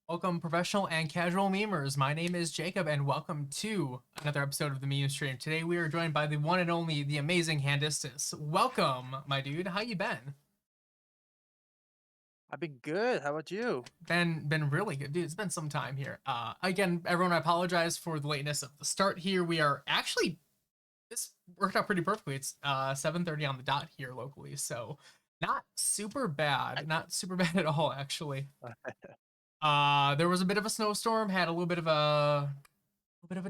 Welcome, professional and casual memers. My name is Jacob, and welcome to another episode of the Meme Stream. Today, we are joined by the one and only, the amazing Handistus. Welcome, my dude. How you been? I've been good. How about you? Been really good, dude. It's been some time here. Again, everyone, I apologize for the lateness of the start here. We are actually this worked out pretty perfectly. It's 7:30 on the dot here locally, so not super bad. Not super bad at all, actually. There was a bit of a snowstorm. Had a little bit of a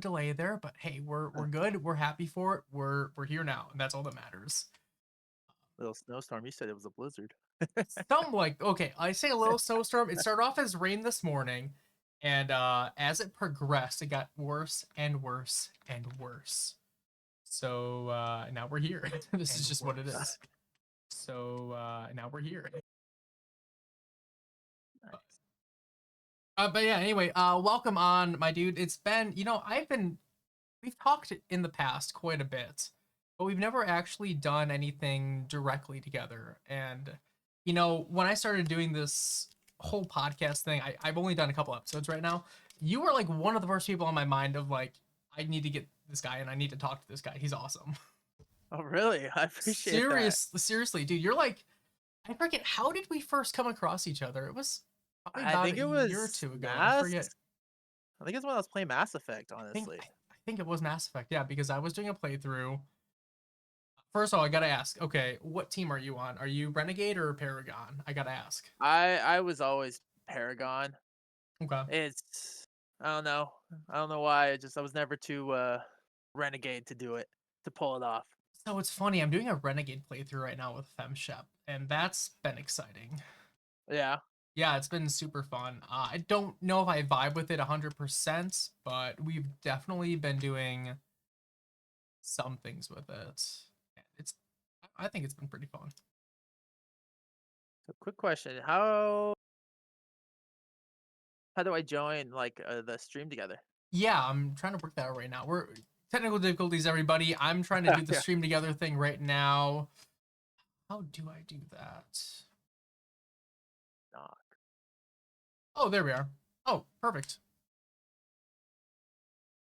delay there, but hey, we're good. We're happy for it. We're here now, and that's all that matters. Little snowstorm. You said it was a blizzard. Some like okay, I say a little snowstorm. It started off as rain this morning, and as it progressed, it got worse and worse and worse. So now we're here. This is just what it is. So now we're here. Nice. But yeah, anyway, welcome on, my dude. It's been, we've talked in the past quite a bit, but we've never actually done anything directly together. And, when I started doing this whole podcast thing, I've only done a couple episodes right now. You were like one of the first people on my mind of like, I need to get this guy and I need to talk to this guy. He's awesome. Oh, really? I appreciate that. Seriously, dude, you're like, I forget, how did we first come across each other? It was probably I about think a it year or was two ago. I Mass. forget. I think it's when I was playing Mass Effect, think honestly. I think it was Mass Effect, yeah, because I was doing a playthrough. First of all, I gotta ask, okay, what team are you on? Are you Renegade or Paragon? I gotta ask. I was always Paragon. Okay. It's I don't know. I don't know why. I was never too renegade to do it, to pull it off. So it's funny, I'm doing a Renegade playthrough right now with FemShep, and that's been exciting. Yeah. Yeah, it's been super fun. I don't know if I vibe with it 100%, but we've definitely been doing some things with it. It's, I think it's been pretty fun. So quick question. How do I join the stream together? Yeah, I'm trying to work that out right now. We're technical difficulties, everybody. I'm trying to do the Yeah. stream together thing right now. How do I do that? Nah. Oh, there we are. Oh, perfect.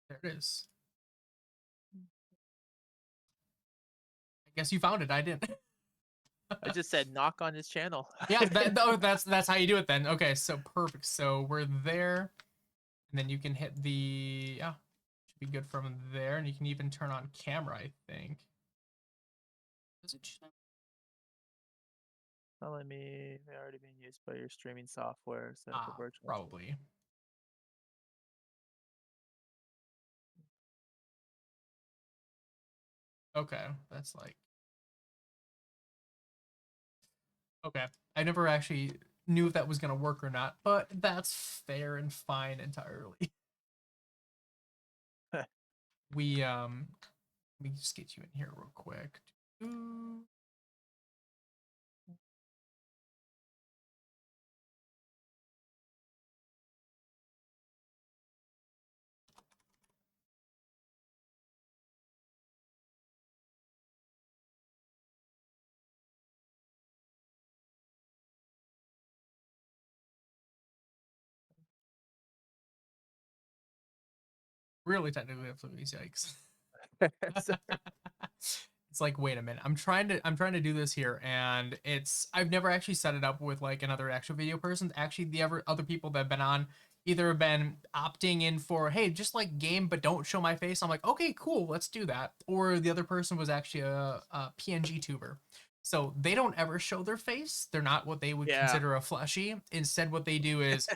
There it is. I guess you found it. I didn't. I just said knock on his channel. Yeah, that's how you do it then. Okay, so perfect. So we're there, and then you can hit the yeah, should be good from there, and you can even turn on camera. I think. Does it? Telling me they're already being used by your streaming software set up for virtual. Probably. Okay, that's like okay. I never actually knew if that was gonna work or not, but that's fair and fine entirely. Let me just get you in here real quick. Really technically difficulties, yikes. So, It's like, wait a minute. I'm trying to do this here, and I've never actually set it up with like another actual video person. Actually, the other people that have been on either have been opting in for, hey, just like game, but don't show my face. I'm like, okay, cool, let's do that. Or the other person was actually a PNG tuber. So they don't ever show their face. They're not what they would yeah. consider a fleshy. Instead, what they do is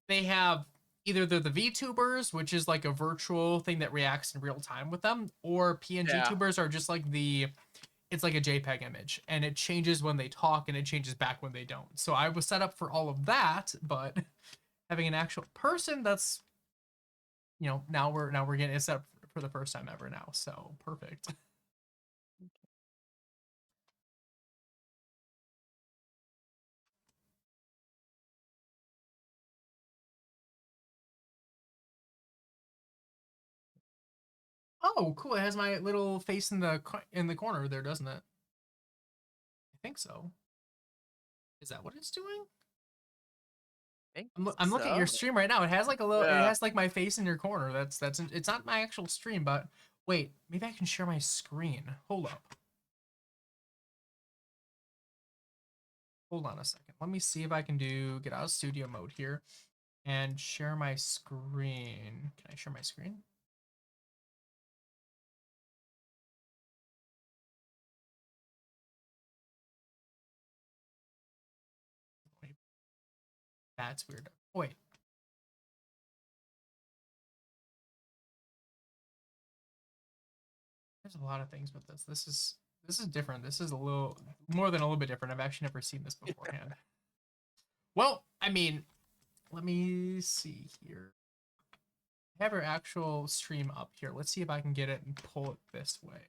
they have either they're the VTubers, which is like a virtual thing that reacts in real time with them, or PNG Yeah. tubers are just like it's like a JPEG image and it changes when they talk and it changes back when they don't. So I was set up for all of that, but having an actual person that's now we're getting it set up for the first time ever now. So perfect. Oh, cool. It has my little face in the corner there, doesn't it? I think so. Is that what it's doing? think I'm looking at your so. stream right now. It has like a little. It Yeah. has like my face in your corner. It's not my actual stream, but wait, maybe I can share my screen. Hold up. Hold on a second. Let me see if I can get out of studio mode here and share my screen. Can I share my screen? Wait, that's weird. Wait. There's a lot of things with this. This is different. This is a little more than a little bit different. I've actually never seen this beforehand. Well, I mean, let me see here. I have our actual stream up here. Let's see if I can get it and pull it this way.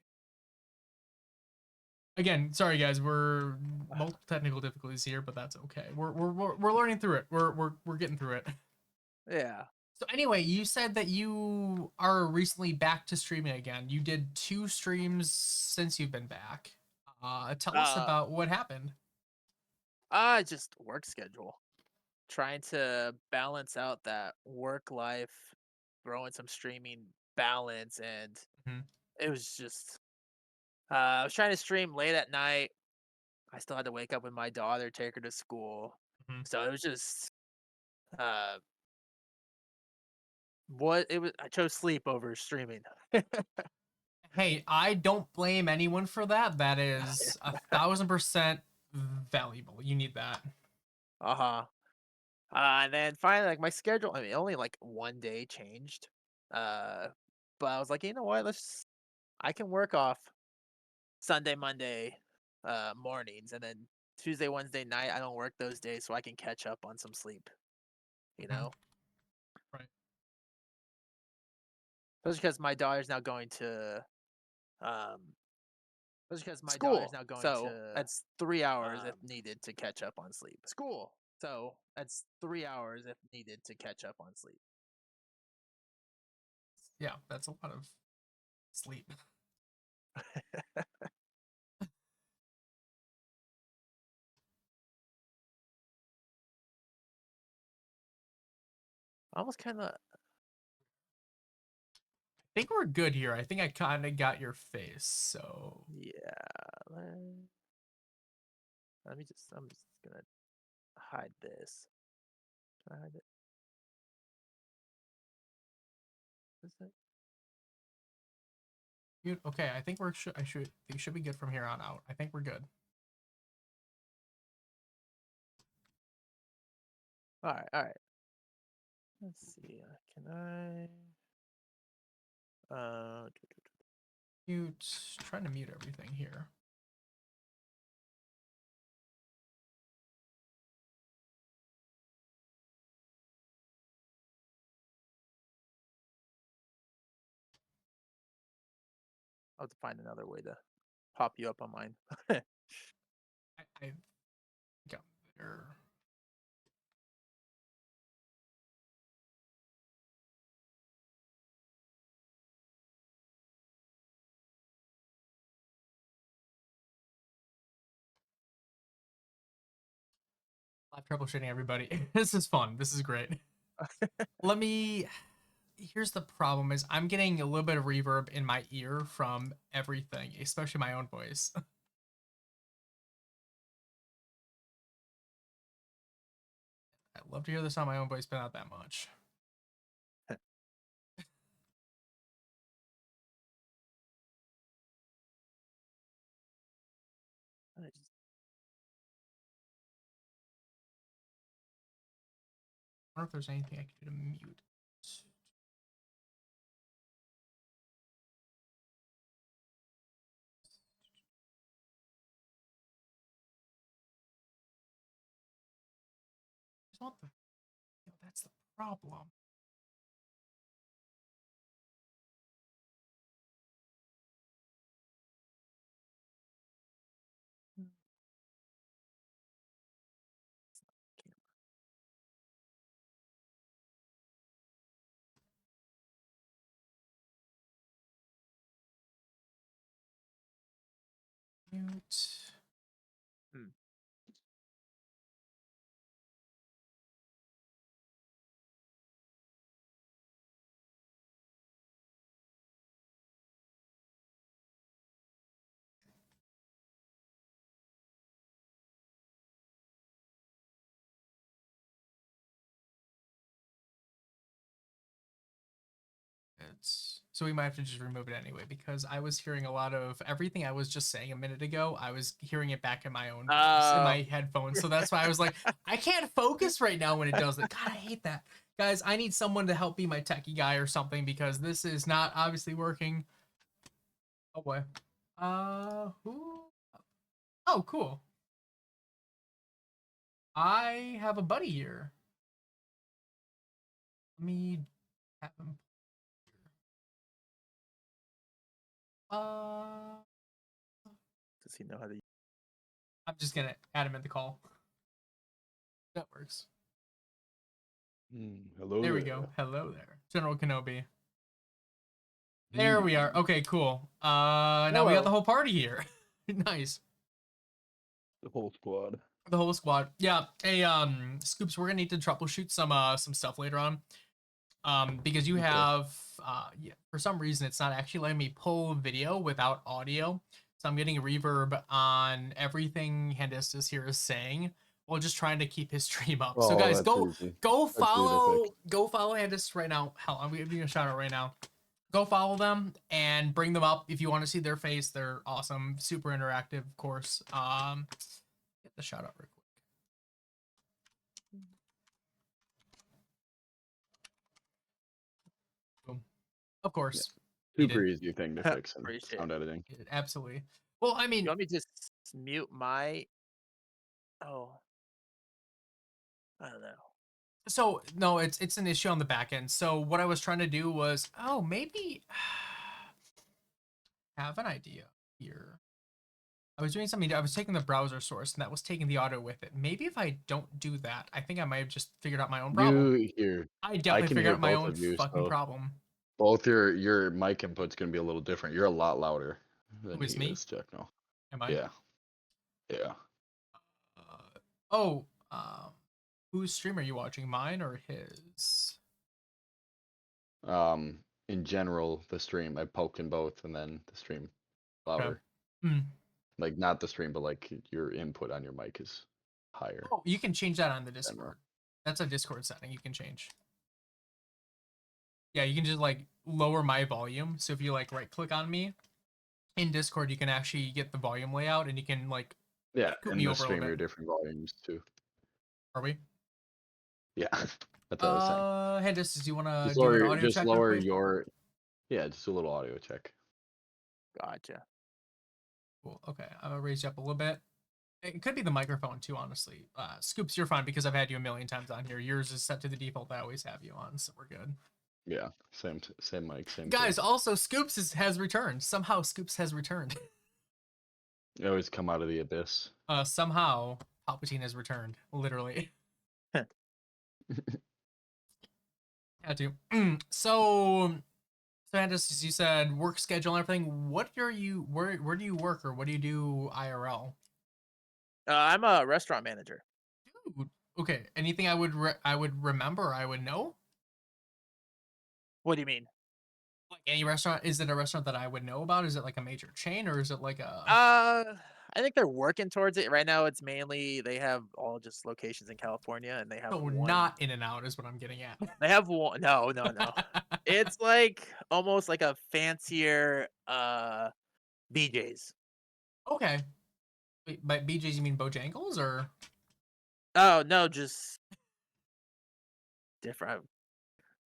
Again, sorry guys, we're multiple technical difficulties here, but that's okay. We're learning through it. We're getting through it. Yeah. So anyway, you said that you are recently back to streaming again. You did 2 streams since you've been back. Tell us Uh, about what happened. just work schedule. Trying to balance out that work life, throwing some streaming balance, and Mhm, it was just I was trying to stream late at night. I still had to wake up with my daughter, take her to school. mhm. So it was just uh what it was I chose sleep over streaming. Hey, I don't blame anyone for that. That is 1,000% valuable. You need that. Uh-huh. And then finally, like, my schedule, I mean, only like one day changed. Uh, but I was like, you know what? I can work off Sunday, Monday, mornings, and then Tuesday, Wednesday night, I don't work those days, so I can catch up on some sleep, you Mhm, know? right. Especially because my daughter's now going to, um, School. So that's 3 hours if um, needed to catch up on sleep. school. So that's 3 hours if needed to catch up on sleep. Yeah, that's a lot of sleep. Almost kind of, I think we're good here. I think I kind of got your face. So yeah. I'm just gonna hide this. Can I hide it? Is it? okay, I think we should be good from here on out. I think we're good. All right, all right. Let's see. Can I? Uh, Mute. Trying to mute everything here. I'll have to find another way to pop you up on mine. I got there. Live troubleshooting, everybody. This is fun. This is great. Let me. Here's the problem: is I'm getting a little bit of reverb in my ear from everything, especially my own voice. I love to hear this on my own voice, but not that much. I just- I wonder if there's anything I can do to mute. It's not the. That's the problem. Mute. Hmm. So we might have to just remove it anyway because I was hearing a lot of everything I was just saying a minute ago. I was hearing it back in my own voice in my headphones. So that's why I was like, I can't focus right now when it does it. God, I hate that. Guys, I need someone to help be my techie guy or something because this is not obviously working. Oh boy. Who? Oh, cool. I have a buddy here. Let me have him. Does he know how to? I'm just gonna add him in the call. That works. Hello There we there. go. Hello there, General Kenobi. There we are. Okay, cool. Now we got the whole party here. Nice. The whole squad. The whole squad. Yeah. Hey, Scoops, we're gonna need to troubleshoot some stuff later on. Because you have yeah, for some reason it's not actually letting me pull video without audio. So I'm getting a reverb on everything Handistus here is saying while just trying to keep his stream up. So guys, go follow Handistus right now. Hell, I'm giving you a shout out right now. Go follow them and bring them up if you want to see their face. They're awesome, super interactive, of course. Get the shout out real quick. Boom. Of course. Super easy thing to fix in sound editing. Absolutely. Well, I mean, you want me to just mute my? Oh, I don't know. So no, it's an issue on the back end. So what I was trying to do was, oh, maybe have an idea here. I was doing something. I was taking the browser source, and that was taking the audio with it. Maybe if I don't do that, I think I might have just figured out my own problem. I definitely figured out my own fucking problem. Both your mic input's gonna be a little different. You're a lot louder than Who is me? Jack now. Am I? Yeah. Yeah. Oh, whose stream are you watching? Mine or his? In general, the stream I poked in both, and then the stream louder. Okay. Like not the stream, but like your input on your mic is higher. Oh, you can change that on the Discord. That's a Discord setting you can change. Yeah, you can just like lower my volume. So if you like right click on me in Discord, you can actually get the volume layout and you can like and the stream your different volumes too. Are we? Yeah. That's what I was saying. Handistus, do you want to do an audio check? Just lower your just a little audio check. Gotcha. Cool. Okay, I'm gonna raise you up a little bit. It could be the microphone too, honestly. Scoops, you're fine because I've had you a million times on here. Yours is set to the default I always have you on, so we're good. Yeah, same mic, same. Guys, also Scoops has returned. Somehow Scoops has returned. You always come out of the abyss. Somehow Palpatine has returned, literally. Had to. So Handistus, you said work schedule and everything. What are you? Where do you work, or what do you do IRL? I'm a restaurant manager. Dude, okay. Anything I would remember, I would know. What do you mean? Like any restaurant? Is it a restaurant that I would know about? Is it like a major chain, or is it like a? I think they're working towards it right now. It's mainly they have all just locations in California, and they have not In and Out is what I'm getting at. They have one. No. It's like almost like a fancier BJ's. Okay. Wait, by BJ's you mean Bojangles or? Oh no, just different. I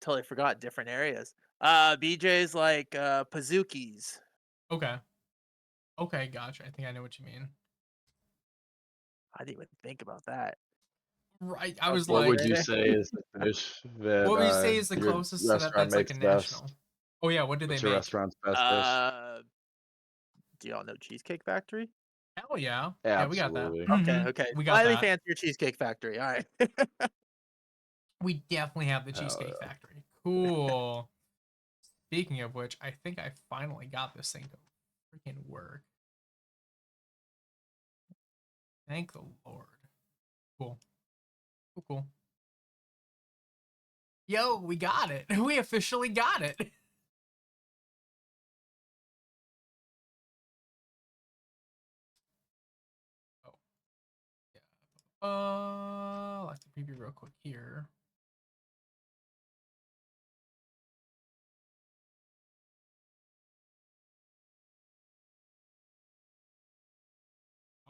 totally forgot different areas. BJ's like Pazookies. Okay. Okay, gotcha. I think I know what you mean. I didn't even think about that. Right. I was what like, would you say is the dish that what would you say is the closest to that that's like a national? Best? Oh yeah, what do they What's make? your restaurant's best dish? Do y'all know Cheesecake Factory? Hell yeah. Absolutely. Yeah, we got that. Okay. We got Slightly that. fancier Cheesecake Factory. All right. We definitely have the Cheesecake Factory. Cool. Speaking of which, I think I finally got this thing to freaking work. Thank the Lord. Cool. Cool. Yo, we got it. We officially got it. Oh. Yeah. I'll have to preview real quick here.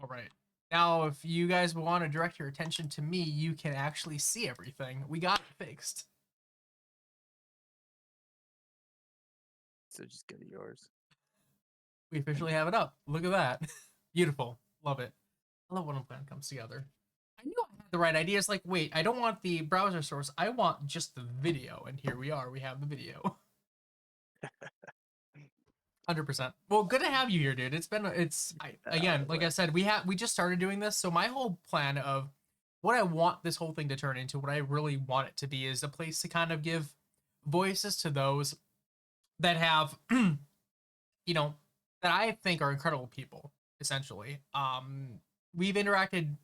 All right. Now, if you guys want to direct your attention to me, you can actually see everything. We got it fixed. So just go to yours. We officially have it up. Look at that. Beautiful. Love it. I love when a plan comes together. I knew I had the right idea. It's like, wait, I don't want the browser source. I want just the video. And here we are. We have the video. 100%. Well, good to have you here, dude. Again, like I said, we just started doing this. So my whole plan of what I want this whole thing to turn into, what I really want it to be, is a place to kind of give voices to those that have, that I think are incredible people, essentially. We've interacted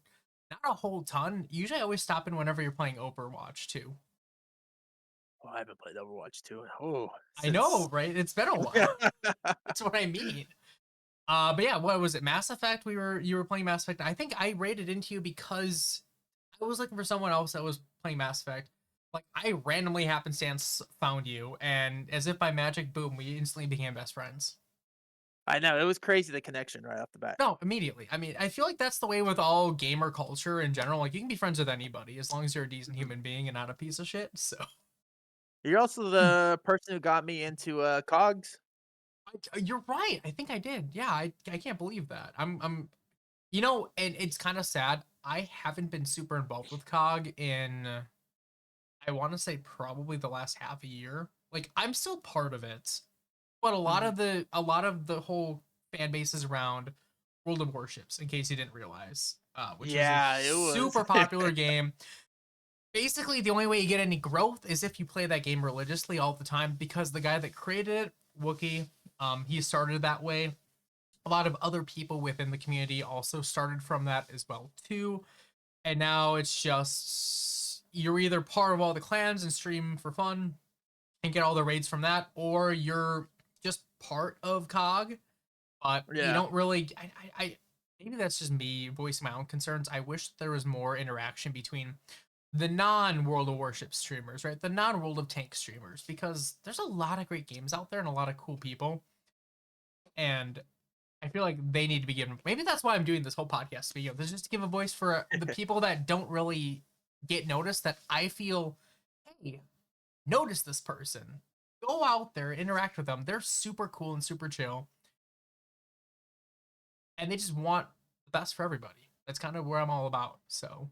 not a whole ton. Usually I always stop in whenever you're playing Overwatch too. Oh, I haven't played Overwatch 2. Oh, I know, right? It's been a while. That's what I mean. But yeah, what was it? Mass Effect? You were playing Mass Effect. I think I raided into you because I was looking for someone else that was playing Mass Effect. Like, I randomly happenstance found you, and as if by magic, boom, we instantly became best friends. I know, it was crazy, the connection right off the bat. No, immediately. I mean, I feel like that's the way with all gamer culture in general. Like, you can be friends with anybody as long as you're a decent human being and not a piece of shit. So You're also the person who got me into COGS. you're right. I think I did. Yeah, I can't believe that. And it's kind of sad. I haven't been super involved with COG in, I want to say, probably the last half a year. Like, I'm still part of it, but a lot of the whole fan base is around World of Warships, in case you didn't realize, which is it a was. super popular game. Basically, the only way you get any growth is if you play that game religiously all the time, because the guy that created it, Wookie, he started that way. A lot of other people within the community also started from that as well too. And now it's just, you're either part of all the clans and stream for fun and get all the raids from that, or you're just part of COG, but you don't really. I maybe that's just me voicing my own concerns. I wish there was more interaction between the non-World of Warship streamers, right? The non-World of Tank streamers, because there's a lot of great games out there and a lot of cool people, and I feel like they need to be given. Maybe that's why I'm doing this whole podcast. Speaking of, this is just to give a voice for the people that don't really get noticed. That I feel, hey, notice this person. Go out there, interact with them. They're super cool and super chill, and they just want the best for everybody. That's kind of where I'm all about. So,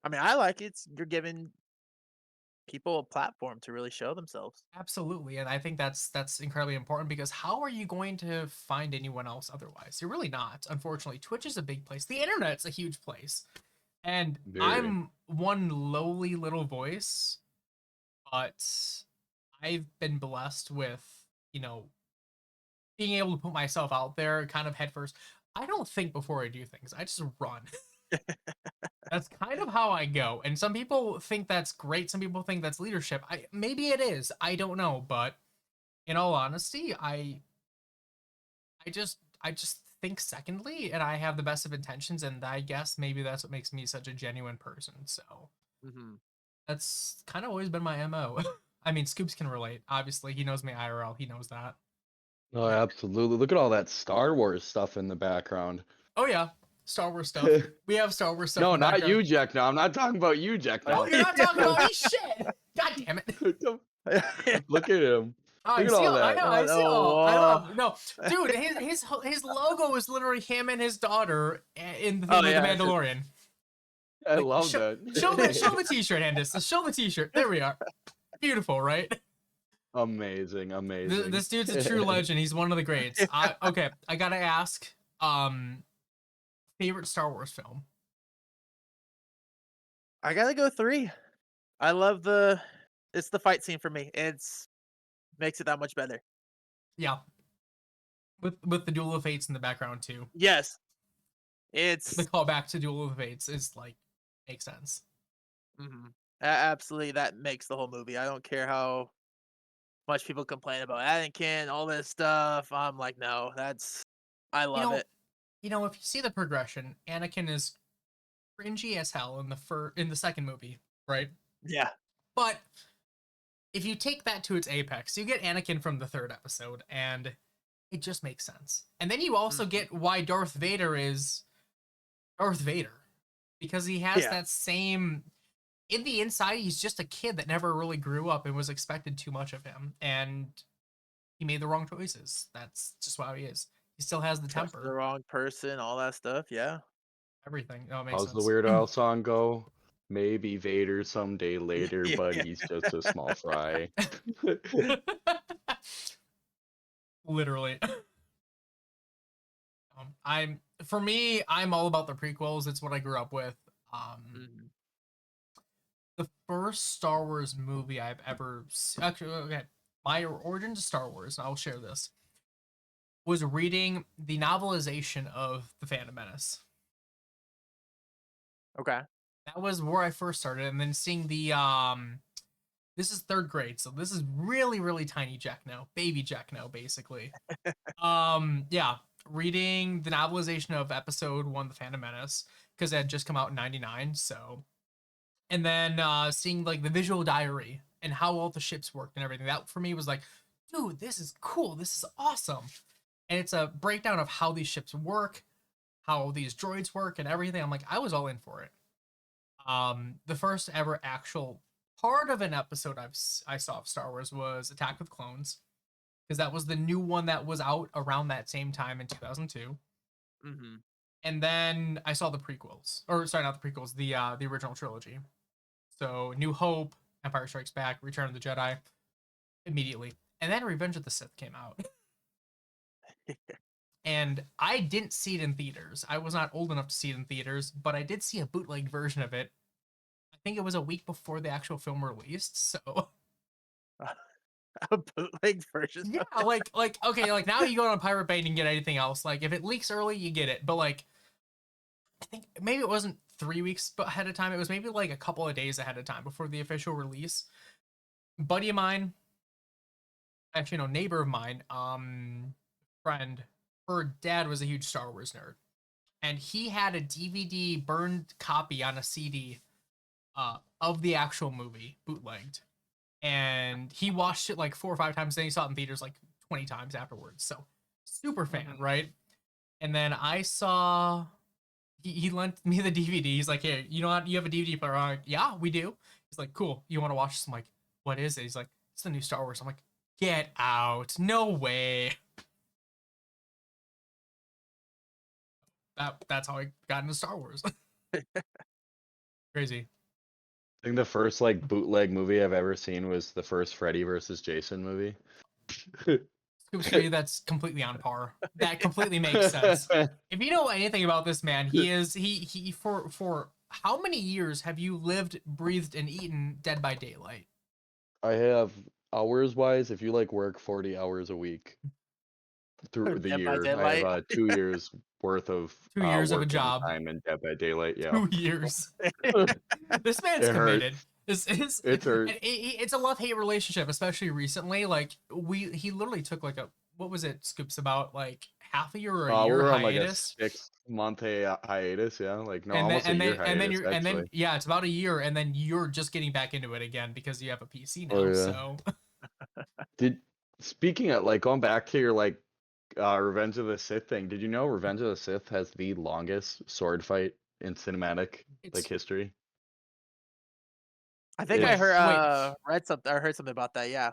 I mean, I like it. You're giving people a platform to really show themselves. absolutely, and I think that's incredibly important, because how are you going to find anyone else otherwise? You're really not. Unfortunately, Twitch is a big place. The internet's a huge place, and Very. I'm one lowly little voice, but I've been blessed with, being able to put myself out there kind of headfirst. I don't think before I do things. I just run. That's kind of how I go. And some people think that's great. Some people think that's leadership. Maybe it is. I don't know, but in all honesty, I just think secondly, and I have the best of intentions, and I guess maybe that's what makes me such a genuine person. So that's kind of always been my MO. I mean, Scoops can relate. Obviously, he knows me IRL. He knows that. Oh, absolutely. Look at all that Star Wars stuff in the background. Oh yeah, Star Wars stuff. We have Star Wars stuff. No, in the not background. you, Jack. No, I'm not talking about you, Jack. Oh, No. you're not talking about me? Shit! God damn it! Look at him. Oh, Look at all that. I see all. I love. No, dude, his logo is literally him and his daughter in the thing with the Mandalorian. I love that. Show the t-shirt, Handistus. Show the t-shirt. There we are. Beautiful, right? Amazing. This dude's a true legend. He's one of the greats. Okay, I gotta ask. Favorite Star Wars film? I gotta go 3. I love it's the fight scene for me. It's makes it that much better. Yeah. With the Duel of Fates in the background too. Yes. It's the callback to Duel of Fates is like makes sense. Absolutely, that makes the whole movie. I don't care how much people complain about Anakin, all this stuff. I'm like, no, I love it. If you see the progression, Anakin is cringy as hell in the second movie, right? Yeah. But if you take that to its apex, you get Anakin from the third episode, and it just makes sense. And then you also Mhm. get why Darth Vader is Darth Vader, because he has Yeah. that same. In the inside, he's just a kid that never really grew up and was expected too much of him, and he made the wrong choices. That's just how he is. He still has the Trust the temper, wrong person, all that stuff. Yeah. everything. Oh, it makes How's the sense. Weird Al song go? Maybe Vader someday later, but Yeah. he's just a small fry. Literally. For me, I'm all about the prequels. It's what I grew up with. Mhm. The first Star Wars movie I've ever actually, okay, my origin to Star Wars, and I'll share this, was reading the novelization of The Phantom Menace. Okay. That was where I first started, and then seeing the this is third grade, so this is really, really tiny Jack now, baby Jack now, basically. Yeah, reading the novelization of Episode 1, The Phantom Menace, because it had just come out in '99, so. And then seeing like the visual diary and how all the ships worked and everything. That for me was like, dude, this is cool. This is awesome. And it's a breakdown of how these ships work, how these droids work, and everything. I'm like, I was all in for it. The first ever actual part of an episode I saw of Star Wars was Attack of Clones, because that was the new one that was out around that same time in 2002. Mhm. And then I saw the prequels, or sorry, not the prequels, the original trilogy. So New Hope, Empire Strikes Back, Return of the Jedi, immediately, and then Revenge of the Sith came out. And I didn't see it in theaters. I was not old enough to see it in theaters, but I did see a bootleg version of it. I think it was a week before the actual film released. So A bootleg version. yeah, like okay, like now you go on Pirate Bay and you can get anything else. Like if it leaks early, you get it. But like I think maybe it wasn't 3 weeks ahead of time. It was maybe like a couple of days ahead of time before the official release. Buddy of mine, actually no, neighbor of mine, friend, her dad was a huge Star Wars nerd, and he had a DVD burned copy on a CD of the actual movie bootlegged, and he watched it like 4 or 5 times. Then he saw it in theaters like 20 times afterwards. So super fan, Mhm. right? And then I saw he lent me the DVD. He's like, "Hey, you know what? You have a DVD player?" I'm like, "Yeah, we do." He's like, "Cool. You want to watch this?" I'm like, "What is it?" He's like, "It's the new Star Wars." I'm like, "Get out! No way!" That's how I got into Star Wars. Crazy. I think the first like bootleg movie I've ever seen was the first Freddy versus Jason movie. Scoops, for you, that's completely on par. That completely makes sense. If you know anything about this man, he for how many years have you lived, breathed, and eaten Dead by Daylight? I have hours wise, if you like work 40 hours a week through the Dead by year, I have Daylight. 2 years worth of 2 years of a working job. time in Dead by Daylight. Yeah. 2 years. This man's It hurts. committed. It's hurt. It's a love-hate relationship, especially recently. Like he literally took like a, what was it, Scoops, about like half a year or a year We're on like a hiatus. 6 month hiatus. Yeah, like no, And then almost a year and then hiatus you're and then actually. yeah, it's about a year, and then you're just getting back into it again because you have a PC Oh now. yeah. So Did Speaking of like going back to your like Revenge of the Sith thing, did you know Revenge of the Sith has the longest sword fight in cinematic like it's history? I think I wait, heard wait, read something or heard something about that. Yeah.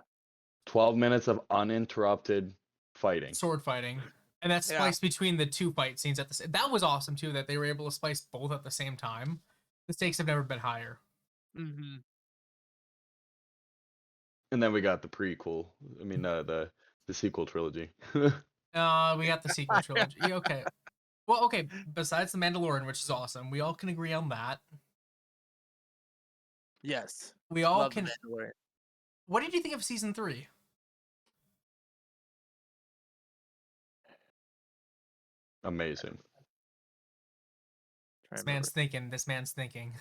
12 minutes of uninterrupted fighting. sword fighting, and that's Yeah. spliced between the two fight scenes at the same. That was awesome too, that they were able to splice both at the same time. The stakes have never been higher. Mm-hmm. And then we got the prequel. I mean, the sequel trilogy. We got the sequel trilogy. Yeah, okay. Well, okay. Besides the Mandalorian, which is awesome, we all can agree on that. Yes. We all Love the can. Mandalorian. What did you think of season 3? Amazing. Trying This to remember. man's thinking. This man's thinking.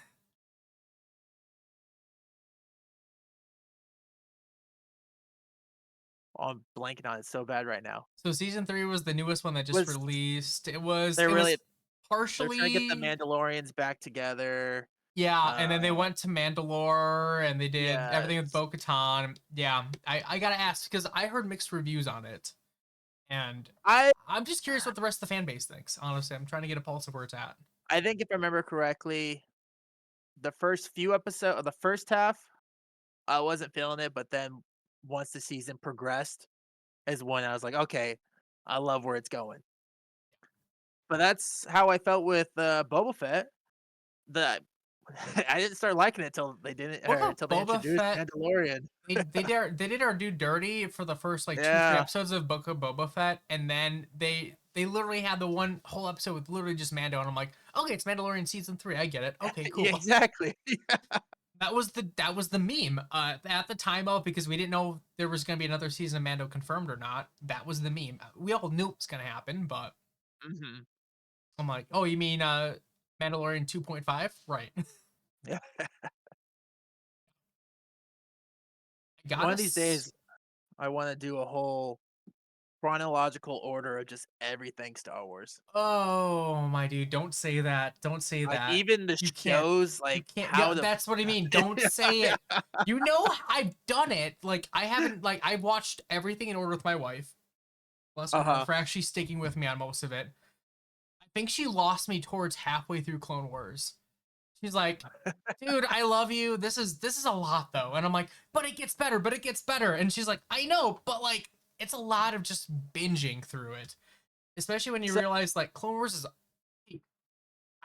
Oh, I'm blanking on it so bad right now. So season 3 was the newest one that just Was released. It was. they're It really was they're trying to get the partially. Mandalorians back together. Yeah, and then they Uh, went to Mandalore and they did everything with yes. Bo-Katan. Yeah, I gotta ask because I heard mixed reviews on it, And I I'm just curious what the rest of the fan base thinks. Honestly, I'm trying to get a pulse of where it's at. think if I remember correctly, the first few episodes of the first half, I wasn't feeling it, but then once the season progressed, is when I was like, okay, I love where it's going. But that's how I felt with Boba Fett. The I didn't start liking it until they didn't, What or about until they Boba introduced Fett? Mandalorian. They did our dude dirty for the first like 2-3 Yeah. episodes of Book of Boba Fett, and then they literally had the one whole episode with literally just Mando, and I'm like, okay, it's Mandalorian season 3, I get it. Okay, cool. Yeah, exactly. That was the meme at the time of, because we didn't know there was gonna be another season of Mando confirmed or not. That was the meme. We all knew it was gonna happen, but hmm I'm like, oh, you mean Mandalorian 2.5? Right. Yeah. Got One of these days, I want to do a whole chronological order of just everything Star Wars. Oh my dude, don't say that. Don't say Like that. even the You can't. shows, You like can't. how Yeah, the that's what I mean. Don't say it. You know, I've done it. Like I haven't. Like I've watched everything in order with my wife. Bless her heart for actually sticking with me on most of it. I think she lost me towards halfway through Clone Wars. She's like, dude, I love you. This is a lot though. And I'm like, but it gets better, but it gets better. And she's like, I know, but like it's a lot of just binging through it. Especially when you realize like Clone Wars is peak.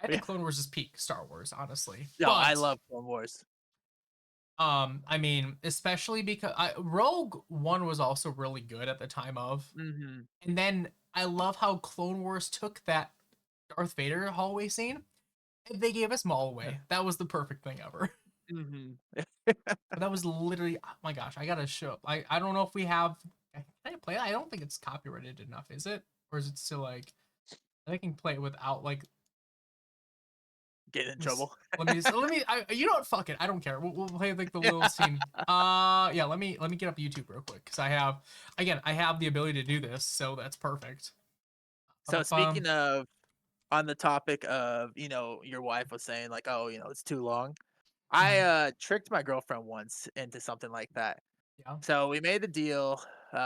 I think Clone Wars is peak Star Wars, honestly. No, but, I love Clone Wars. I mean, especially because Rogue One was also really good at the time of. Mm-hmm. And then I love how Clone Wars took that Darth Vader hallway scene. They gave us Maul away. That was the perfect thing ever. Mm-hmm. But that was literally, oh my gosh, I gotta show. I don't know if we have. Can I play it? I don't think it's copyrighted enough, is it? Or is it still like? I can play it without like. Getting in trouble. Let me. You know what? Fuck it. I don't care. We'll play like the little scene. Yeah. Let me get up YouTube real quick because I have the ability to do this, so that's perfect. So speaking of, on the topic of, your wife was saying like, oh, it's too long. I tricked my girlfriend once into something like that. Yeah. So we made the deal.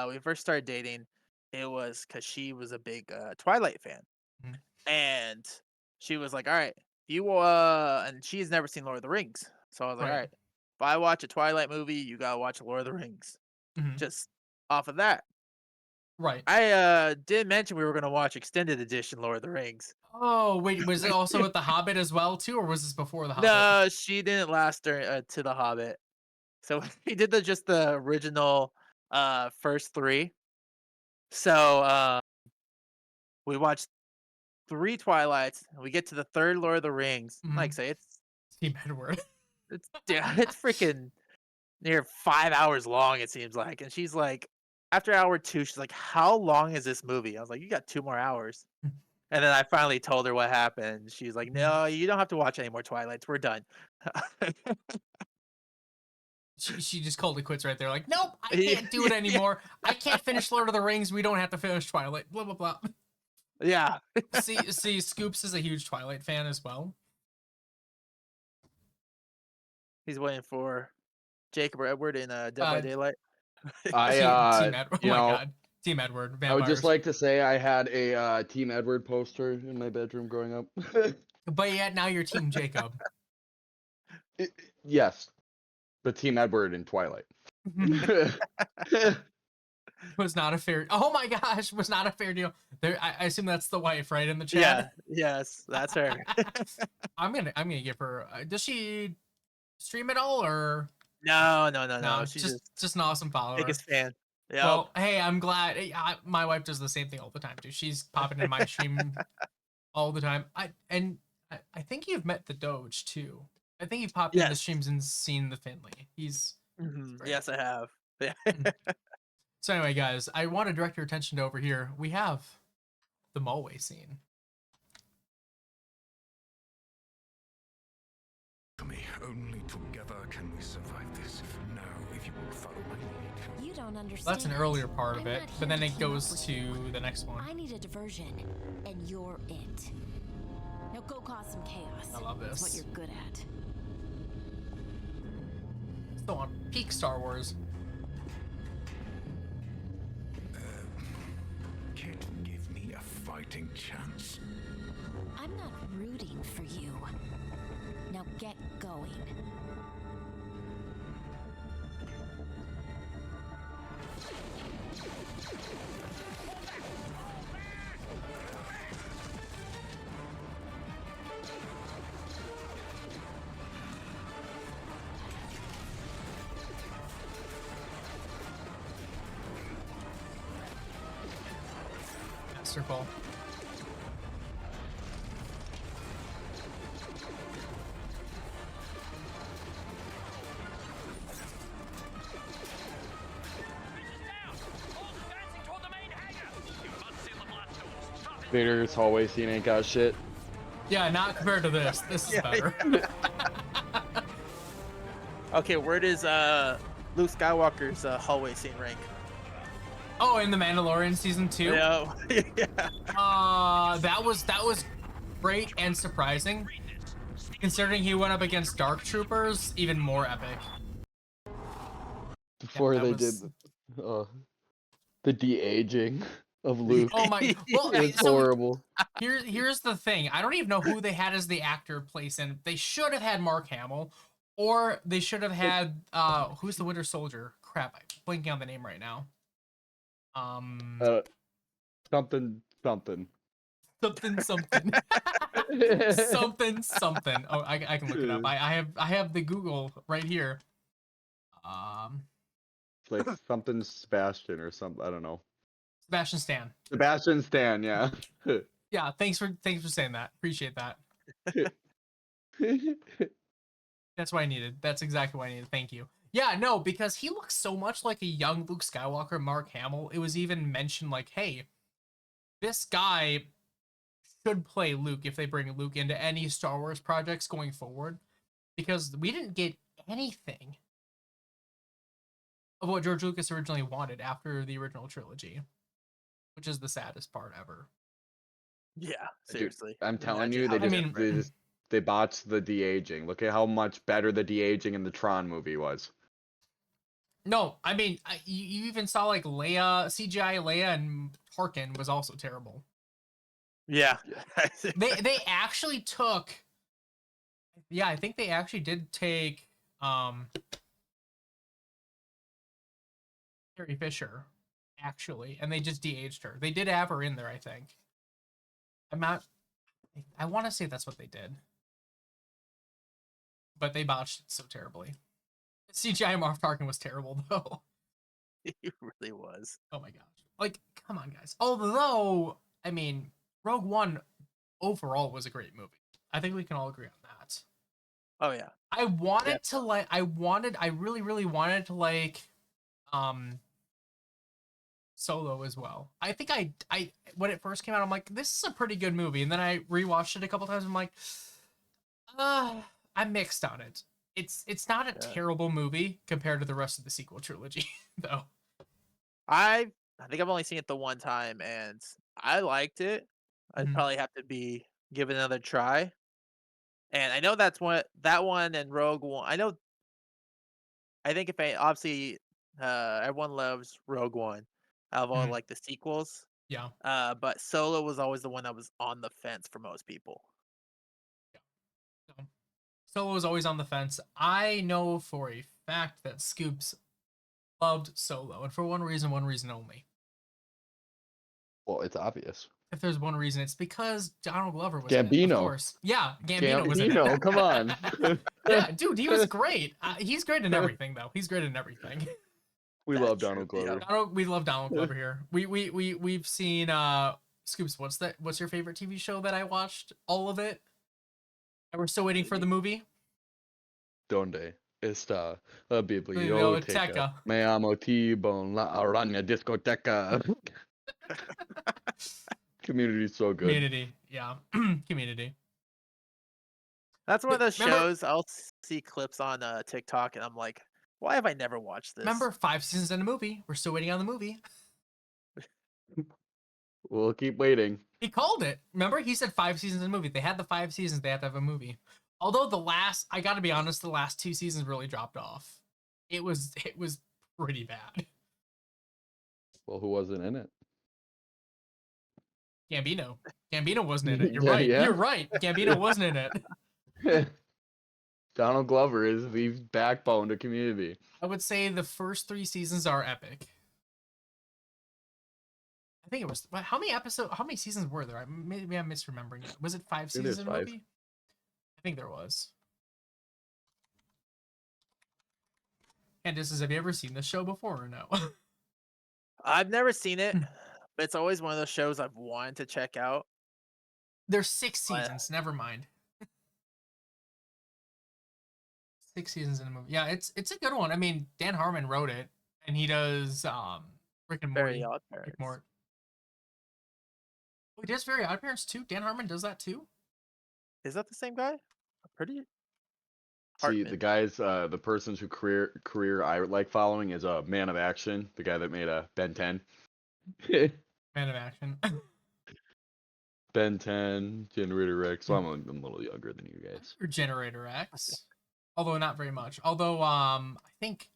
We first started dating. It was because she was a big Twilight fan, Mhm. and she was like, "All right, and she's never seen Lord of the Rings." So I was like, Right. "All right, if I watch a Twilight movie, you gotta watch Lord of the Rings." Mhm. Just off of that, Right. I did mention we were gonna watch extended edition Lord of the Rings. Oh wait, was it also with the Hobbit as well too, or was this before the Hobbit? No, she didn't last her to the Hobbit. So we did just the original first three. So we watched 3 Twilights, and we get to the 3rd Lord of the Rings. Mhm. Like I say, Team Edward. it's freaking near 5 hours long, it seems like. And she's like, after hour 2, she's like, "How long is this movie?" I was like, "You got 2 more hours." And then I finally told her what happened. She's like, "No, you don't have to watch any more Twilights. We're done." She just called it quits right there. Like, nope, I can't do it anymore. I can't finish Lord of the Rings. We don't have to finish Twilight. Blah blah blah. Yeah. see, Scoops is a huge Twilight fan as well. He's waiting for Jacob or Edward in Dead by Daylight. Team Edward. Oh my god, Team Edward. Vampires. I would just like to say I had a Team Edward poster in my bedroom growing up. But yet now you're Team Jacob. Yes, but Team Edward in Twilight. Was not a fair. Oh my gosh, was not a fair deal. There, I assume that's the wife, right, in the chat. Yeah. Yes, that's her. I'm gonna give her. Does she stream at all or? No. She's just an awesome follower. biggest fan. Yeah. Well, hey, I'm glad. My wife does the same thing all the time too. She's popping in my stream all the time. I think you've met the Doge too. I think you've popped in the streams and seen the Finley. He's yes, I have. Yeah. So anyway, guys, I want to direct your attention to over here. We have the Mulway scene. Me, only together can we survive this. Now, if you will follow my lead. You don't understand. That's an earlier part of I'm it, not but here then to it keep goes up with to you. the next one. I need a diversion, and you're it. Now go cause some chaos. I love That's this. what you're good at. Still on peak Star Wars. care to give me a fighting chance? I'm not rooting for you. Now get going. Master ball. Vader's hallway scene ain't got shit. Yeah, not compared to this. This is better. Okay, where does Luke Skywalker's hallway scene rank? Oh, in the Mandalorian season 2. Yeah. That was great and surprising. Considering he went up against Dark Troopers, even more epic. Before that they was- did the de-aging of Luke. Oh my! Well, It was so horrible. here's the thing. I don't even know who they had as the actor place in. They should have had Mark Hamill, or they should have had who's the Winter Soldier? Crap, I'm blanking on the name right now. Something. Something. Something. Oh, I can look it up. I have the Google right here. Like something Sebastian or something. I don't know. Sebastian Stan. Sebastian Stan, yeah. Yeah, thanks for saying that. Appreciate that. That's what I needed. That's exactly what I needed. Thank you. Yeah, no, because he looks so much like a young Luke Skywalker, Mark Hamill. It was even mentioned like, hey, this guy should play Luke if they bring Luke into any Star Wars projects going forward, because we didn't get anything of what George Lucas originally wanted after the original trilogy, which is the saddest part ever. Yeah, Dude, seriously. I'm telling Imagine you, how they different. just they botched the de-aging. Look at how much better the de-aging in the Tron movie was. No, I mean, you even saw like Leia, CGI Leia and Tarkin was also terrible. Yeah. They actually took, yeah, I think they actually did take Carrie Fisher, actually, and they just de-aged her. They did have her in there, I think. I want to say that's what they did, but they botched it so terribly. CGI Moff Tarkin was terrible though. It really was. Oh my gosh. Like, come on, guys. Although, I mean, Rogue One overall was a great movie. I think we can all agree on that. Oh yeah. I really, really wanted to like Solo as well. I think I when it first came out, I'm like, this is a pretty good movie. And then I rewatched it a couple times. I'm like, I'm mixed on it. It's not a terrible movie compared to the rest of the sequel trilogy, though. I think I've only seen it the one time, and I liked it. I'd probably have to give it another try. And I know that one and Rogue One. I think obviously everyone loves Rogue One out of all like the sequels. Yeah. But Solo was always the one that was on the fence for most people. Yeah. Solo was always on the fence. I know for a fact that Scoops loved Solo, and for one reason only. Well, it's obvious. If there's one reason, it's because Donald Glover was Gambino. in it, of course. Yeah, Gambino was in it. Come on. Yeah, dude, he was great. He's great in everything, though. He's great in everything. We love Donald Glover. We love Donald Glover here. We've seen Scoops. What's your favorite TV show that I watched? All of it. And we're still waiting for the movie. Donde está la biblioteca? Biblioteca. Me amo T-Bone, la araña discoteca. Community's so good. Community, yeah. Community. That's one of those Remember- shows I'll see clips on TikTok, and I'm like, why have I never watched this? Remember, 5 seasons in a movie. We're still waiting on the movie. We'll keep waiting. He called it. Remember, he said 5 seasons in a movie. They had the 5 seasons. They had to have a movie. Although I gotta be honest, the last 2 seasons really dropped off. It was pretty bad. Well, who wasn't in it? Gambino. Gambino wasn't in it. You're Yeah, right. yeah. You're right. Gambino wasn't in it. Donald Glover is the backbone to Community. I would say the first 3 seasons are epic. I think it was. How many seasons were there? Maybe I'm misremembering it. Was it 5 think there's seasons 5. movie? I think there was. Handistus, have you ever seen this show before or no? I've never seen it, but it's always one of those shows I've wanted to check out. There's 6 But- seasons. Never mind. 6 seasons in a movie. Yeah, it's a good one. I mean, Dan Harmon wrote it, and he does Rick and Morty. Very Odd Rick Parents. Mort. Oh, he does Very Odd Parents too. Dan Harmon does that too. Is that the same guy? Pretty. See, the Hartman. guys, the person's who career I like following is a Man of Action, the guy that made Ben 10. Man of Action. Ben 10, Generator X. So I'm a little younger than you guys. Or Generator X. Although not very much. Although I think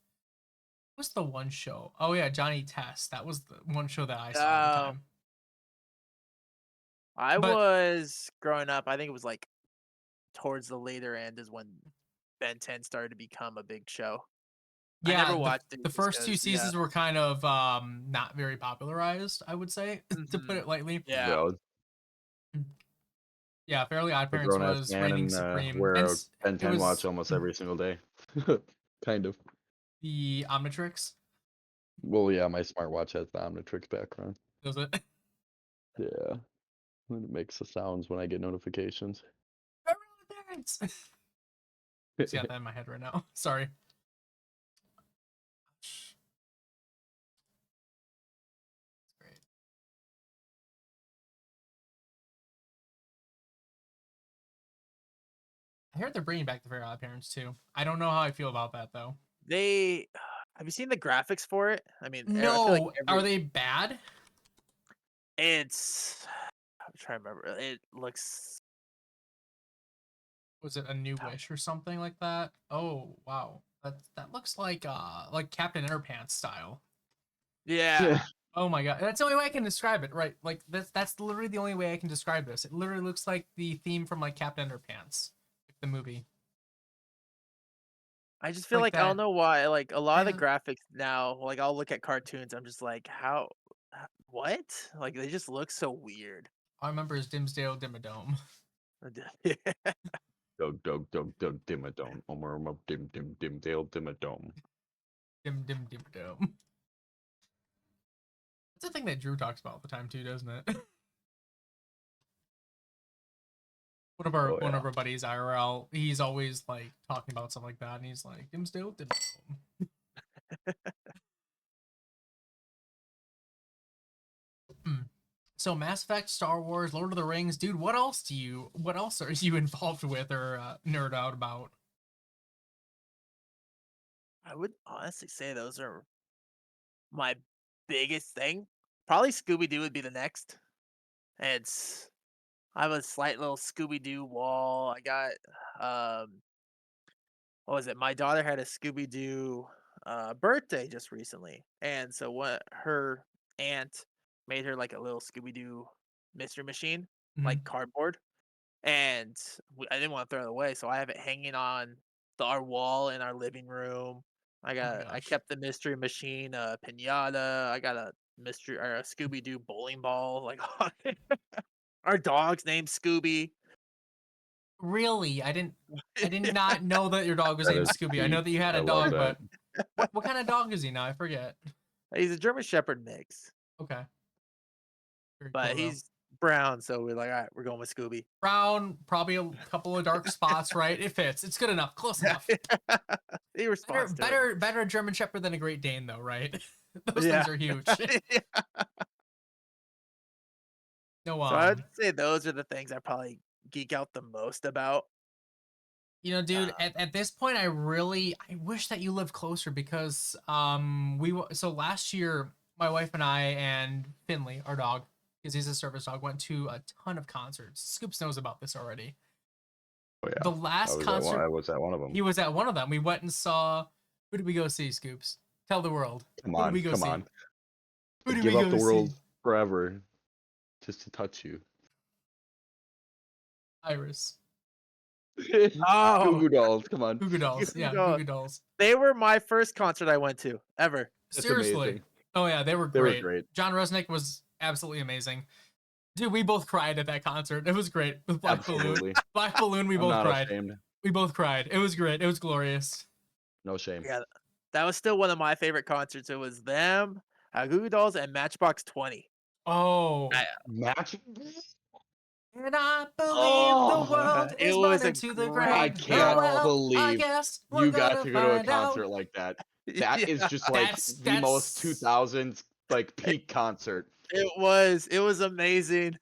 what's the one show? Oh yeah, Johnny Test. That was the one show that I saw at the time. I But- was growing up. I think it was like towards the later end is when Ben 10 started to become a big show. I Yeah, never watched the it just first 2 'cause, seasons were kind of not very popularized, I would say, to put it lightly. Yeah. Yeah, Fairly Odd A Parents grown-ass was man reigning and supreme. wear And a Ben it 10 watch was almost every single day. Kind of. the Omnitrix. Well, yeah, my smartwatch has the Omnitrix background. Does it? Yeah. And it makes the sounds when I get notifications. Fairly Odd Parents. See, got that in my head right now. Sorry. Great. I heard they're bringing back the Fairly Odd Parents too. I don't know how I feel about that though. They have you seen the graphics for it? I mean, I feel No, like are they bad? It's. I'm trying to remember. It looks. Was it a New Wish or something like that? Oh wow, that looks like Captain Underpants style. Yeah. Oh my god, that's the only way I can describe it, right? Like that's literally the only way I can describe this. It literally looks like the theme from like Captain Underpants, like the movie. I just feel Like like I don't that- know why. Like a lot of the Yeah. graphics now, like I'll look at cartoons, I'm just like, what? Like they just look so weird. All I remember is Dimsdale Dimmadome. Dog, dimmadome. Dim, dale, dimmadome. Dimmadome. That's a thing that Drew talks about all the time too, doesn't it? One of Oh, yeah. our buddies, IRL, he's always like talking about something like that, and he's like, Dimsdale Dimmadome. So Mass Effect, Star Wars, Lord of the Rings, dude. What else are you involved with or nerd out about? I would honestly say those are my biggest thing. Probably Scooby Doo would be the next. It's I have a slight little Scooby Doo wall. I got what was it? My daughter had a Scooby Doo birthday just recently, and so what her aunt made her like a little Scooby Doo mystery machine, like cardboard, and I didn't want to throw it away, so I have it hanging on our wall in our living room. I gosh. kept the mystery machine, pinata. I got a mystery or a Scooby Doo bowling ball. Like our dog's named Scooby. Really, I did not know that your dog was That named is Scooby. I know deep. that you had I a love dog, that. but what kind of dog is he now? I forget. He's a German Shepherd mix, Okay. Very but cool, though. he's brown, so we're like, all right, we're going with Scooby. brown, probably a couple of dark spots, right? It fits. It's good enough. Close enough. He responds to it. Better a German Shepherd than a Great Dane, though, right? Those Yeah. things are huge. Yeah. No, So I'd say those are the things I probably geek out the most about. you know, dude, at this point, I wish that you lived closer because so last year my wife and I and Finley, our dog, because he's a service dog, went to a ton of concerts. Scoops knows about this already. Oh, yeah. The last concert, I was at one of them. he was at one of them. We went and saw. Who did we go see, Scoops? Tell the world. Come Who did on, we go come see? on. Who did Give we up go the world see? forever. just to touch you. Iris. Oh, Goo Goo Dolls, come on. Goo Goo Dolls. Goo Yeah, Goo Goo Dolls. Goo Dolls. they were my first concert I went to ever. That's Seriously. amazing. Oh yeah, they were They were great. great. John Resnick was absolutely amazing. Dude, we both cried at that concert. It was great with Black Balloon. Absolutely. Black Balloon, we I'm both not cried. ashamed. We both cried. It was great. It was glorious. No shame. Yeah, that was still one of my favorite concerts. It was them, Goo Goo Dolls, and Matchbox 20. Oh. Match. And I believe Oh, the world it is was burning a to the great ground. I Oh, can't well, I believe guess we're you got gonna to go to a find out. concert like that. That is Yeah, just like That's- the most that's- 2000s like peak concert. it was amazing.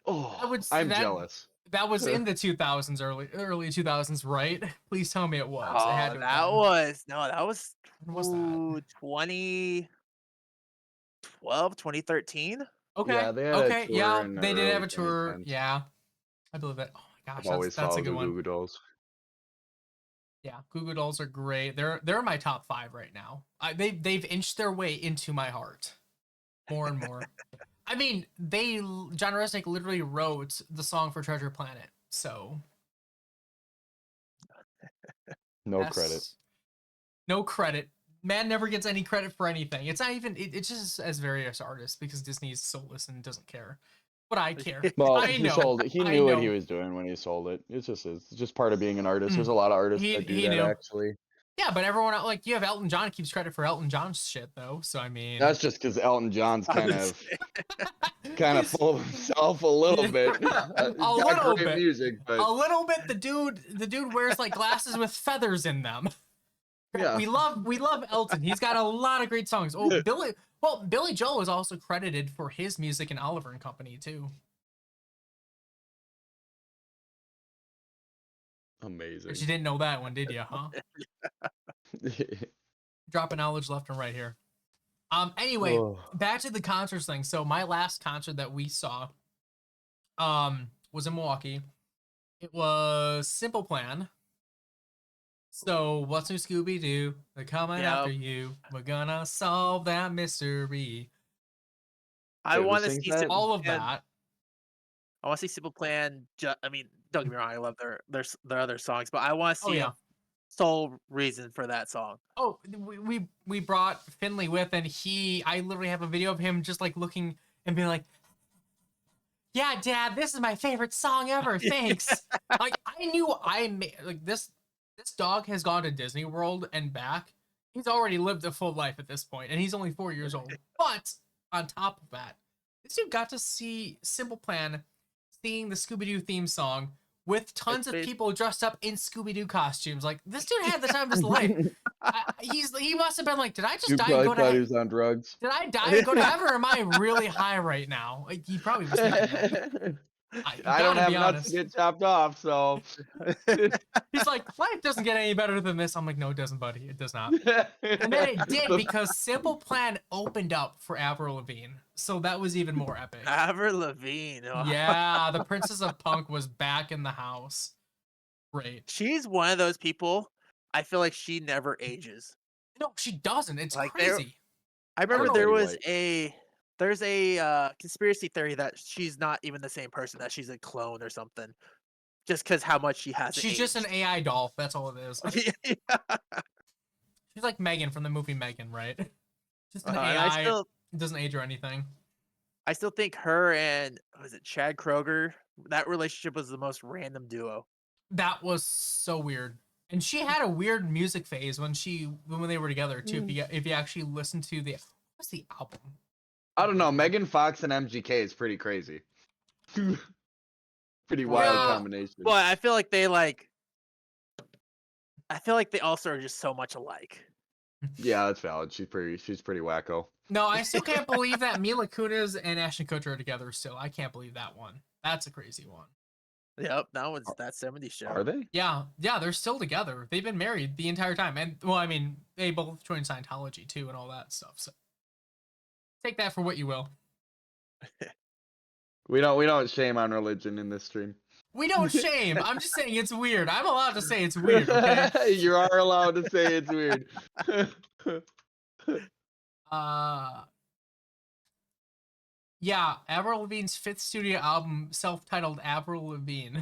Oh, would I'm that- jealous. That was in the 2000s, early 2000s, right? Please tell me it was. It had to have That been. was When was that? 2012, 2013. Okay. Yeah, they had a Okay. tour Yeah, in the they did have early a tour. 2010s. Yeah, I believe that. Oh my gosh, I've always that's a followed good the one. Goo Goo Dolls. Yeah, Goo Goo Dolls are great. They're my top 5 right now. They've inched their way into my heart more and more. I mean, John Resnick literally wrote the song for Treasure Planet, so No yes. credit. No credit. Man never gets any credit for anything. It's not even. It's just as various artists because Disney's soulless and doesn't care. But I care. Well, I he know. sold it. He I knew what he know. was doing when he sold it. It's just part of being an artist. There's a lot of artists that do He that knew. actually. Yeah, but everyone like you have Elton John keeps credit for Elton John's shit though. So I mean, That's just because Elton John's kind of he's- full of himself a little bit. He's A got little great bit. music, but a little bit. The dude wears like glasses with feathers in them. yeah. We love Elton. He's got a lot of great songs. Oh, Billy Joel is also credited for his music in Oliver and Company too. Amazing. But you didn't know that one, did you? Huh? Dropping knowledge left and right here. Anyway, Oh. back to the concerts thing. So my last concert that we saw, was in Milwaukee. It was Simple Plan. So what's new, Scooby Doo? They're coming after you. We're gonna solve that mystery. I Wait, who want to sings see that? Simple All of Plan. that. I want to see Simple Plan. I mean, don't get me wrong. I love their other songs, but I want to Oh see yeah. a sole reason for that song. Oh, we brought Finley with, and I literally have a video of him just like looking and being like, "Yeah, Dad, this is my favorite song ever. Thanks." Like I knew I made like this dog has gone to Disney World and back. He's already lived a full life at this point, and he's only 4 years old. But on top of that, this dude got to see Simple Plan singing the Scooby Doo theme song with tons of people dressed up in Scooby-Doo costumes. Like, this dude had the time of his life. He must have been like, did I just You die and probably go thought he to was on drugs. Did I die and go to heaven, or am I really high right now? Like, he probably was thinking that. I don't gotta have be nuts honest. to get chopped off, so. He's like, life doesn't get any better than this. I'm like, no, it doesn't, buddy. It does not. And then it did because Simple Plan opened up for Avril Lavigne. So that was even more epic. Avril Lavigne. Oh. Yeah, the Princess of Punk was back in the house. Great. She's one of those people. I feel like she never ages. No, she doesn't. It's Like, crazy. I remember know. there Betty was White. there's a conspiracy theory that she's not even the same person, that she's a clone or something, just because how much she has. She's just an AI doll. That's all it is. She's like Megan from the movie Megan, right? Just an AI. It doesn't age or anything. I still think her and was it Chad Kroger? That relationship was the most random duo. That was so weird. And she had a weird music phase when they were together too. If you actually listen to what's the album? I don't know. Megan Fox and MGK is pretty crazy. Pretty wild combination. But I feel like they also are just so much alike. Yeah, that's valid. She's pretty wacko. No, I still can't believe that Mila Kunis and Ashton Kutcher are together still. I can't believe that one. That's a crazy one. Yep, that was that 70s show. Are they? Yeah, they're still together. They've been married the entire time. And well, I mean, they both joined Scientology too and all that stuff. So take that for what you will. We don't shame on religion in this stream. We don't shame. I'm just saying it's weird. I'm allowed to say it's weird, okay? You are allowed to say it's weird. Yeah, Avril Lavigne's 5th studio album, self-titled Avril Lavigne,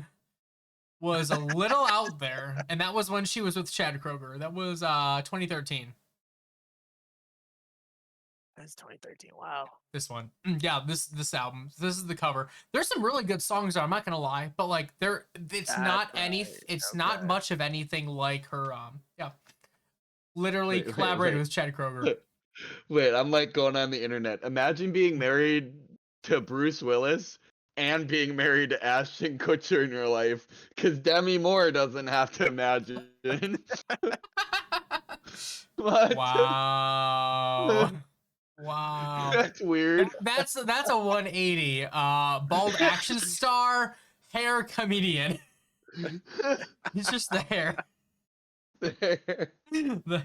was a little out there, and that was when she was with Chad Kroeger. That was 2013. That's 2013. Wow. This one. Yeah, this album. This is the cover. There's some really good songs there, I'm not gonna lie, but like it's not it's not much of anything like her literally collaborated with Chad Kroeger. Wait, I'm like going on the internet. Imagine being married to Bruce Willis and being married to Ashton Kutcher in your life, because Demi Moore doesn't have to imagine. What? Wow. Wow. That's weird. That's a 180. Bald action star, hair comedian. It's just the hair. The-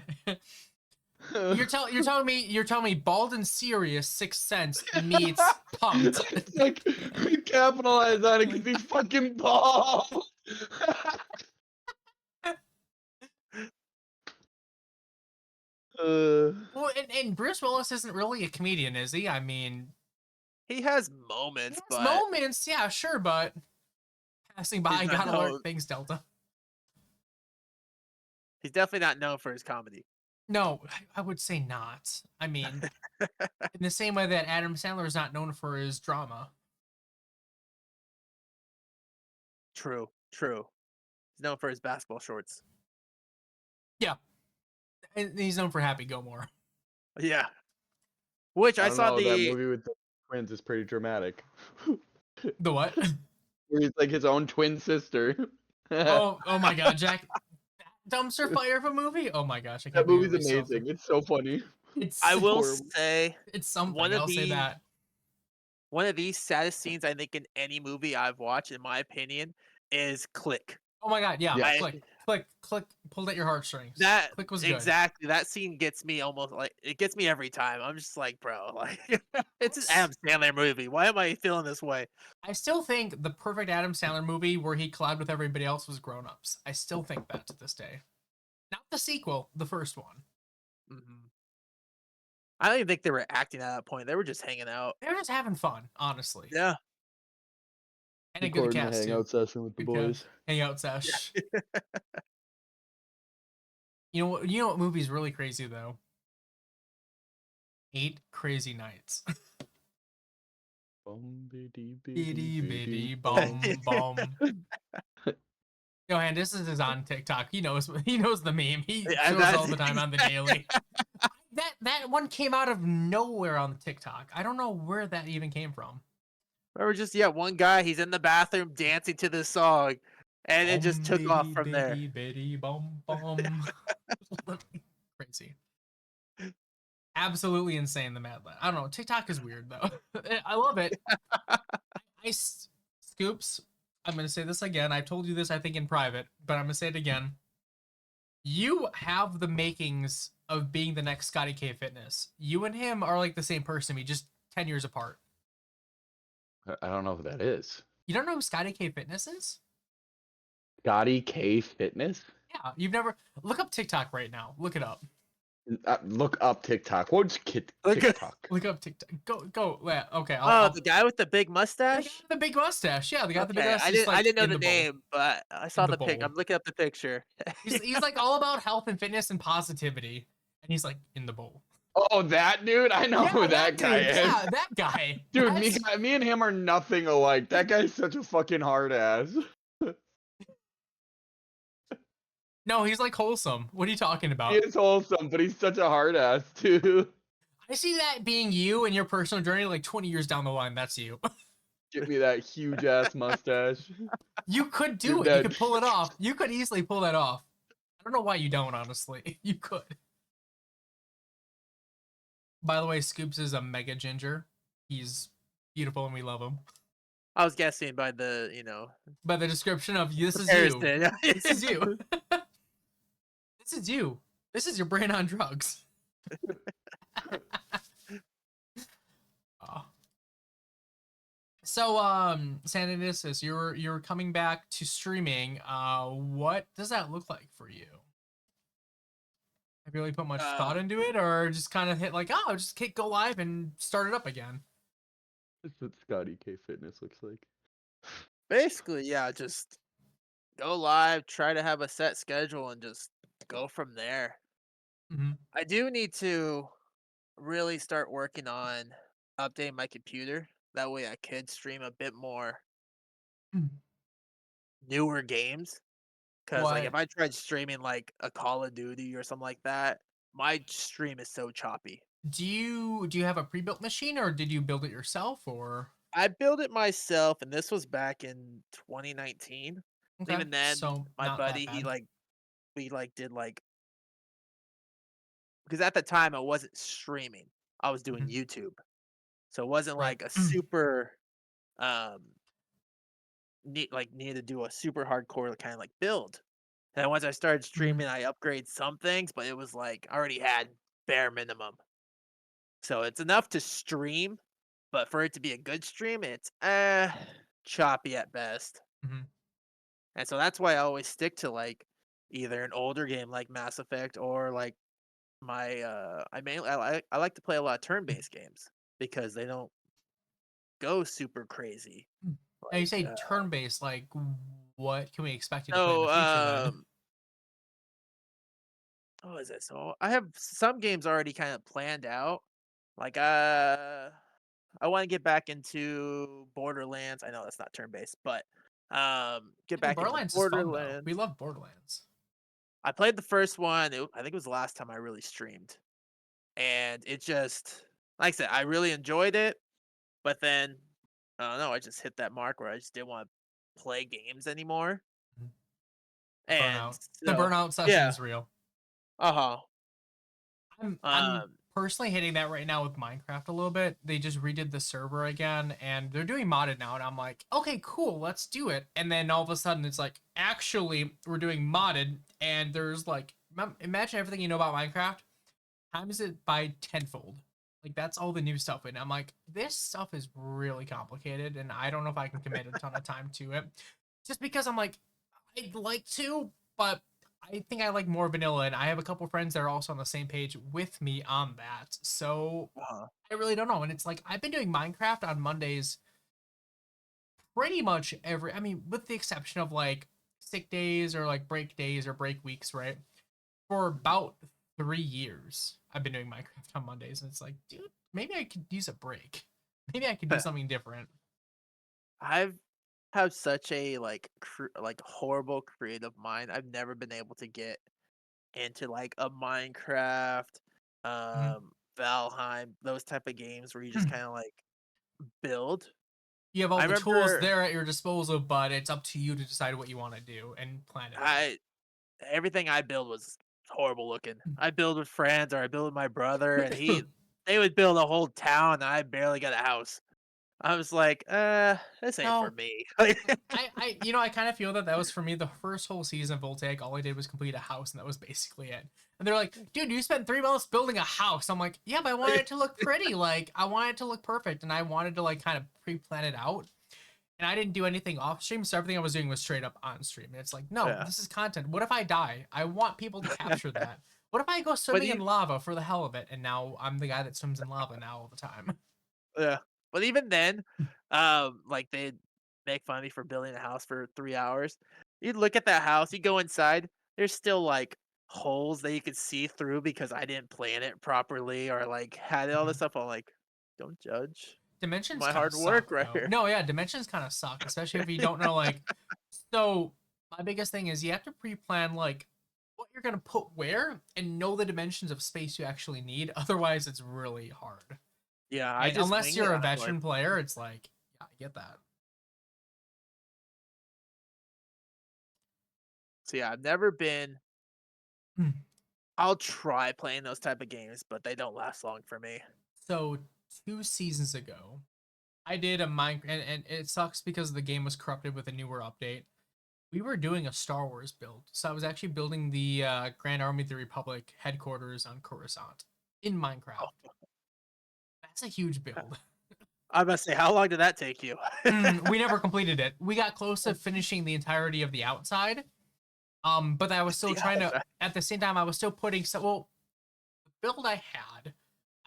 you're telling me Bald and Serious Sixth Sense meets Pumped. It's like we capitalize on it because he's fucking bald. Well, and Bruce Willis isn't really a comedian, is he? I mean, He has moments, but moments, yeah, sure, but passing by, He's not gotta learn known- things, Delta. he's definitely not known for his comedy. No, I would say not. I mean, in the same way that Adam Sandler is not known for his drama. True. He's known for his basketball shorts. Yeah. And he's known for Happy Gilmore. Yeah. Which I don't saw know, that the movie with the twins is pretty dramatic. The what? Where he's like his own twin sister. oh my god, Jack. That dumpster fire of a movie? Oh my gosh, I can't That movie's believe we amazing. It's so funny. It's I will horrible. say it's something. one of I'll say the- that. one of the saddest scenes I think in any movie I've watched, in my opinion, is Click. Oh my god, yeah. Yeah. Click, pulled at your heartstrings. That Click was good. exactly that scene gets me almost like it gets me every time. I'm just like, bro, like it's an Adam Sandler movie. Why am I feeling this way? I still think the perfect Adam Sandler movie where he collabed with everybody else was Grown Ups. I still think that to this day. Not the sequel, the first one. I don't even think they were acting at that point. They were just hanging out. They were just having fun, honestly. Yeah. And a good Recording a cast too. hangout session with the Good boys. cast. Hangout sesh. You know what movie's really crazy though? 8 Crazy Nights. Bum-biddy Bitty biddy bitty bum bum. Handistus is on TikTok. He knows the meme. He Yeah, shows that's- all the time on the daily. That one came out of nowhere on TikTok. I don't know where that even came from. Remember, just one guy. He's in the bathroom dancing to this song, and it just took off from there. Bitty bitty bum bum. Crazy. Absolutely insane. The Mad Lab. I don't know. TikTok is weird though. I love it. Scoops. I'm gonna say this again. I told you this, I think, in private, but I'm gonna say it again. You have the makings of being the next Scotty K Fitness. You and him are like the same person, to me, just 10 years apart. I don't know who that is. You don't know who Scotty K Fitness is? Scotty K Fitness? Yeah, you've never look up TikTok right now. Look it up. Look up TikTok. What's TikTok? Look up TikTok. Go. Yeah, okay. The guy with the big the mustache. guy with the big mustache. Yeah, the guy with the big Okay, mustache. I didn't know in the bowl. name, but I saw the the pic. bowl. I'm looking up the picture. He's like all about health and fitness and positivity, and he's like in the bowl. Oh, that dude? I know who that guy dude, is. Yeah, that guy. Dude, That's- me and him are nothing alike. That guy's such a fucking hard ass. No, he's like wholesome. What are you talking about? He is wholesome, but he's such a hard ass too. I see that being you and your personal journey like 20 years down the line. That's you. Give me that huge ass mustache. You could do Dude, it. that- You could pull it off. You could easily pull that off. I don't know why you don't, honestly. You could. By the way, Scoops is a mega ginger. He's beautiful and we love him. I was guessing by the By the description of this is you. comparison. This is you. This is you. This is your brain on drugs. Oh. So, Handistus, you're coming back to streaming. What does that look like for you? Have you really put much thought into it, or just kind of hit like, oh, just go live and start it up again? That's what Scotty K Fitness looks like. Basically, yeah, just go live, try to have a set schedule, and just go from there. Hmm. I do need to really start working on updating my computer. That way I could stream a bit more newer games. Because like if What I tried streaming like a Call of Duty or something like that, my stream is so choppy. do you have a pre-built machine or did you build it yourself or I built it myself, and this was back in 2019. okay, Even then, so my not that buddy, he bad. like we like did like because at the time I wasn't streaming, I was doing Mhm. YouTube, so it wasn't Right. like a super um need to do a super hardcore kind of like build. And then once I started Mhm. streaming, I upgrade some things, but it was like I already had bare minimum. So it's enough to stream, but for it to be a good stream, it's choppy at best. Mhm. And so that's why I always stick to like either an older game like Mass Effect or like my I like to play a lot of turn-based games because they don't go super crazy. Mm. Now you Like say turn-based, like what can we expect you to play in the so future then? what is it? So I have some games already kind of planned out. Like I want to get back into Borderlands. I know that's not turn-based, but get I mean, back into Borderlands is fun though. We Borderlands. love Borderlands. I played the first one. I think it was the last time I really streamed. And it just like I said, I really enjoyed it, but then I don't know, I just hit that mark where I just didn't want to play games anymore. Mhm. The And burnout. The so burnout session yeah, is real. uh-huh. I'm Um personally hitting that right now with Minecraft a little bit. They just redid the server again and they're doing modded now and I'm like, "Okay, cool, let's do it." And then all of a sudden it's like, "Actually, we're doing modded." And there's like imagine everything you know about Minecraft times it by tenfold. Like that's all the new stuff and I'm like, "This stuff is really complicated and I don't know if I can commit a ton of time to it." Just because I'm like I'd like to, but I think I like more vanilla, and I have a couple friends that are also on the same page with me on that. So uh-huh. I really don't know. And it's like I've been doing Minecraft on Mondays pretty much every. I mean, with the exception of like sick days or like break days or break weeks, right? For about 3 years, I've been doing Minecraft on Mondays, and it's like, dude, maybe I could use a break. Maybe I could do something different. I've have such a like horrible creative mind. I've never been able to get into like a Minecraft, Valheim, those type of games where you just kind of like build. You have all I the tools remember there at your disposal, but it's up to you to decide what you want to do and plan it out. I everything I build was horrible looking. Hmm. I build with friends or I build with my brother and they would build a whole town and I barely got a house. I was like, this ain't for No, me. I kind of feel that was for me the first whole season of Voltaic. All I did was complete a house, and that was basically it. And they're like, "Dude, you spent 3 months building a house." I'm like, "Yeah, but I wanted it to look pretty. Like, I wanted it to look perfect, and I wanted to like kind of pre-plan it out." And I didn't do anything off stream, so everything I was doing was straight up on stream. And it's like, no, Yeah. this is content. What if I die? I want people to capture that. What if I go But swimming in lava for the hell of it, and now I'm the guy that swims in lava now all the time? yeah. But even then, like they'd make fun of me for building a house for 3 hours. You'd look at that house, you go inside, there's still like holes that you could see through because I didn't plan it properly or like had all this stuff. I'm like, don't judge Dimensions my kind of hard work suck right though. here. No, yeah, dimensions kind of suck, especially if you don't know like. So my biggest thing is you have to pre-plan like what you're gonna put where and know the dimensions of space you actually need. Otherwise, it's really hard. Yeah, I And just unless wing you're it. a I'm like, veteran player, it's like, yeah, I get that. so yeah, I've never been. Hmm. I'll try playing those type of games, but they don't last long for me. So 2 seasons ago, I did a Minecraft, and it sucks because the game was corrupted with a newer update. We were doing a Star Wars build, so I was actually building the Grand Army of the Republic headquarters on Coruscant in Minecraft. Oh, That's a huge build. I must say, how long did that take you? We never completed it. We got close to finishing the entirety of the outside. But I was still trying to. At the same time, I was still putting so. Well, the build I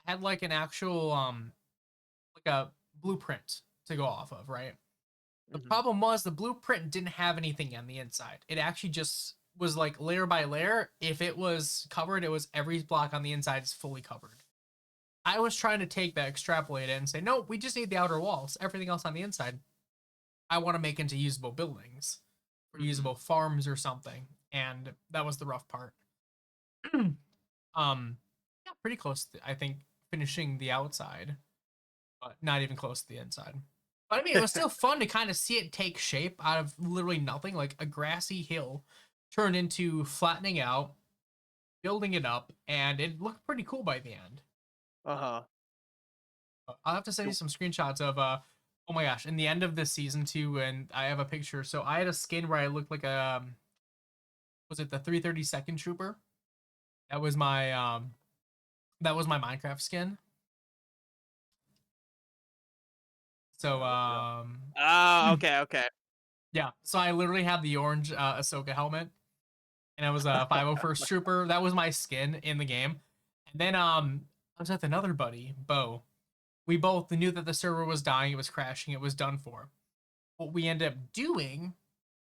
had like an actual like a blueprint to go off of, right? The Mhm. problem was the blueprint didn't have anything on the inside. It actually just was like layer by layer. If it was covered, it was every block on the inside is fully covered. I was trying to take that, extrapolate it, and say, no, we just need the outer walls. Everything else on the inside, I want to make into usable buildings or Mhm. usable farms or something. And that was the rough part. Yeah, pretty close, I think, finishing the outside, but not even close to the inside. But I mean, it was still fun to kind of see it take shape out of literally nothing, like a grassy hill turned into flattening out, building it up, and it looked pretty cool by the end. Uh-huh. I'll have to send you some screenshots of oh my gosh, in the end of this season too, and I have a picture. So I had a skin where I looked like a was it the 332nd trooper? That was my Minecraft skin. So Okay. yeah, so I literally had the orange Ahsoka helmet, and I was a 501st trooper. That was my skin in the game. And then I was with another buddy, Bo. We both knew that the server was dying, it was crashing, it was done for. What we ended up doing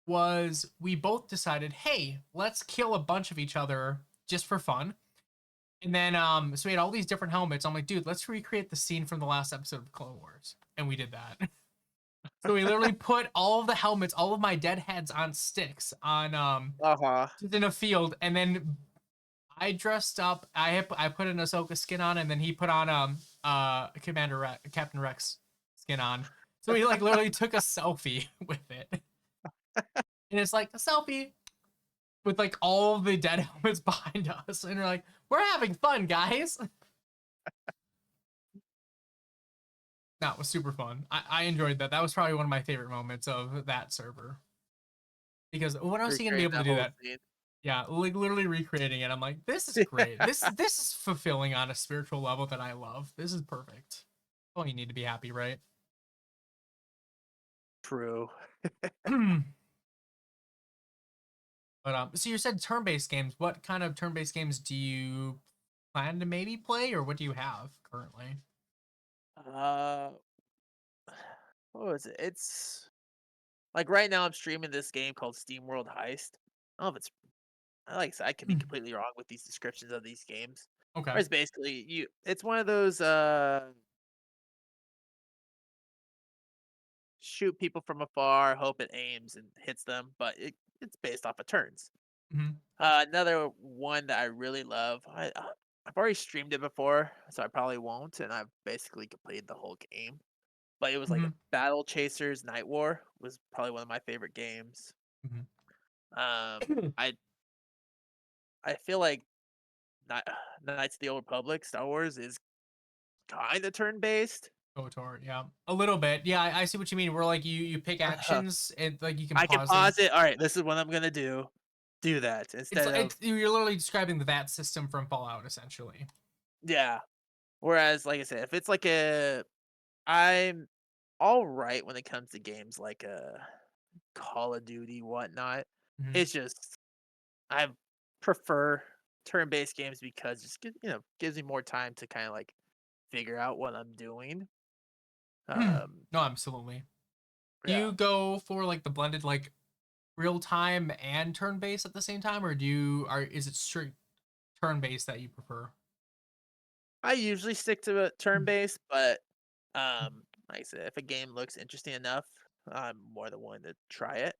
was we both decided, hey, let's kill a bunch of each other just for fun. And then so we had all these different helmets. I'm like, dude, let's recreate the scene from the last episode of Clone Wars. And we did that. So we literally put all of the helmets, all of my dead heads on sticks on Uh-huh. just in a field, and then I dressed up. I put an Ahsoka skin on, and then he put on Captain Rex skin on. So we like literally took a selfie with it, and it's like a selfie with like all the dead helmets behind us, and we're like, we're having fun, guys. That was super fun. I enjoyed that. That was probably one of my favorite moments of that server. Because when else are you gonna be Recreating able to do whole that? scene. Yeah, like literally recreating it. I'm like, this is great. This is fulfilling on a spiritual level that I love. This is perfect. Oh, you need to be happy, right? True. But so you said turn-based games. What kind of turn-based games do you plan to maybe play, or what do you have currently? Uh, what was it? It's like right now I'm streaming this game called Steam World Heist. I don't know if it's like I said, I could be completely wrong with these descriptions of these games. Okay. Where it's basically it's one of those shoot people from afar, hope it aims and hits them, but it's based off of turns. hmm Another one that I really love. I've already streamed it before, so I probably won't, and I've basically completed the whole game. But it was like hmm Battle Chasers Night War was probably one of my favorite games. hmm I feel like Kni- Knights of the Old Republic, Star Wars is kind of turn based. KOTOR, yeah, a little bit. Yeah, I see what you mean. Where like you pick actions and like you can I can pause them. pause it. All right, this is what I'm gonna do. Do that It's instead of you're literally describing the VAT system from Fallout, essentially. yeah. Whereas, like I said, if it's like I'm all right when it comes to games like Call of Duty, whatnot. hmm It's just I prefer turn-based games because it just gives me more time to kind of like figure out what I'm doing. No, absolutely. Do Yeah, you go for like the blended like real time and turn based at the same time, or is it strict turn based that you prefer? I usually stick to a turn-based, but like I said, if a game looks interesting enough, I'm more than willing to try it.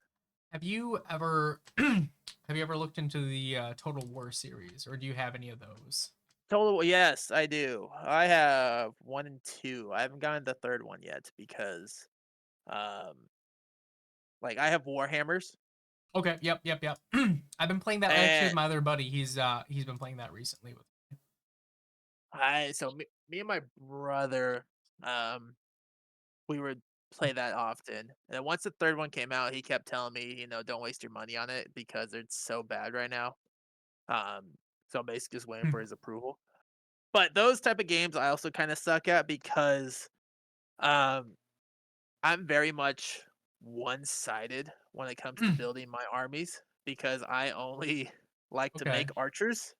Have you ever have you ever looked into the Total War series, or do you have any of those? Total, yes, I do. I have 1 and 2. I haven't gotten the third one yet because, um, like I have Warhammers, Okay, yep. I've been playing that actually with and my other buddy. He's been playing that recently with. me and my brother, um, we would play that often. And then once the third one came out, he kept telling me, don't waste your money on it because it's so bad right now. Um, so I'm basically just waiting for his approval. But those type of games I also kind of suck at because um I'm very much one-sided when it comes to building my armies because I only like to Okay. make archers.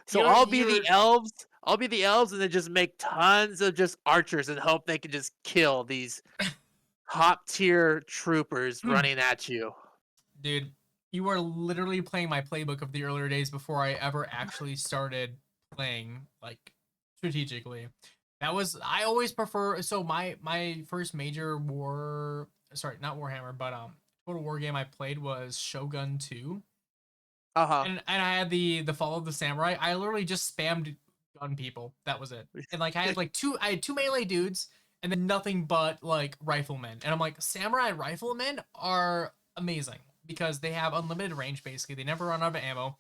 So You're I'll be the you're elves, I'll be the elves and then just make tons of just archers and hope they can just kill these top tier troopers running at you. Dude, you are literally playing my playbook of the earlier days before I ever actually started playing like strategically. I always prefer, so my first major not Warhammer, but Total War game I played was Shogun 2. And I had the Fall of the Samurai. I literally just spammed gun people. That was it. And like I had two melee dudes and then nothing but like riflemen. And I'm like, samurai riflemen are amazing because they have unlimited range basically. They never run out of ammo.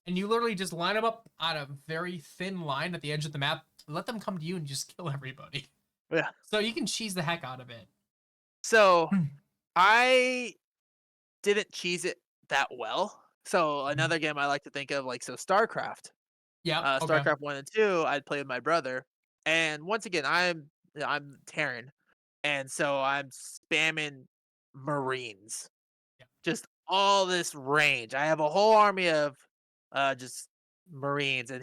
And you literally just line them up on a very thin line at the edge of the map, let them come to you and just kill everybody. Yeah. So you can cheese the heck out of it. So I didn't cheese it that well. So another game I like to think of, like, so StarCraft. Yeah. Okay. StarCraft 1 and 2, I'd play with my brother. And once again, I'm Terran. And so I'm spamming Marines. Yeah. Just all this range. I have a whole army of just Marines, and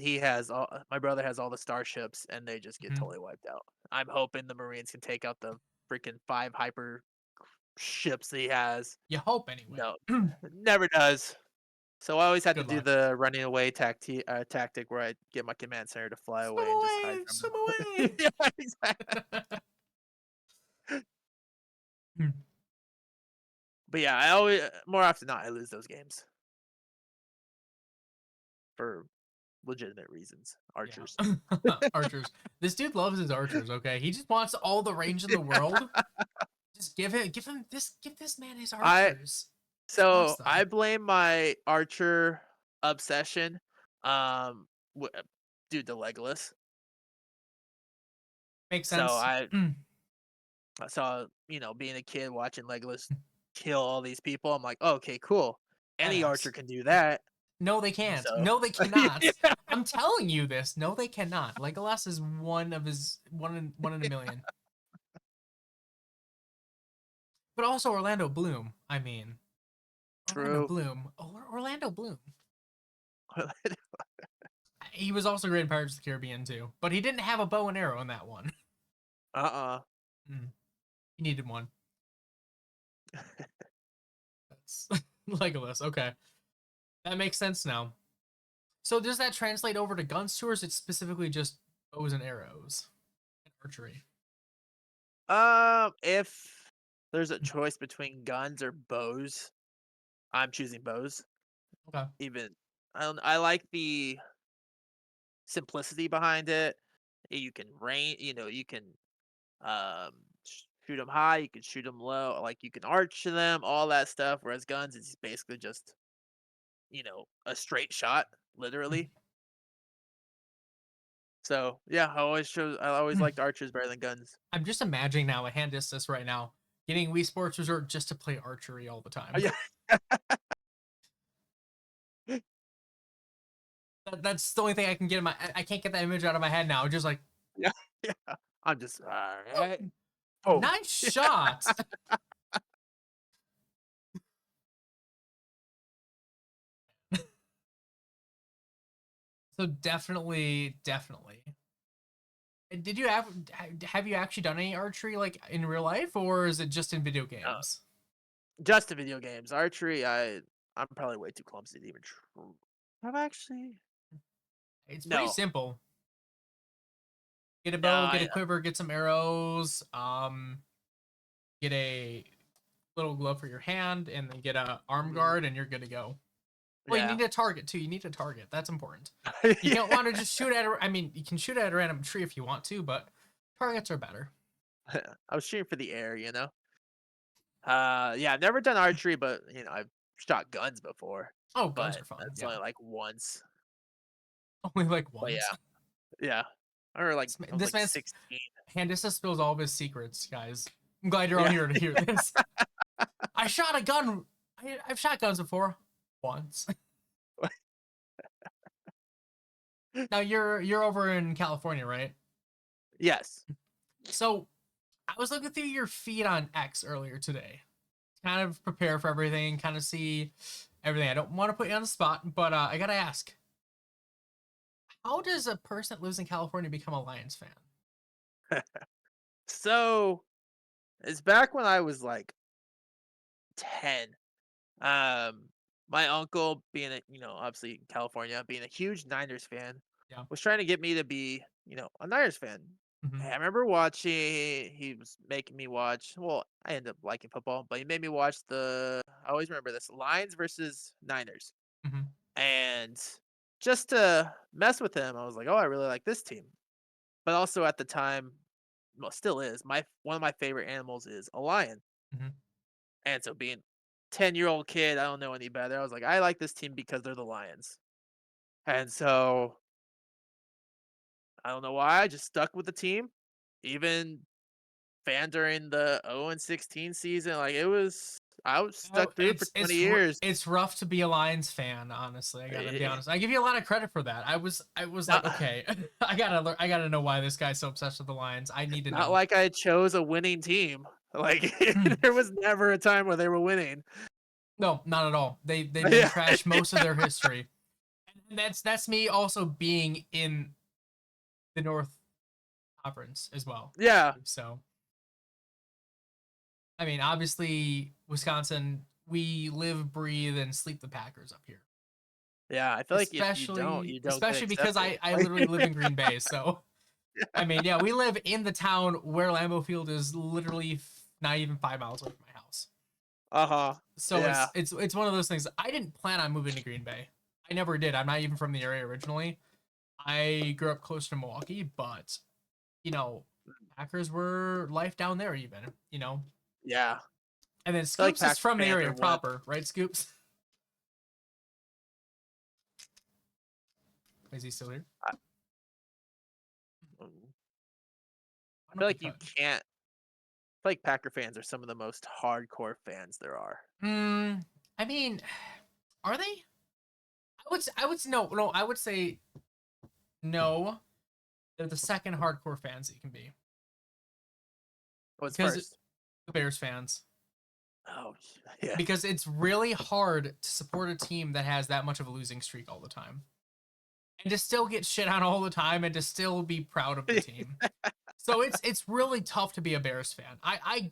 my brother has all the starships, and they just get totally wiped out. I'm hoping the Marines can take out the freaking 5 hyper ships that he has. You hope anyway. No, it never does. So I always have to Good do luck. the running away tactic where I get my command center to fly away and just hide from Swim them. away. Yeah, exactly. But yeah, I always more often than not I lose those games for legitimate reasons. Archers. Yeah. Archers. This dude loves his archers, okay? He just wants all the range in the world. Just give this man his archers. So them. I blame my archer obsession due to Legolas. Makes sense. So being a kid watching Legolas kill all these people, I'm like, oh, okay, cool. Any Badass. archer can do that. No, they can't. So- No, they cannot. Yeah. I'm telling you this. No, they cannot. Legolas is one in a million. But also Orlando Bloom. I mean, Orlando True. Bloom. Orlando Bloom. He was also great in Pirates of the Caribbean too, but he didn't have a bow and arrow in that one. He needed one. That's Legolas. Okay, that makes sense now. So does that translate over to guns too, or is it specifically just bows and arrows and archery? If there's a choice between guns or bows, I'm choosing bows. Okay. I like the simplicity behind it. You can you can shoot them high, you can shoot them low, like you can arch them, all that stuff. Whereas guns, it's basically just a straight shot, literally. So yeah, I always liked archers better than guns. I'm just imagining now a Handistus right now getting Wii Sports Resort just to play archery all the time. Yeah. That's the only thing I can get in my. I can't get that image out of my head now. Just like, Yeah. I'm just all right. Oh, nice shot. So definitely. Did you have you actually done any archery like in real life, or is it just in video games? Just in video games. Archery, I'm probably way too clumsy to even try. Have I actually? It's pretty No. simple. Get a bow, No, get a quiver, get some arrows. Get a little glove for your hand, and then get a arm guard, and you're good to go. Well, Yeah. you need a target too. You need a target. That's important. You don't want to just shoot at. I mean, you can shoot at a random tree if you want to, but targets are better. I was shooting for the air, Yeah, I've never done archery, but I've shot guns before. Oh, guns But are fun. that's Yeah. only like once. Only like But once. Yeah. Or like I was This like man's 16. Handistus spills all of his secrets, guys. I'm glad you're on here to hear this. I shot a gun. I've shot guns before. Once. Now you're over in California, right? Yes. So I was looking through your feed on X earlier today. Kind of prepare for everything, kind of see everything. I don't want to put you on the spot, but I gotta ask. How does a person that lives in California become a Lions fan? So it's back when I was like 10. Um, my uncle, being obviously in California, being a huge Niners fan, Yeah. was trying to get me to be, a Niners fan. Mhm. And I remember watching. He was making me watch. Well, I ended up liking football, but he made me watch I always remember this: Lions versus Niners. Mhm. And just to mess with him, I was like, "Oh, I really like this team." But also at the time, well, still is one of my favorite animals is a lion. Mhm. And so being 10-year-old kid, I don't know any better. I was like, I like this team because they're the Lions. And so I don't know why I just stuck with the team. Even fan during the 0-16 season, like I was Oh, stuck through for 20 years. it's rough to be a Lions fan, honestly. I gotta be Eh, honest. I give you a lot of credit for that. I was like, Not, okay, I gotta know why this guy's so obsessed with the Lions. I need to not know. like I chose a winning team. Like Hmm. there was never a time where they were winning. No, not at all. They've been Yeah. trashed most of their history. And that's me also being in the North Conference as well. Yeah. So I mean, obviously Wisconsin, we live, breathe, and sleep the Packers up here. Yeah. I feel like if you don't, Especially you don't get especially because accepted. I literally live in Green Bay, so I mean, yeah, we live in the town where Lambeau Field is literally not even 5 miles away from my house. Uh-huh. So Yeah. it's one of those things. I didn't plan on moving to Green Bay. I never did. I'm not even from the area originally. I grew up close to Milwaukee, but you know, Packers were life down there even. Yeah. And then feel like Scoops is Packer from the fans area are one. proper, right, Scoops? Is he still here? I I I don't know feel if like he you cut. can't. I feel like Packer fans are some of the most hardcore fans there are. I mean, are they? No, I would say no. They're the second hardcore fans that you can be. What's Because first? the Bears fans. Oh, yeah. Because it's really hard to support a team that has that much of a losing streak all the time. And to still get shit on all the time and to still be proud of the team. So it's really tough to be a Bears fan. I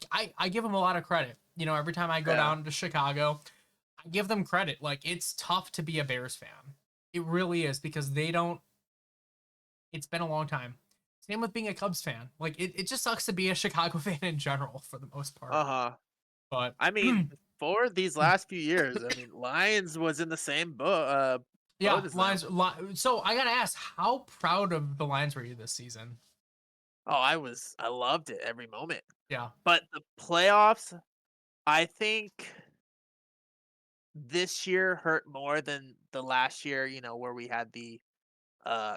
give them a lot of credit. Every time I go Yeah. down to Chicago, I give them credit. Like, it's tough to be a Bears fan. It really is, because it's been a long time. Same with being a Cubs fan. Like, it just sucks to be a Chicago fan in general for the most part. Uh-huh. But I mean, for these last few years, I mean, Lions was in the same boat yeah, as them. Lions. So I gotta ask, how proud of the Lions were you this season? Oh, I loved it every moment. Yeah. But the playoffs, I think this year hurt more than the last year, where we had the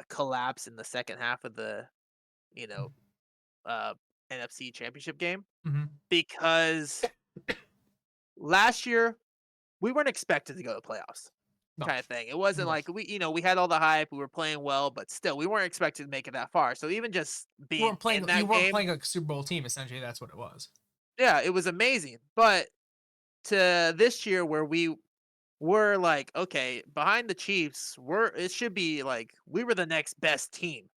collapse in the second half of the, you know, uh NFC championship game. Mm-hmm. Because last year we weren't expected to go to playoffs, No. kind of thing. It wasn't No. like we had all the hype, we were playing well, but still we weren't expected to make it that far. So even just being in that You weren't game, playing a Super Bowl team, essentially. That's what it was. yeah, it was amazing. But to this year where we were like, okay, behind the Chiefs, it should be like we were the next best team.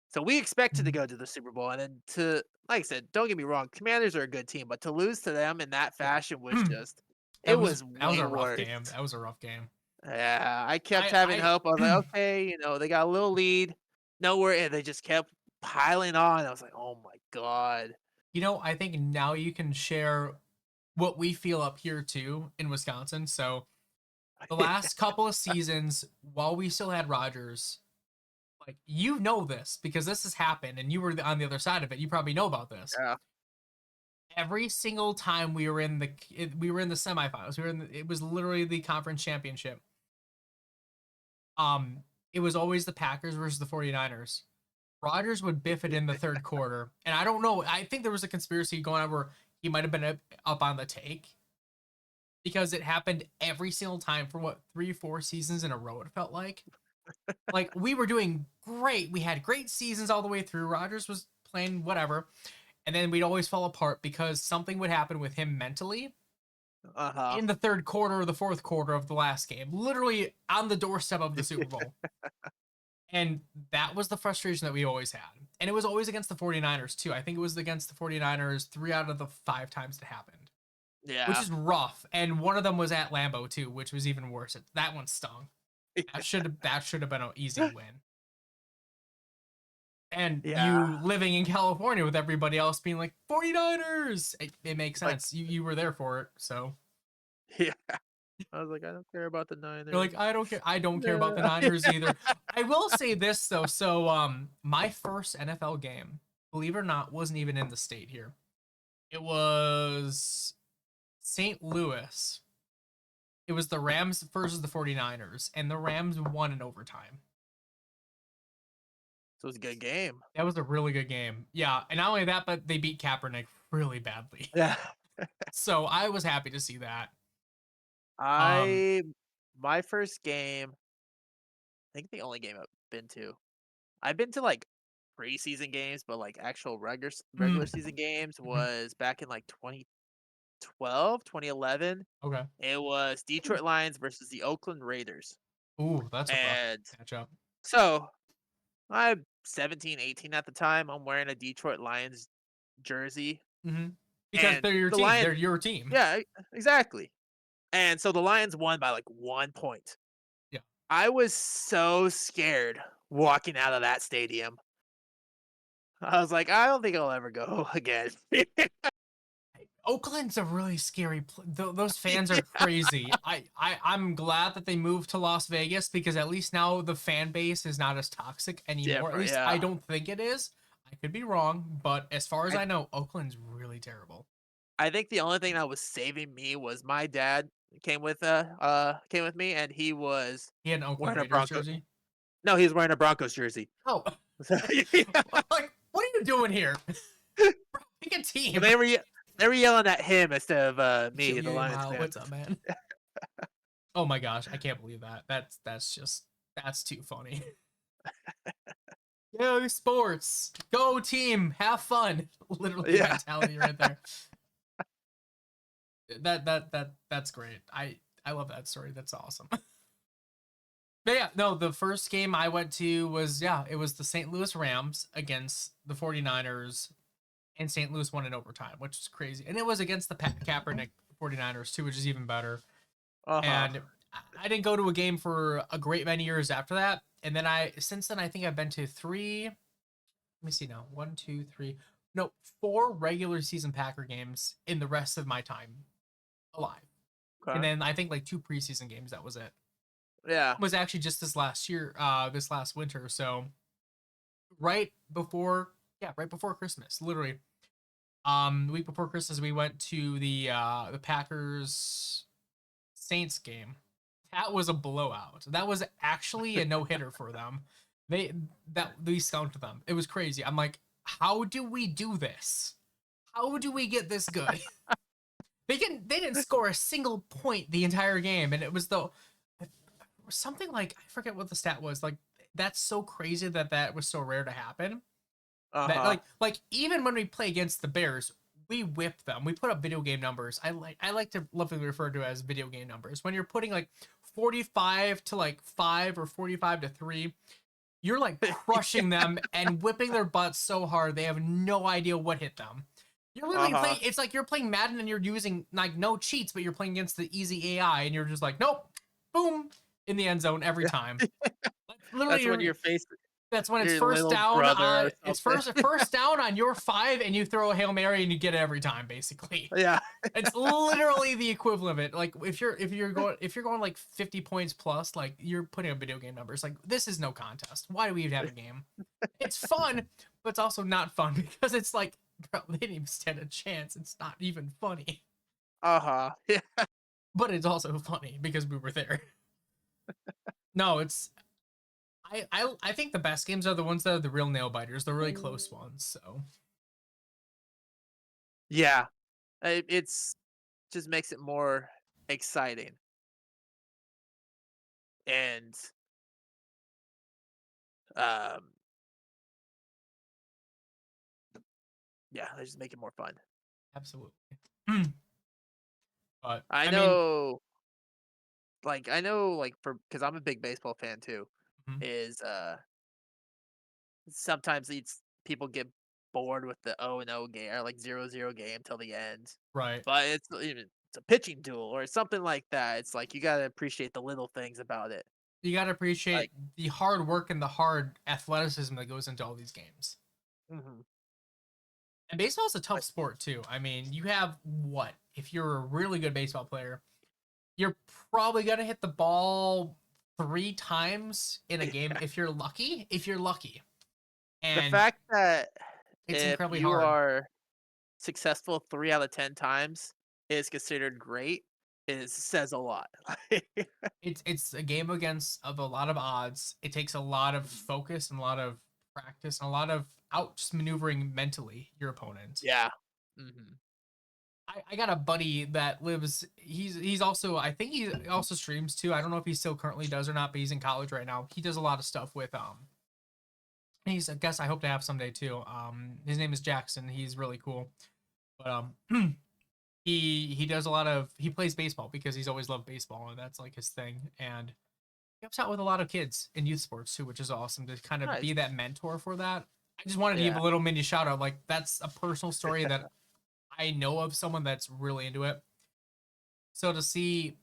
So we expected to Mhm. go to the Super Bowl, and then like I said, don't get me wrong, Commanders are a good team, but to lose to them in that fashion was just it was that was way a rough worse. game. That was a rough game. Yeah, I kept I having I hope. I was like, okay, they got a little lead, nowhere, and they just kept piling on. I was like, oh my god. I think now you can share what we feel up here too in Wisconsin. So the last couple of seasons, while we still had Rodgers, like, this because this has happened and you were on the other side of it. You probably know about this. Yeah. Every single time we were in the semifinals, it was literally the conference championship. It was always the Packers versus the 49ers. Rodgers would biff it in the third quarter. And I don't know. I think there was a conspiracy going on where he might have been up on the take, because it happened every single time for 3-4 seasons in a row, it felt like. Like, we were doing great. We had great seasons all the way through. Rodgers was playing whatever. And then we'd always fall apart because something would happen with him mentally Uh-huh. in the third quarter or the fourth quarter of the last game, literally on the doorstep of the Super Bowl. And that was the frustration that we always had. And it was always against the 49ers too. I think it was against the 49ers 3 out of the 5 times it happened. Yeah. Which is rough. And one of them was at Lambeau too, which was even worse. That one stung. That should have been an easy win. And you living in California with everybody else being like 49ers. It makes sense. Like, you were there for it, so yeah. I was like, I don't care about the Niners. You're like, I don't care. I don't care about the Niners either. I will say this though. So my first NFL game, believe it or not, wasn't even in the state here. It was St. Louis. It was the Rams versus the 49ers, and the Rams won in overtime. So it was a good game. That was a really good game. Yeah, and not only that, but they beat Kaepernick really badly. Yeah. So I was happy to see that. My first game, I think the only game I've been to. I've been to like preseason games, but like actual regular season games was back in like 2012, 2011. Okay. It was Detroit Lions versus the Oakland Raiders. Ooh, that's a rough matchup. So I'm 17, 18 at the time. I'm wearing a Detroit Lions jersey. Because they're your team. They're your team. Yeah, exactly. And so the Lions won by like 1 point. Yeah. I was so scared walking out of that stadium. I was like, I don't think I'll ever go again. Oakland's a really scary those fans are crazy. I'm glad that they moved to Las Vegas because at least now the fan base is not as toxic anymore. At least I don't think it is. I could be wrong, but as far as I know, Oakland's really terrible. I think the only thing that was saving me was my dad came with me, and he had an Oakland Raiders jersey. No, he was wearing a Broncos jersey. Oh, like what are you doing here? Pick a team. They were yelling at him instead of me, the Lions fan. What's up, man? Oh my gosh, I can't believe that. That's too funny. Go sports, go team, have fun. Literally mentality right there. That's great. I love that story. That's awesome. But yeah, no, the first game I went to was it was the St. Louis Rams against the 49ers, and St. Louis won in overtime, which is crazy. And it was against the Kaepernick 49ers too, which is even better. And I didn't go to a game for a great many years after that. And then since then I think I've been to 3. Let me see now. 1, 2, 3. No, 4 regular season Packer games in the rest of my time alive. Okay. And then I think like 2 preseason games. That was it. Yeah. It was actually just this last year, this last winter. So right before Christmas, literally. The week before Christmas, we went to the Packers Saints game. That was a blowout. That was actually a no-hitter for them. They skunked them. It was crazy. I'm like, how do we do this? How do we get this good? They didn't score a single point the entire game, and it was something like, I forget what the stat was. Like, that's so crazy that was so rare to happen. That like even when we play against the Bears, we whip them. We put up video game numbers. I like to lovingly refer to it as video game numbers. When you're putting like 45 to like 5 or 45 to 3, you're like crushing them and whipping their butts so hard they have no idea what hit them. You're literally playing. It's like you're playing Madden and you're using like no cheats, but you're playing against the easy AI, and you're just like, nope, boom, in the end zone every time. Like, literally, that's when your face. That's when it's first down on it's first down on your 5, and you throw a Hail Mary and you get it every time, basically. Yeah. It's literally the equivalent of it. Like if you're going like 50 points plus, like you're putting up video game numbers. Like this is no contest. Why do we even have a game? It's fun, but it's also not fun because it's like, bro, they didn't even stand a chance. It's not even funny. Yeah. But it's also funny because we were there. No, it's I think the best games are the ones that are the real nail biters, the really close ones. So yeah, it's just makes it more exciting, and yeah, they just make it more fun. Absolutely. But I know, like because I'm a big baseball fan too. Is sometimes people get bored with the 0-0 game or like 0-0 game till the end. Right. But it's a pitching duel or something like that. It's like you gotta appreciate the little things about it. You got to appreciate Like, the hard work and the hard athleticism that goes into all these games. mhm. And baseball is a tough sport too. I mean, you have what? If you're a really good baseball player, you're probably gonna hit the ball 3 times in a game if you're lucky. If you're lucky, The and fact that it's if incredibly you hard. are successful 3 out of 10 times is considered great says a lot. It's a game of a lot of odds. It takes a lot of focus and a lot of practice and a lot of out just maneuvering mentally your opponent. Yeah. Mhm. I got a buddy that lives. He's also, I think he also streams too. I don't know if he still currently does or not, but he's in college right now. He does a lot of stuff with He's a guest I hope to have someday too. His name is Jackson. He's really cool. But he does a lot of, he plays baseball because he's always loved baseball and that's like his thing. And he helps out with a lot of kids in youth sports too, which is awesome to kind of be Nice. that mentor for that. I just wanted to give Yeah. a little mini shout out. Like that's a personal story that I know of someone that's really into it. So to see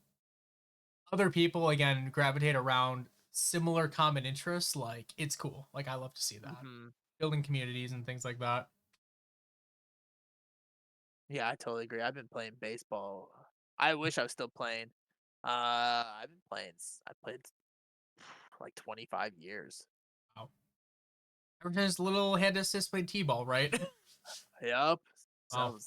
other people again gravitate around similar common interests, like it's cool. Like I love to see that. Mhm. Building communities and things like that. Yeah, I totally agree. I've been playing baseball. I wish I was still playing. I've been playing. I played for like 25 years. Wow. Ever since little Handistus played T-ball, right? Yep. Wow.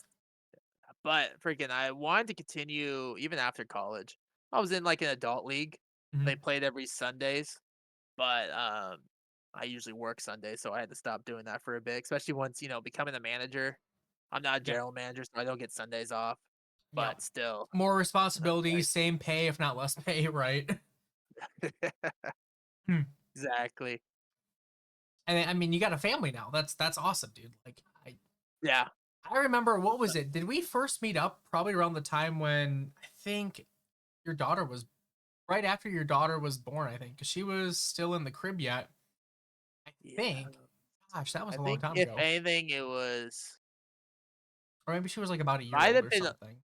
But freaking, I wanted to continue even after college. I was in like an adult league. Mhm. They played every Sundays, but I usually work Sundays, so I had to stop doing that for a bit. Especially once becoming a manager. I'm not a Yeah. general manager, so I don't get Sundays off. Yeah. But still, More responsibilities, same pay, if not less pay, right? Hmm. exactly. And I mean, you got a family now. That's awesome, dude. Like Yeah. I remember, what was it? Did we first meet up probably around the time when I think your daughter was right after your daughter was born, I think, because she was still in the crib yet. I think. Gosh, that was I a long think time if ago. anything, it was Or maybe she was like about a year might old have or been. something.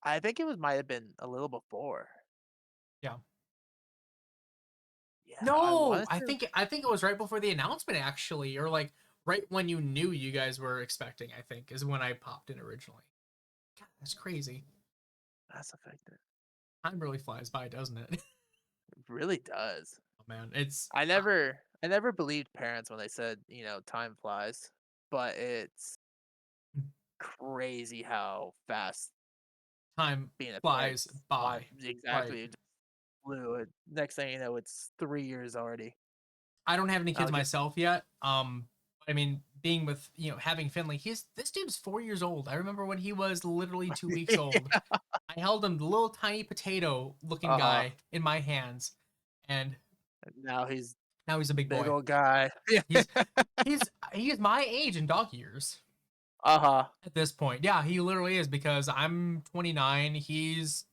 I think it might have been a little before. Yeah. Yeah. No, I think it was right before the announcement actually, or like right when you knew you guys were expecting, I think, is when I popped in originally. God, that's crazy. Mass Effect. It Time really flies by, doesn't it? really does. Oh man, it's I never believed parents when they said, time flies, but it's crazy how fast time being a parent flies by. exactly it just flew. And next thing you know, it's 3 years already. I don't have any kids I'll get myself yet. I mean, being with having Finley, this dude's 4 years old. I remember when he was literally 2 weeks old. I held him, the little tiny potato looking guy, in my hands, and now he's now he's a big big boy. old guy. He's he's my age in dog years Uh-huh. at this point. Yeah, he literally is, because I'm 29. He's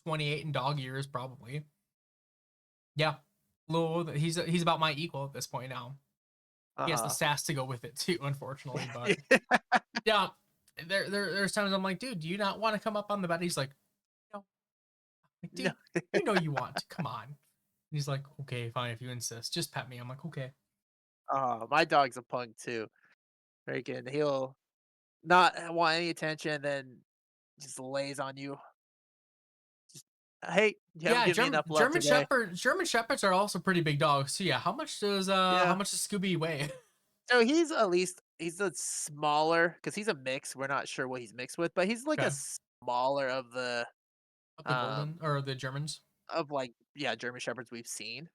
28 in dog years, probably. Yeah, he's about my equal at this point now. He has the sass to go with it too, unfortunately. But yeah, there's times I'm like, dude, do you not want to come up on the bed? He's like, no. I'm like, dude, you know you want to. Come on. And he's like, okay, fine, if you insist, just pet me. I'm like, okay. My dog's a punk too. Freaking, he'll not want any attention, then just lays on you. Just, hey, you haven't Yeah, given me enough love today. German shepherds are also pretty big dogs. So yeah, how much does Scooby weigh? So he's a smaller because he's a mix. We're not sure what he's mixed with, but he's like a Okay. smaller of the Of the golden or the Germans? German shepherds we've seen.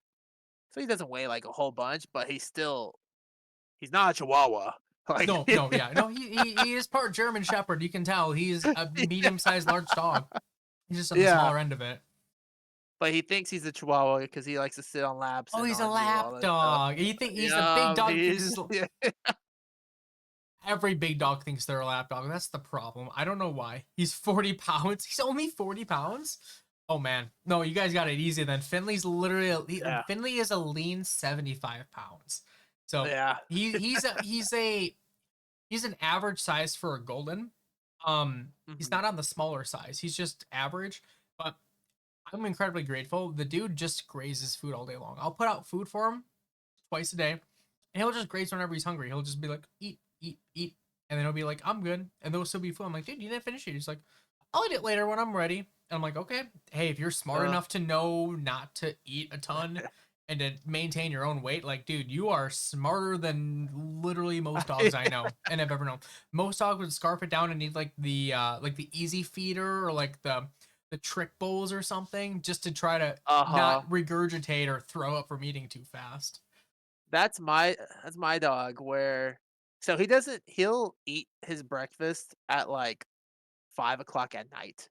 So he doesn't weigh like a whole bunch, but he's not a Chihuahua. Like, No, yeah, no. He is part German shepherd. You can tell he's a medium-sized, large dog. He's just on the Yeah. smaller end of it. But he thinks he's a Chihuahua because he likes to sit on laps. Oh, and he's a on you, all lap that stuff. dog. You think he's a big dog? he's- Every big dog thinks they're a lap dog. That's the problem. I don't know why. He's 40 pounds. He's only 40 pounds? Oh, man. No, you guys got it easy then. Finley is a lean 75 pounds. So Yeah. he's an average size for a golden. He's Mhm. not on the smaller size. He's just average, but I'm incredibly grateful. The dude just grazes food all day long. I'll put out food for him twice a day, and he'll just graze whenever he's hungry. He'll just be like, eat, eat, eat, and then he'll be like, I'm good, and there'll still be food. I'm like, dude, you didn't finish it. He's like, I'll eat it later when I'm ready. And I'm like, okay. Hey, if you're smart enough to know not to eat a ton and to maintain your own weight, like, dude, you are smarter than literally most dogs I know and have ever known. Most dogs would scarf it down and need like the easy feeder or like the trick bowls or something just to try to not regurgitate or throw up from eating too fast. That's my dog where so he'll eat his breakfast at like 5 o'clock at night.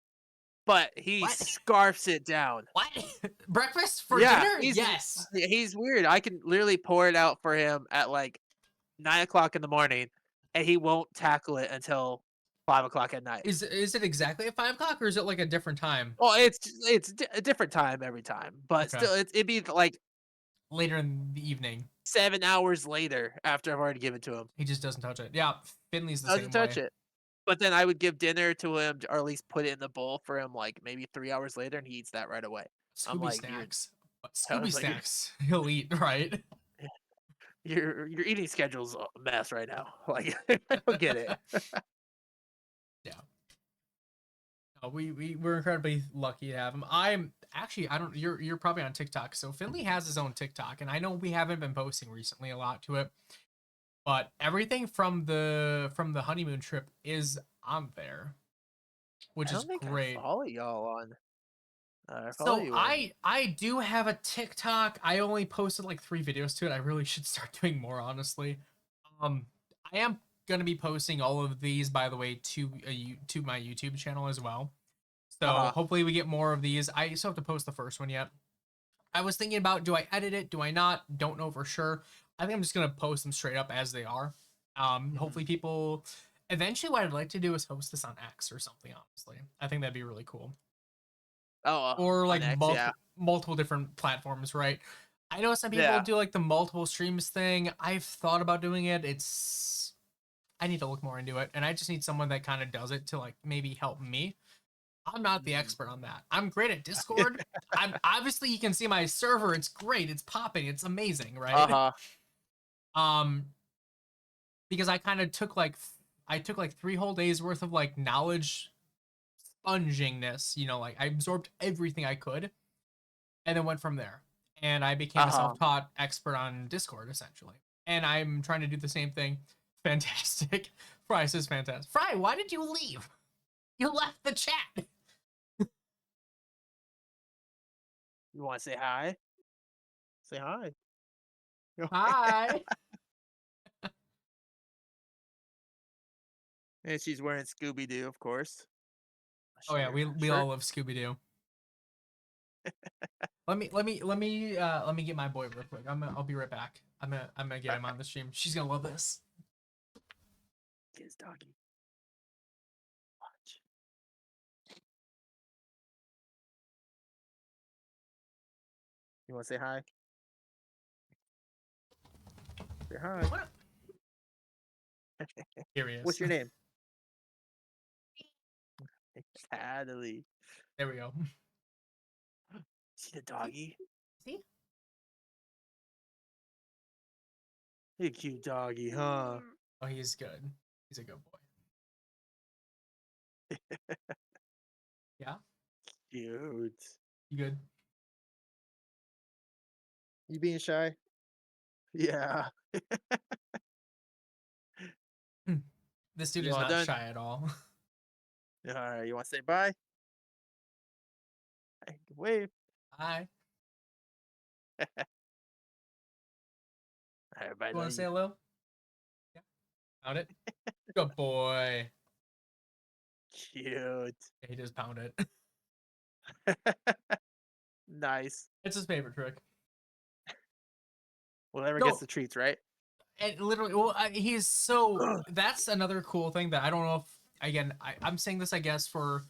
But he What? scarfs it down. What? Breakfast for Yeah, dinner? he's Yes. he's weird. I can literally pour it out for him at like 9 o'clock in the morning, and he won't tackle it until 5 o'clock at night. Is it exactly at 5 o'clock or is it like a different time? Well, a different time every time, but Okay. still, it'd be like Later in the evening. 7 hours later after I've already given it to him. He just doesn't touch it. Yeah, Finley's the Doesn't same touch way. it. But then I would give dinner to him, or at least put it in the bowl for him, like maybe 3 hours later, and he eats that right away. I'm Scooby like, snacks. But I Scooby was like, you're- snacks, he'll eat, right? Your eating schedule's a mess right now. Like, I don't get it. Yeah. No, we're incredibly lucky to have him. I'm actually I don't you're probably on TikTok. So Finley has his own TikTok, and I know we haven't been posting recently a lot to it. But everything from the honeymoon trip is on there, which I don't is think great. I follow y'all on. I follow So you on. I do have a TikTok. I only posted like 3 videos to it. I really should start doing more, honestly. I am gonna be posting all of these, by the way, to my YouTube channel as well. So hopefully we get more of these. I still have to post the first one yet. I was thinking about, do I edit it? Do I not? Don't know for sure. I think I'm just gonna post them straight up as they are. Hopefully people. Eventually, what I'd like to do is host this on X or something. Honestly, I think that'd be really cool. Or On like X, multiple different platforms, right? I know some people Yeah. do like the multiple streams thing. I've thought about doing it. I need to look more into it, and I just need someone that kind of does it to like maybe help me. I'm not the expert on that. I'm great at Discord. I'm obviously you can see my server. It's great. It's popping. It's amazing, right? Because I kind of took like 3 whole days worth of like knowledge spongingness, like I absorbed everything I could and then went from there. And I became a self-taught expert on Discord essentially. And I'm trying to do the same thing. Fantastic. Fry says fantastic. Fry, why did you leave? You left the chat. You want to say hi? Say hi. Hi. And she's wearing Scooby Doo, of course. Oh yeah, we all love Scooby Doo. let me get my boy real quick. I'll be right back. I'm gonna get him on the stream. She's gonna love this. Get his doggy. Watch. You want to say hi? Say hi. Here he is. What's your name? Sadly. There we go. See the doggy? See? You cute doggy, huh? Oh, he's good. He's a good boy. Yeah? Cute. You good? You being shy? Yeah. This dude You is all not done? shy at all. All right, you want to say bye? Hey, wave. Hi. All right, bye. You want to say hello? Yeah. Pound it. Good boy. Cute. Yeah, he does pound it. Nice. It's his favorite trick. Whoever No. gets the treats, right? And literally, well, he's so. That's another cool thing that I don't know if. Again, I'm saying this, I guess, for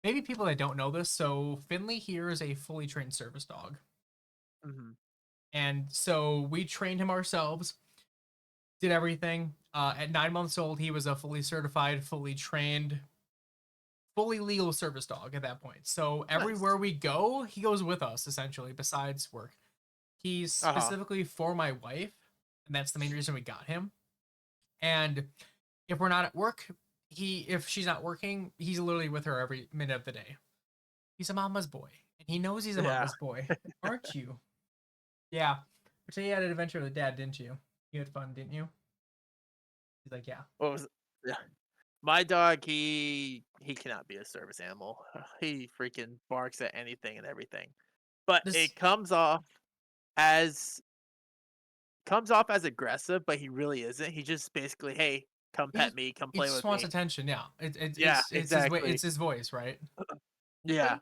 maybe people that don't know this. So Finley here is a fully trained service dog, Mm-hmm. and so we trained him ourselves. did everything. At 9 months old, he was a fully certified, fully trained, fully legal service dog at that point. So everywhere we go, he goes with us essentially. Besides work, he's specifically for my wife, and that's the main reason we got him. And if we're not at work, if she's not working, he's literally with her every minute of the day. He's a mama's boy, and he knows he's a mama's boy, aren't you? Yeah. But you had an adventure with dad, didn't you? You had fun, didn't you? He's like, yeah. What was? Yeah. My dog, he cannot be a service animal. He freaking barks at anything and everything. But it comes off as aggressive, but he really isn't. He just basically, hey, come pet me, come play with me. He just wants attention. Yeah, it's exactly. It's his voice, right? Yeah.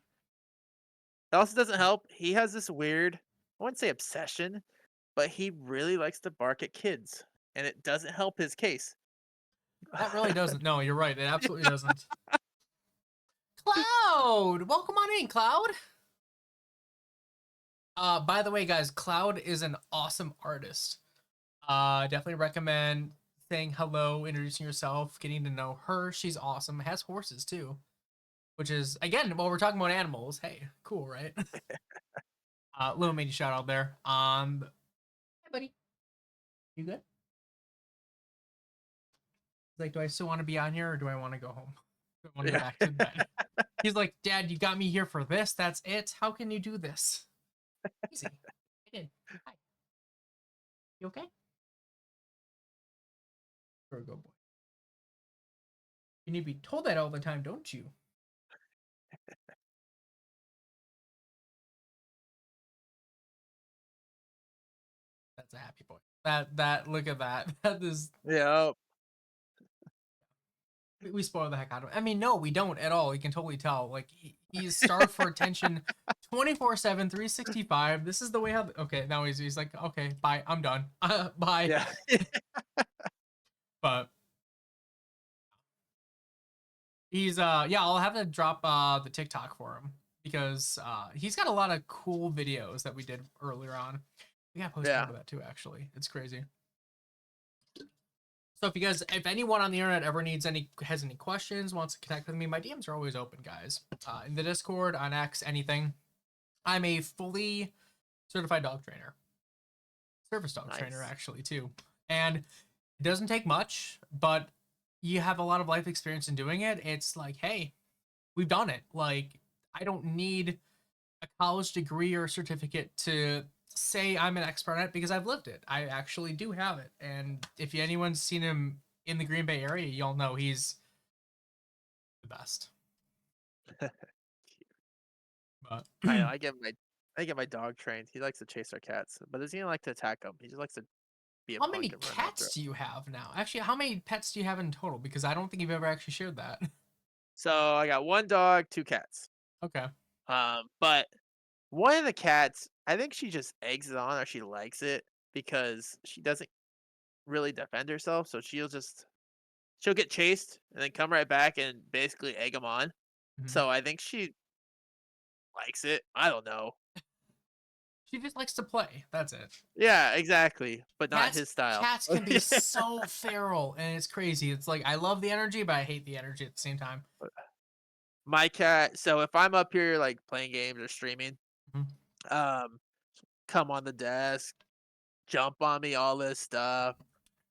It also doesn't help. He has this weird, I wouldn't say obsession, but he really likes to bark at kids, and it doesn't help his case. That really doesn't. No, you're right. It absolutely doesn't. Cloud, welcome on in, Cloud. By the way, guys, Cloud is an awesome artist. Definitely recommend saying hello, introducing yourself, getting to know her. She's awesome. Has horses too, which is, again, while we're talking about animals, hey, cool, right? Little made you shout out there. Hey, buddy, you good? Like, do I still want to be on here, or do I want to go home? Do I want to go back to bed? He's like, Dad, you got me here for this. That's it. How can you do this? Easy. I did. Hi. You okay? You're a good boy. You need to be told that all the time, don't you? That's a happy boy. Look at that. That is. Yeah. We spoil the heck out of him. I mean, no, we don't at all. You can totally tell. Like, he's starved for attention 24/7, 365. This is the way how. Okay, now he's like, okay, bye. I'm done. Bye. Yeah. But he's yeah, I'll have to drop the TikTok for him because he's got a lot of cool videos that we did earlier on. We gotta post more of that too, actually. It's crazy. So if anyone on the internet ever has any questions, wants to connect with me, my DMs are always open, guys. In the Discord, on X, anything. I'm a fully certified dog trainer. Service dog trainer, actually, too. And it doesn't take much, but you have a lot of life experience in doing it. It's like, hey, we've done it. Like, I don't need a college degree or certificate to say I'm an expert on it because I've lived it. I actually do have it. And if anyone's seen him in the Green Bay area, y'all know he's the best. But I know, I get my dog trained. He likes to chase our cats, but doesn't even like to attack them. He just likes to be a how punk many and run cats do you have now? Actually, how many pets do you have in total? Because I don't think you've ever actually shared that. So I got one dog, two cats. Okay. But one of the cats, I think she just eggs it on or she likes it because she doesn't really defend herself. So she'll get chased and then come right back and basically egg them on. So I think she likes it. I don't know. She just likes to play. That's it. Yeah, exactly. But not his style. Cats can be so feral, and it's crazy. It's like I love the energy, but I hate the energy at the same time. My cat. So if I'm up here like playing games or streaming, come on the desk, jump on me, all this stuff,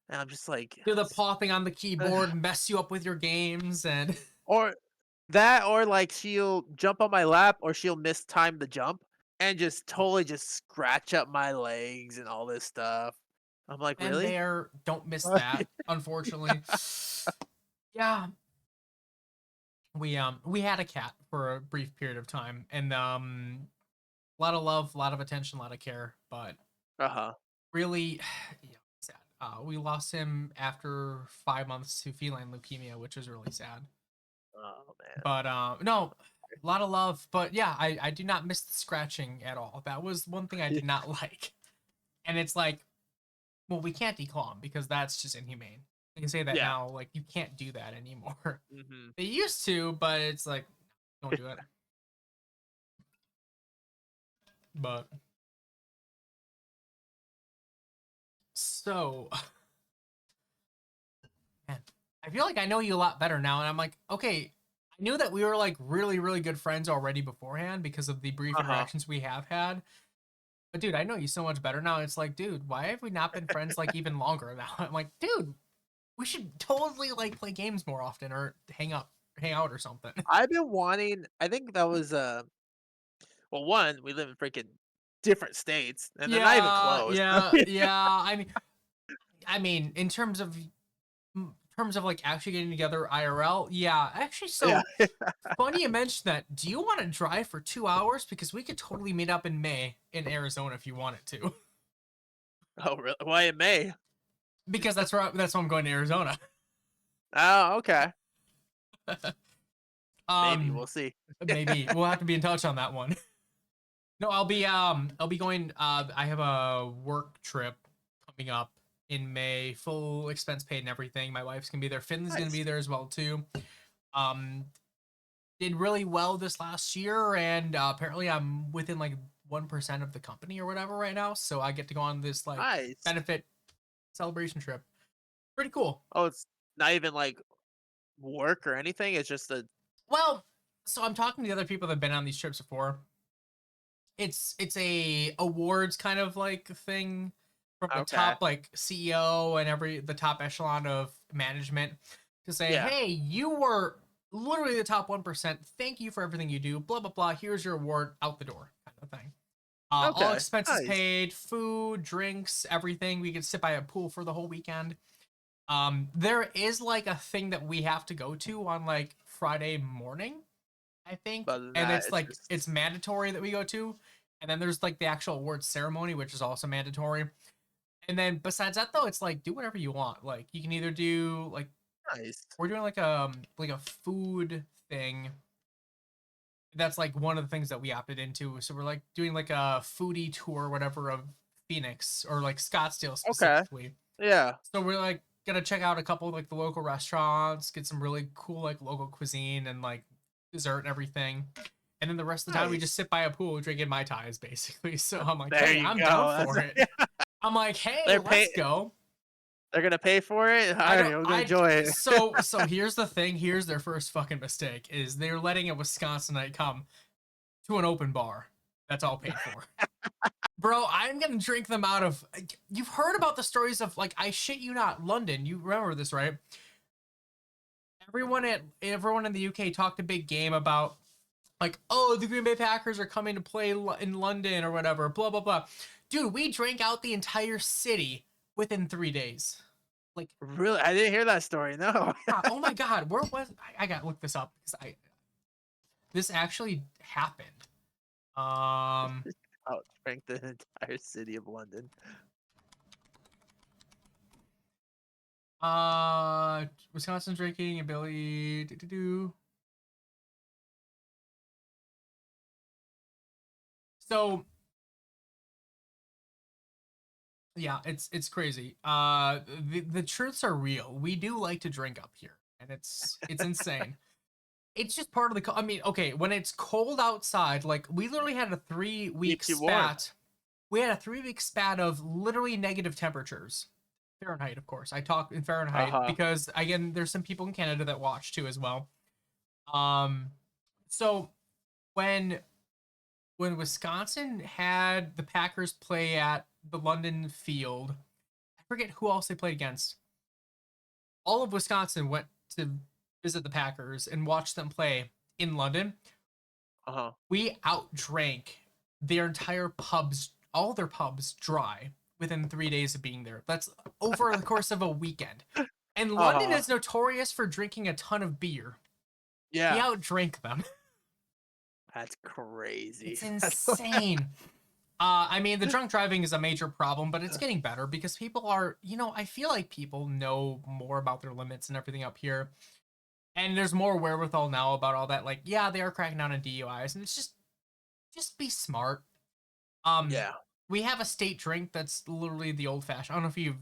and I'm just like, do the paw thing on the keyboard, mess you up with your games, and or like she'll jump on my lap, or she'll mistime the jump and just totally just scratch up my legs and all this stuff. I'm like, and really? don't miss that, unfortunately. Yeah. We had a cat for a brief period of time, and a lot of love, a lot of attention, a lot of care, but really, yeah, sad. We lost him after 5 months to feline leukemia, which was really sad. Oh man. But no, a lot of love, but yeah, I do not miss the scratching at all. That was one thing I did not like, and it's like, well, we can't declaw him because that's just inhumane. You can say that now, like, you can't do that anymore. They used to, but it's like, don't do it. But so I feel like I know you a lot better now, and I'm like, okay, I knew that we were like really, really good friends already beforehand because of the brief interactions we have had. But dude, I know you so much better now. It's like, dude, why have we not been friends like even longer now? I'm like, dude, we should totally like play games more often or hang out or something. I've been wanting. I think that was well, one, we live in freaking different states, and they're not even Yeah, close. yeah. I mean, in terms of like actually getting together IRL, yeah. Actually, so Yeah. funny you mentioned that. Do you want to drive for 2 hours? Because we could totally meet up in May in Arizona if you wanted to. Oh, really? Why in May? Because that's why I'm going to Arizona. Oh, okay. Maybe Um, we'll see. maybe we'll have to be in touch on that one. No, I'll be going. I have a work trip coming up in May, full expense paid and everything. My wife's gonna be there. Finn's gonna be Nice. there as well too. Um, did really well this last year, and apparently I'm within like 1% of the company or whatever right now. So I get to go on this like Nice. benefit celebration trip. Pretty cool. Oh, it's not even like work or anything. It's just a Well, so I'm talking to the other people that have been on these trips before. It's a awards kind of like thing from the Okay. top like CEO and the top echelon of management to say, Yeah. hey, you were literally the top 1%. Thank you for everything you do. Blah blah blah. Here's your award, out the door, kind of thing. All Okay. expenses Nice. paid, food, drinks, everything. We could sit by a pool for the whole weekend. There is like a thing that we have to go to on like Friday morning, I think, Other than and that, it's it's like just it's mandatory that we go to. And then there's like the actual awards ceremony, which is also mandatory. And then besides that though, it's like do whatever you want. Like you can either do like nice. we're doing like a food thing. That's like one of the things that we opted into. So we're like doing like a foodie tour or whatever of Phoenix or like Scottsdale Okay. specifically. Yeah. So we're like gonna check out a couple of like the local restaurants, get some really cool like local cuisine and like dessert and everything. And then the rest of the time we just Nice. sit by a pool drinking Mai Tais basically. So I'm like, There hey, you I'm go. down for That's- it. I'm like, hey, They're let's pay- go. They're gonna pay for it. I Alright, don't we're gonna I enjoy it. so here's the thing. Here's their first fucking mistake is they're letting a Wisconsinite come to an open bar. That's all paid for. Bro, I'm gonna drink them out of. You've heard about the stories of like I shit you not, London. You remember this, right? Everyone in the UK talked a big game about like, oh, the Green Bay Packers are coming to play in London or whatever. Blah blah blah. Dude, we drank out the entire city within 3 days. Like, Really, I didn't hear that story. No. oh my god, where was I gotta look this up because this actually happened. Outdrank the entire city of London. Wisconsin drinking ability. So yeah, it's crazy. The truths are real. We do like to drink up here, and it's insane. It's just part of the. I mean, okay, when it's cold outside, like we literally had a 3-week Keeps you warm. spat. We had a 3-week spat of literally negative temperatures. Fahrenheit, of course. I talk in Fahrenheit because again, there's some people in Canada that watch too as well. So when Wisconsin had the Packers play at the London field, I forget who else they played against. All of Wisconsin went to visit the Packers and watch them play in London. We outdrank their entire pubs, all their pubs dry within 3 days of being there. That's over the course of a weekend. And London is notorious for drinking a ton of beer. Yeah. We outdrank them. That's crazy. It's insane. I mean, the drunk driving is a major problem, but it's getting better because people are, I feel like people know more about their limits and everything up here. And there's more wherewithal now about all that. Like, yeah, they are cracking down on DUIs, and it's just be smart. Yeah. We have a state drink that's literally the old fashioned. I don't know if you've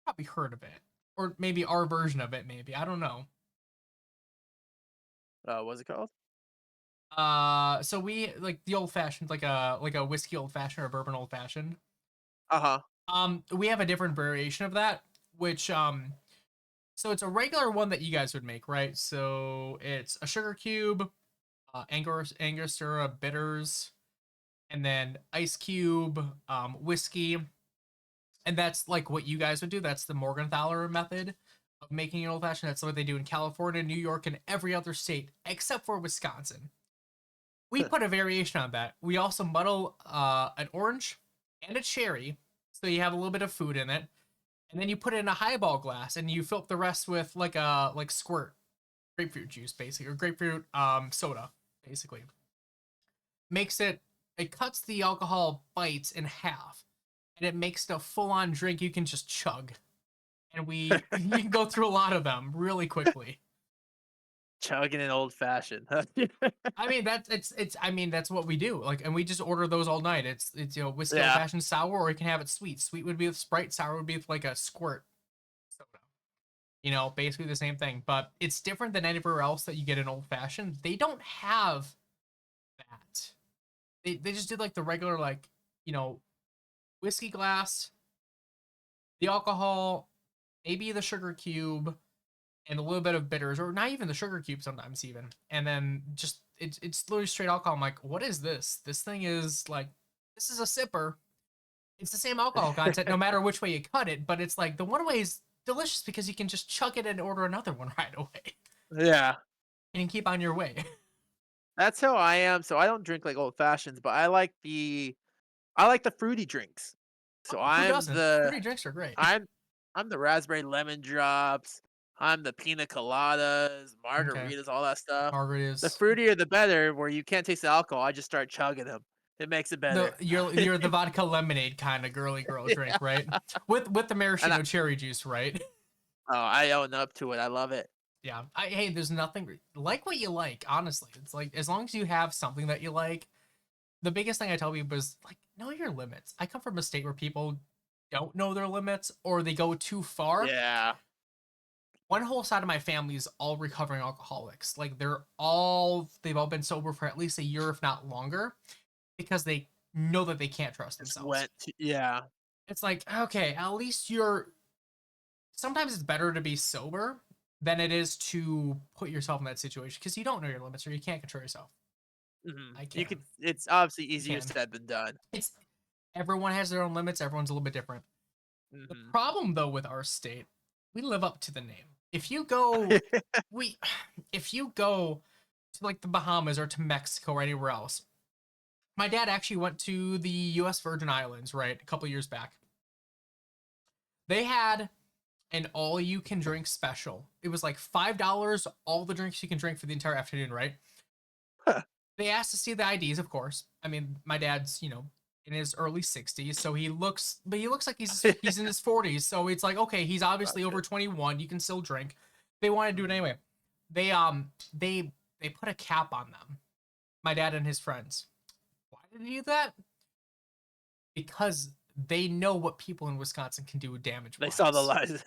probably heard of it, or maybe our version of it. Maybe I don't know. What's it called? So we like the old fashioned, like a whiskey old fashioned or bourbon old fashioned. Uh-huh. We have a different variation of that, which So it's a regular one that you guys would make, right? So it's a sugar cube, Angostura bitters, and then ice cube, whiskey, and that's like what you guys would do. That's the Morgenthaler method of making an old fashioned. That's what they do in California, New York, and every other state except for Wisconsin. We put a variation on that. We also muddle an orange and a cherry, so you have a little bit of food in it, and then you put it in a highball glass, and you fill up the rest with like squirt grapefruit juice, basically, or grapefruit soda, basically. It cuts the alcohol bites in half, and it makes it a full-on drink you can just chug. And you can go through a lot of them really quickly. Chugging an old fashioned. I mean that's what we do. Like, and we just order those all night. It's whiskey old fashioned sour, or you can have it sweet. Sweet would be with Sprite, sour would be with like a squirt soda. Basically the same thing, but it's different than anywhere else that you get an old fashioned. They don't have that. They just did like the regular whiskey glass, the alcohol, maybe the sugar cube, and a little bit of bitters, or not even the sugar cube sometimes even. And then just it's literally straight alcohol. I'm like, what is this? This thing is like, this is a sipper. It's the same alcohol content no matter which way you cut it, but it's like the one way is delicious because you can just chuck it and order another one right away. Yeah. And keep on your way. That's how I am. So I don't drink like old fashions, but I like the fruity drinks. So Fruity drinks are great. I'm the raspberry lemon drops. I'm the pina coladas, margaritas, all that stuff. Margaritas. The fruitier the better. Where you can't taste the alcohol, I just start chugging them. It makes it better. You're the vodka lemonade kind of girly girl drink, right? With the maraschino cherry juice, right? Oh, I own up to it. I love it. Yeah. Hey, there's nothing like what you like. Honestly, it's like as long as you have something that you like. The biggest thing I tell people is like know your limits. I come from a state where people don't know their limits or they go too far. Yeah. One whole side of my family is all recovering alcoholics. Like they've all been sober for at least a year, if not longer, because they know that they can't trust themselves. Yeah. It's like, okay, at least sometimes it's better to be sober than it is to put yourself in that situation because you don't know your limits or you can't control yourself. Mm-hmm. It's obviously easier said than done. Everyone has their own limits. Everyone's a little bit different. Mm-hmm. The problem though with our state, we live up to the name. If you go to like the Bahamas or to Mexico or anywhere else, my dad actually went to the U.S. Virgin Islands, right, a couple years back. They had an all-you-can-drink special. It was like $5, all the drinks you can drink for the entire afternoon, right? Huh. They asked to see the IDs, of course. I mean, my dad's, in his early 60s, so he looks like he's in his 40s. So it's like, okay, he's obviously over 21. You can still drink. They want to do it anyway. They put a cap on them. My dad and his friends. Why did they do that? Because they know what people in Wisconsin can do with damage. They saw the license.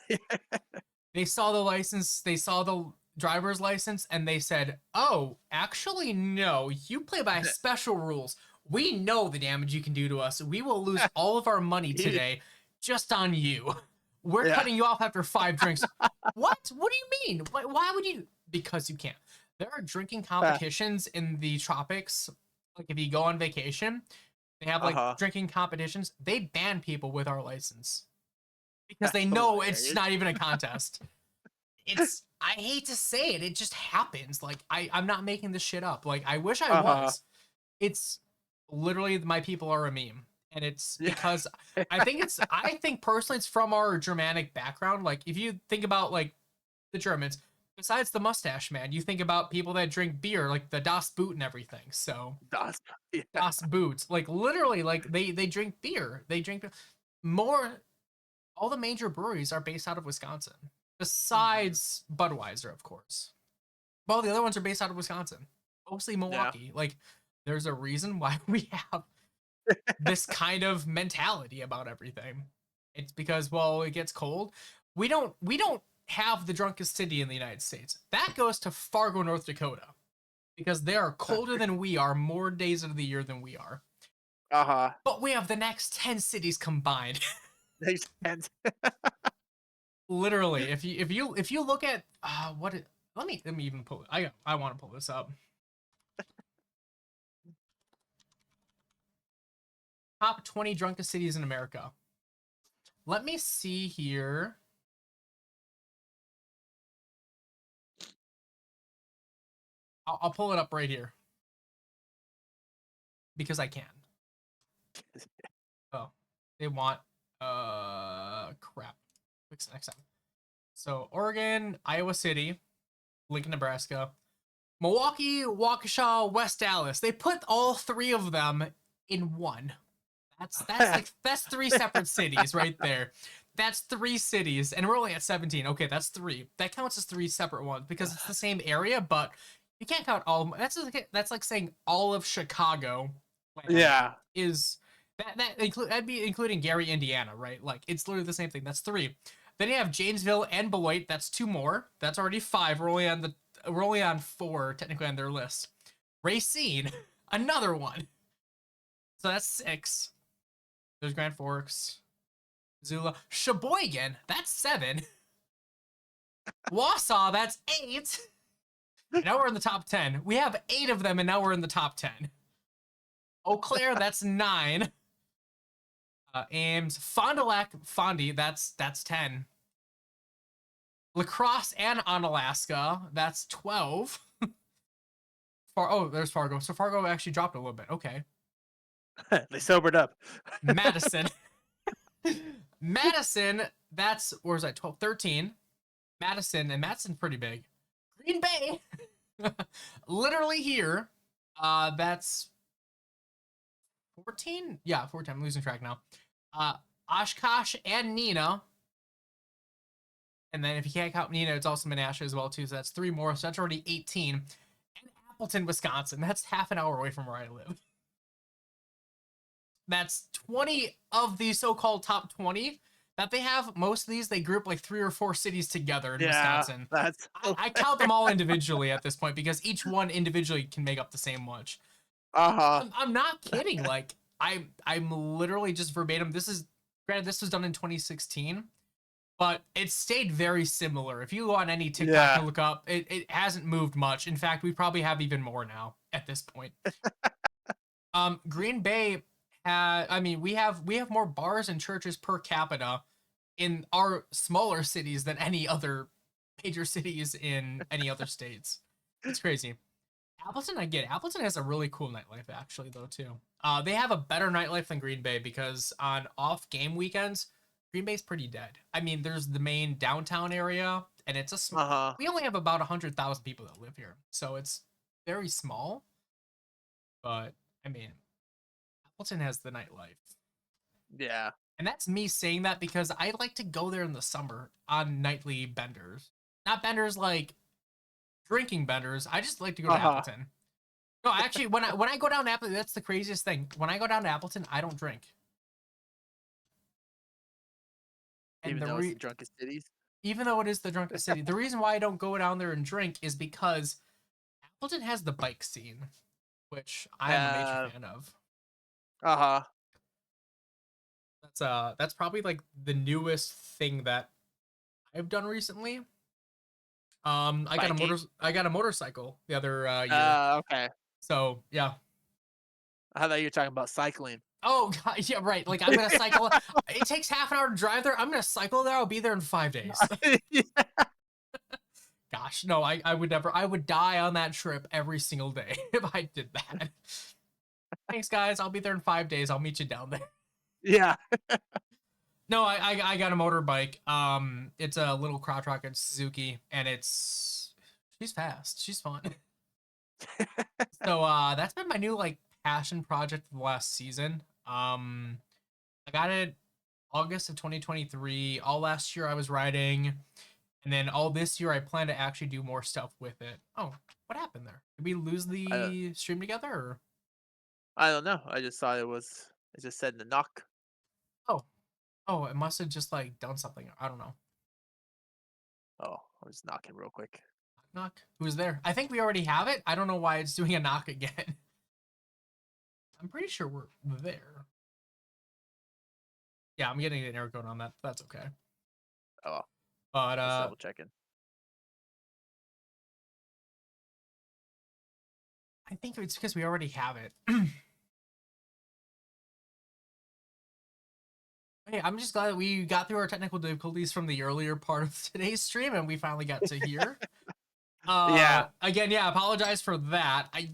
They saw the license. They saw the driver's license, and they said, "Oh, actually, no. You play by special rules. We know the damage you can do to us. We will lose all of our money today just on you. We're cutting you off after 5 drinks." What? What do you mean? Why would you? Because you can't. There are drinking competitions in the tropics. Like if you go on vacation, they have like drinking competitions. They ban people with our license because they know it's not even a contest. I hate to say it. It just happens. Like I'm not making this shit up. Like I wish I was. It's literally my people are a meme. And it's because I think personally it's from our Germanic background. Like if you think about like the Germans, besides the mustache man, you think about people that drink beer, like the Das Boot and everything. So Das Boot, like literally, like they drink beer. They drink more. All the major breweries are based out of Wisconsin, besides Budweiser, of course. Well, the other ones are based out of Wisconsin, mostly Milwaukee. Yeah. Like, there's a reason why we have this kind of mentality about everything. It's because, well, it gets cold. We don't have the drunkest city in the United States. That goes to Fargo, North Dakota, because they are colder than we are, more days of the year than we are. But we have the next 10 cities combined. Literally, if you look at let me even pull it. I want to pull this up. Top 20 drunkest cities in America. Let me see here. I'll pull it up right here because I can. Oh, they want crap. Fix it next time. So Oregon, Iowa City, Lincoln, Nebraska, Milwaukee, Waukesha, West Dallas. They put all three of them in one. That's three separate cities right there. That's three cities, and we're only at 17. Okay, that's three. That counts as three separate ones because it's the same area, but you can't count all. That's like saying all of Chicago. Yeah. Is that'd be including Gary, Indiana, right? Like it's literally the same thing. That's three. Then you have Janesville and Beloit. That's two more. That's already five. We're only on four technically on their list. Racine, another one. So that's six. There's Grand Forks, Zula, Sheboygan. That's seven. Wausau. That's eight. And now we're in the top 10. We have 8 of them, and now we're in the top 10. Eau Claire, that's 9. Ames, Fond du Lac, Fondy, that's 10. La Crosse and Onalaska, that's 12. There's Fargo. So Fargo actually dropped a little bit. Okay. They sobered up. Madison. Madison, that's, where's that? 12, 13. Madison's pretty big. Green Bay, literally here. That's 14. Yeah, 14. I'm losing track now. Oshkosh and Neenah. And then if you can't count Neenah, it's also Menasha as well too. So that's 3 more. So that's already 18. And Appleton, Wisconsin. That's half an hour away from where I live. That's 20 of the so-called top 20 that they have. Most of these, they group like 3 or 4 cities together in Wisconsin. That's I count them all individually at this point because each one individually can make up the same much. Uh-huh. I'm not kidding. Like I'm literally just verbatim. Granted, this was done in 2016, but it stayed very similar. If you go on any TikTok and look up, it hasn't moved much. In fact, we probably have even more now at this point. Green Bay we have more bars and churches per capita in our smaller cities than any other major cities in any other states. It's crazy. Appleton, I get it. Appleton has a really cool nightlife, actually, though, too. They have a better nightlife than Green Bay because on off-game weekends, Green Bay's pretty dead. I mean, there's the main downtown area, and it's a small... We only have about 100,000 people that live here, so it's very small. But, I mean, Appleton has the nightlife. Yeah. And that's me saying that because I like to go there in the summer on nightly benders. Not benders like drinking benders. I just like to go to Appleton. No, actually, when I go down to Appleton, that's the craziest thing. When I go down to Appleton, I don't drink. And Even though it's the drunkest cities? Even though it is the drunkest city. The reason why I don't go down there and drink is because Appleton has the bike scene, which I'm a major fan of. Uh-huh. That's probably like the newest thing that I've done recently. I got a motorcycle the other year. Okay. So yeah. I thought you were talking about cycling. Oh God, yeah, right. Like I'm gonna cycle. It takes half an hour to drive there. I'm gonna cycle there. I'll be there in 5 days. Yeah. Gosh, no, I would never. I would die on that trip every single day if I did that. Thanks, guys. I'll be there in 5 days. I'll meet you down there. Yeah. No, I got a motorbike. It's a little crotch rocket Suzuki, and she's fast. She's fun. So that's been my new like passion project for the last season. I got it August of 2023. All last year I was riding, and then all this year I plan to actually do more stuff with it. Oh, what happened there? Did we lose the stream together? Or? I don't know. I just thought it just said the knock. Oh, it must have just like done something. I don't know. Oh, I was knocking real quick. Knock. Who's there? I think we already have it. I don't know why it's doing a knock again. I'm pretty sure we're there. Yeah, I'm getting an error code on that. That's okay. Oh. But Just double checking. I think it's because we already have it. Hey, I'm just glad that we got through our technical difficulties from the earlier part of today's stream and we finally got to here. Yeah. Again, yeah, apologize for that. I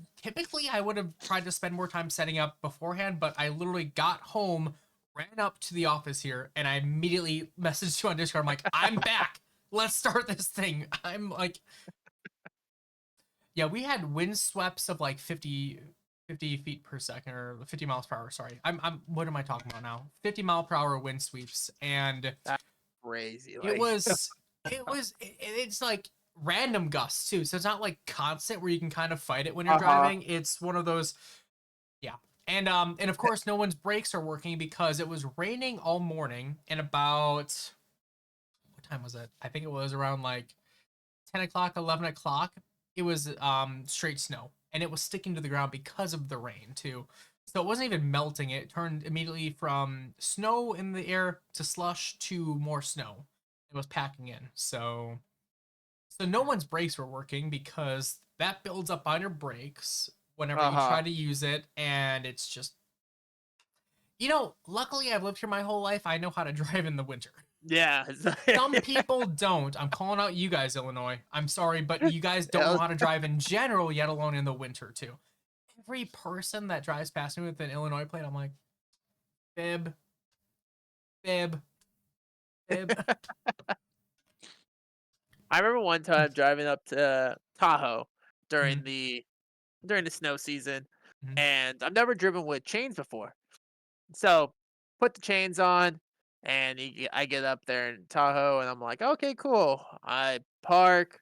would have tried to spend more time setting up beforehand, but I literally got home, ran up to the office here, and I immediately messaged you on Discord. I'm like, I'm back. Let's start this thing. I'm like, yeah, we had wind sweeps of like 50 feet per second or 50 miles per hour. Sorry. What am I talking about now? 50-mile-per-hour wind sweeps. And Crazy. it was, it's like random gusts too. So it's not like constant where you can kind of fight it when you're driving. It's one of those, yeah. And of course, no one's brakes are working because it was raining all morning. And about, what time was it? I think it was around like 10 o'clock, 11 o'clock. It was straight snow, and it was sticking to the ground because of the rain too. So it wasn't even melting. It turned immediately from snow in the air to slush to more snow. It was packing in. So no one's brakes were working because that builds up on your brakes whenever you try to use it, and it's just, luckily I've lived here my whole life. I know how to drive in the winter. Yeah. Some people don't. I'm calling out you guys, Illinois. I'm sorry, but you guys don't know how to drive in general, yet alone in the winter too. Every person that drives past me with an Illinois plate, I'm like, fib, fib, fib. I remember one time driving up to Tahoe during Mhm. the snow season, Mhm. and I've never driven with chains before. So put the chains on, and I get up there in Tahoe, and I'm like, okay, cool. I park,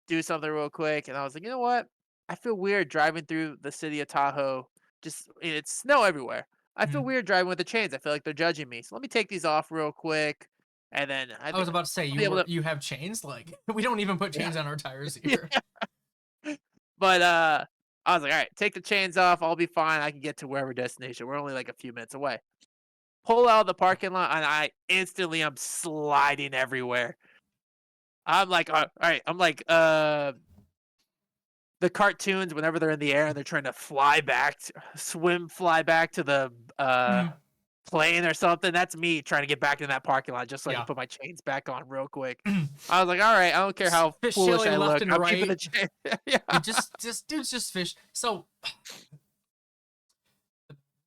do something real quick, and I was like, you know what? I feel weird driving through the city of Tahoe. Just it's snow everywhere. I feel Mhm. weird driving with the chains. I feel like they're judging me. So let me take these off real quick, and then I I was think about to say I'll be able to. you have chains. Like we don't even put Yeah. chains on our tires Yeah. here. But I was like, all right, take the chains off. I'll be fine. I can get to wherever destination. We're only like a few minutes away. Pull out of the parking lot, and I instantly am sliding everywhere. I'm like, all right. I'm like, the cartoons whenever they're in the air and they're trying to fly back to the Mhm. plane or something. That's me trying to get back in that parking lot just so I can Yeah. put my chains back on real quick. I was like, all right, I don't care how Fish foolish shilling I left look. and I'm keeping the right. chain. Yeah. It just dude's just fish. So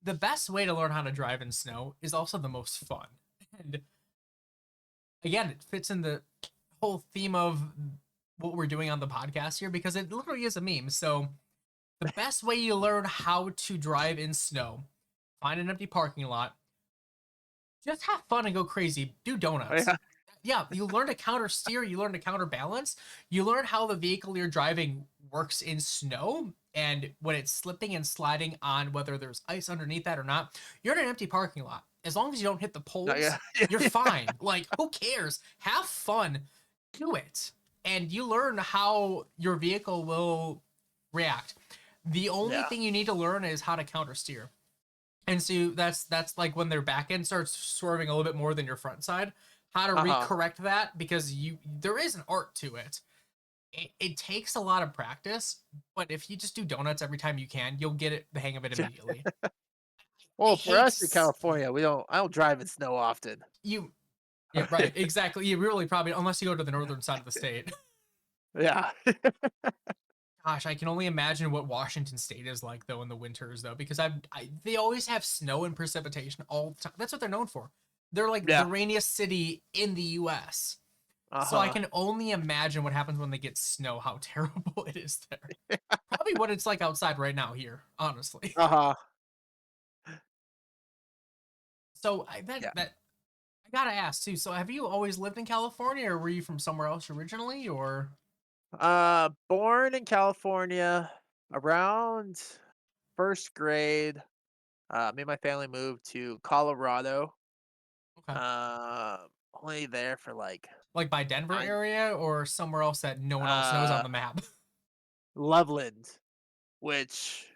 the best way to learn how to drive in snow is also the most fun. And again, it fits in the whole theme of what we're doing on the podcast here because it literally is a meme. So the best way you learn how to drive in snow, find an empty parking lot, just have fun and go crazy. Do donuts. Yeah. Yeah, you learn to counter steer, you learn to counterbalance, you learn how the vehicle you're driving works in snow, and when it's slipping and sliding on whether there's ice underneath that or not. You're in an empty parking lot. As long as you don't hit the No, poles, yeah. you're fine. Like, who cares? Have fun, do it, and you learn how your vehicle will react. The only Yeah. thing you need to learn is how to counter steer. And so that's like when their back end starts swerving a little bit more than your front side, how to recorrect that because there is an art to it. It takes a lot of practice, but if you just do donuts every time you can, you'll get the hang of it immediately. I Well, for hate us in California, I don't drive in snow often. you. Yeah, right. Exactly. You really probably unless you go to the northern side of the state. Yeah. Gosh, I can only imagine what Washington State is like though in the winters though, because they always have snow and precipitation all the time. That's what they're known for. They're like the Yeah. rainiest city in the U.S. So I can only imagine what happens when they get snow, how terrible it is there. Probably what it's like outside right now here, honestly. Uh-huh. So Yeah. that I gotta ask too. So have you always lived in California, or were you from somewhere else originally, or? Born in California around first grade. Me and my family moved to Colorado. Okay. Only there for like Like by Denver 9 area, or somewhere else that no one else knows on uh the map? Loveland, which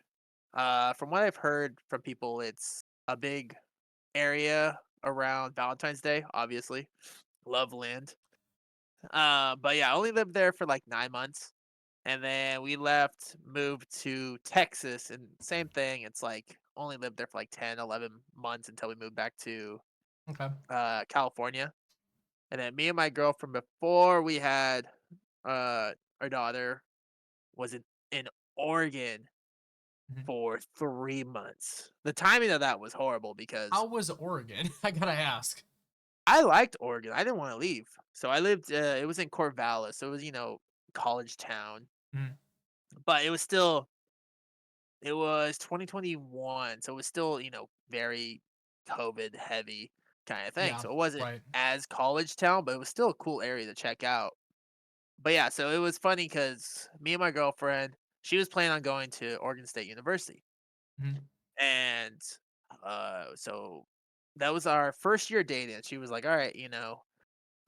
from what I've heard from people, it's a big area around Valentine's Day, obviously. Loveland. But yeah, I only lived there for like 9 months. And then we left, moved to Texas, and same thing. It's like only lived there for like 10, 11 months until we moved back to Okay. California. And then me and my girlfriend, before we had our daughter, was in Oregon Mhm. for 3 months. The timing of that was horrible How because was Oregon? I gotta ask. I liked Oregon. I didn't want to leave. So I lived, it was in Corvallis. So it was, college town. Mhm. But it was 2021. So it was still, very COVID heavy kind of thing. Yeah. So it wasn't Right. as college town, but it was still a cool area to check out. But yeah, so it was funny because me and my girlfriend, she was planning on going to Oregon State University. Mhm. And so that was our first year dating. She was like, "All right,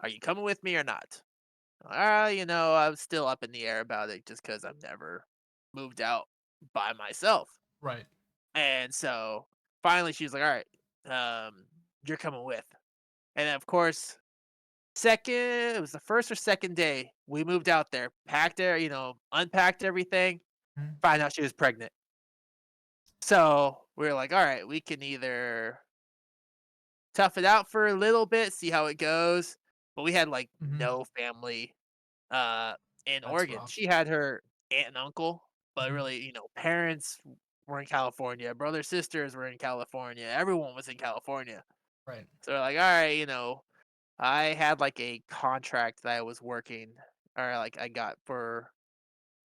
are you coming with me or not?" I was still up in the air about it just because I've never moved out by myself. Right. And so finally she was like, "All right, you're coming with." And then of course, it was the first or second day we moved out there, packed there, unpacked everything, Mhm. find out she was pregnant. So we were like, all right, we can either tough it out for a little bit, see how it goes. But we had like Mhm. no family uh in That's Oregon. rough. She had her aunt and uncle, but Mhm. really, parents were in California, brothers, sisters were in California, everyone was in California. Right. So we're like, all right, I had like a contract that I was working or like I got for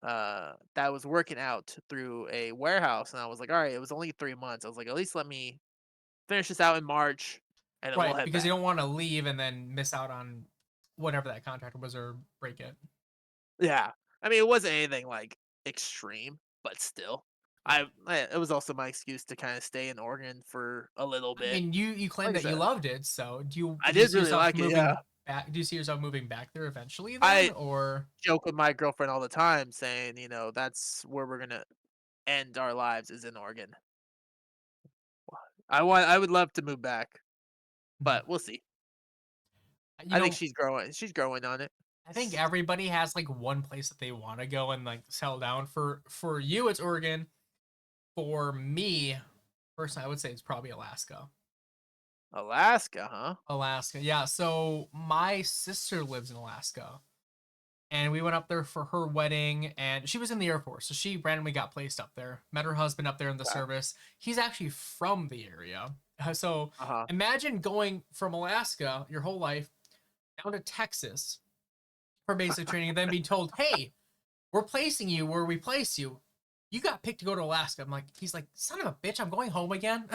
that was working out through a warehouse, and I was like, all right, it was only 3 months. I was like, at least let me finish this out in March, and then we'll Right. head Because you back. don't want to leave and then miss out on whatever that contract was or break it. Yeah, I mean, it wasn't anything like extreme, but still, Yeah. it was also my excuse to kind of stay in Oregon for a little I bit. mean, you claimed Like I that you said, loved it, so I do you did see really yourself like it. Yeah, moving back? Do you see yourself moving back there eventually then, I or joke with my girlfriend all the time, saying, that's where we're gonna end our lives is in Oregon. I would love to move back, Mhm. but we'll see. you I think know? she's growing. She's growing on it. I think everybody has like one place that they want to go and like settle down. For you, it's Oregon. For me, personally, I would say it's probably Alaska. Alaska, huh? Alaska, yeah. So my sister lives in Alaska, and we went up there for her wedding, and she was in the Air Force, so she randomly got placed up there. Met her husband up there in the Okay. service. He's actually from the area. So Uh-huh. imagine going from Alaska your whole life down to Texas for basic training, and then being told, "Hey, we're placing you where we place you. You got picked to go to Alaska." I'm like, he's like, "Son of a bitch, I'm going home again."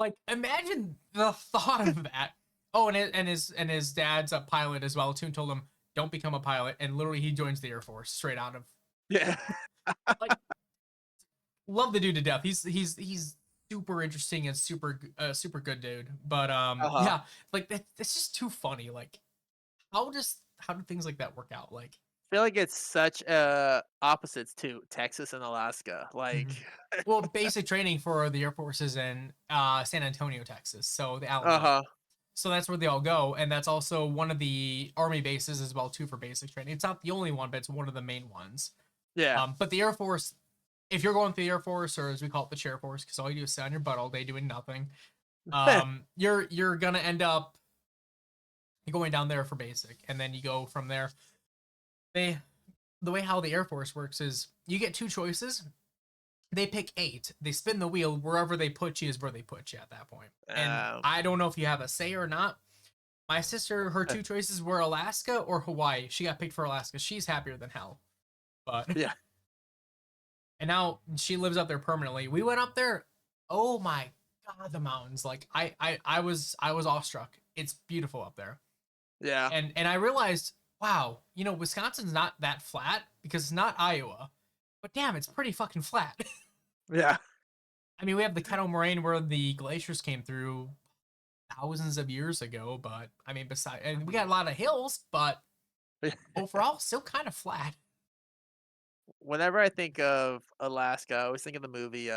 Like, imagine the thought of that. Oh, and his dad's a pilot as well too, and told him, "Don't become a pilot." And literally, he joins the Air Force straight out of, Yeah. like, love the dude to death. He's super interesting and super good dude. But Uh-huh. yeah, like that's just too funny. Like, how do things like that work out? Like, I feel like it's such opposites to Texas and Alaska. Like, mhm. Well, basic training for the Air Force is in San Antonio, Texas. So the Alamo. uh-huh. So that's where they all go, and that's also one of the army bases as well too for basic training. It's not the only one, but it's one of the main ones. Yeah. But the Air Force, if you're going through the Air Force, or as we call it, the Chair Force, because all you do is sit on your butt all day doing nothing, you're gonna end up going down there for basic, and then you go from there. The way how the Air Force works is you get two choices. They pick 8. They spin the wheel. Wherever they put you is where they put you at that point. And Um, I don't know if you have a say or not. My sister, her two choices were Alaska or Hawaii. She got picked for Alaska. She's happier than hell. But yeah. and now she lives up there permanently. We went up there. Oh my god, the mountains! Like I was awestruck. It's beautiful up there. Yeah. And I realized, wow, Wisconsin's not that flat because it's not Iowa. But damn, it's pretty fucking flat. Yeah. I mean, we have the Kettle Moraine where the glaciers came through thousands of years ago, but I mean, and we got a lot of hills, but overall, still kind of flat. Whenever I think of Alaska, I always think of the movie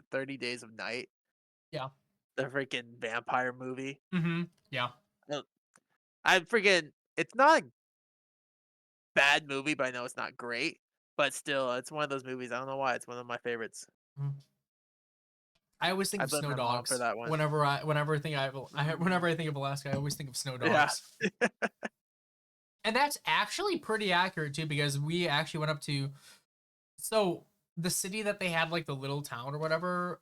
30 Days of Night, Yeah. the freaking vampire movie. Mm-hmm. Yeah. I freaking. It's not a bad movie, but I know it's not great. But still, it's one of those movies. I don't know why it's one of my favorites. Mhm. I always think I of blame snow my mom for dogs that one. whenever I think of Alaska. I always think of snow Yeah. dogs. And that's actually pretty accurate too, because we actually went up to so the city that they had like the little town or whatever.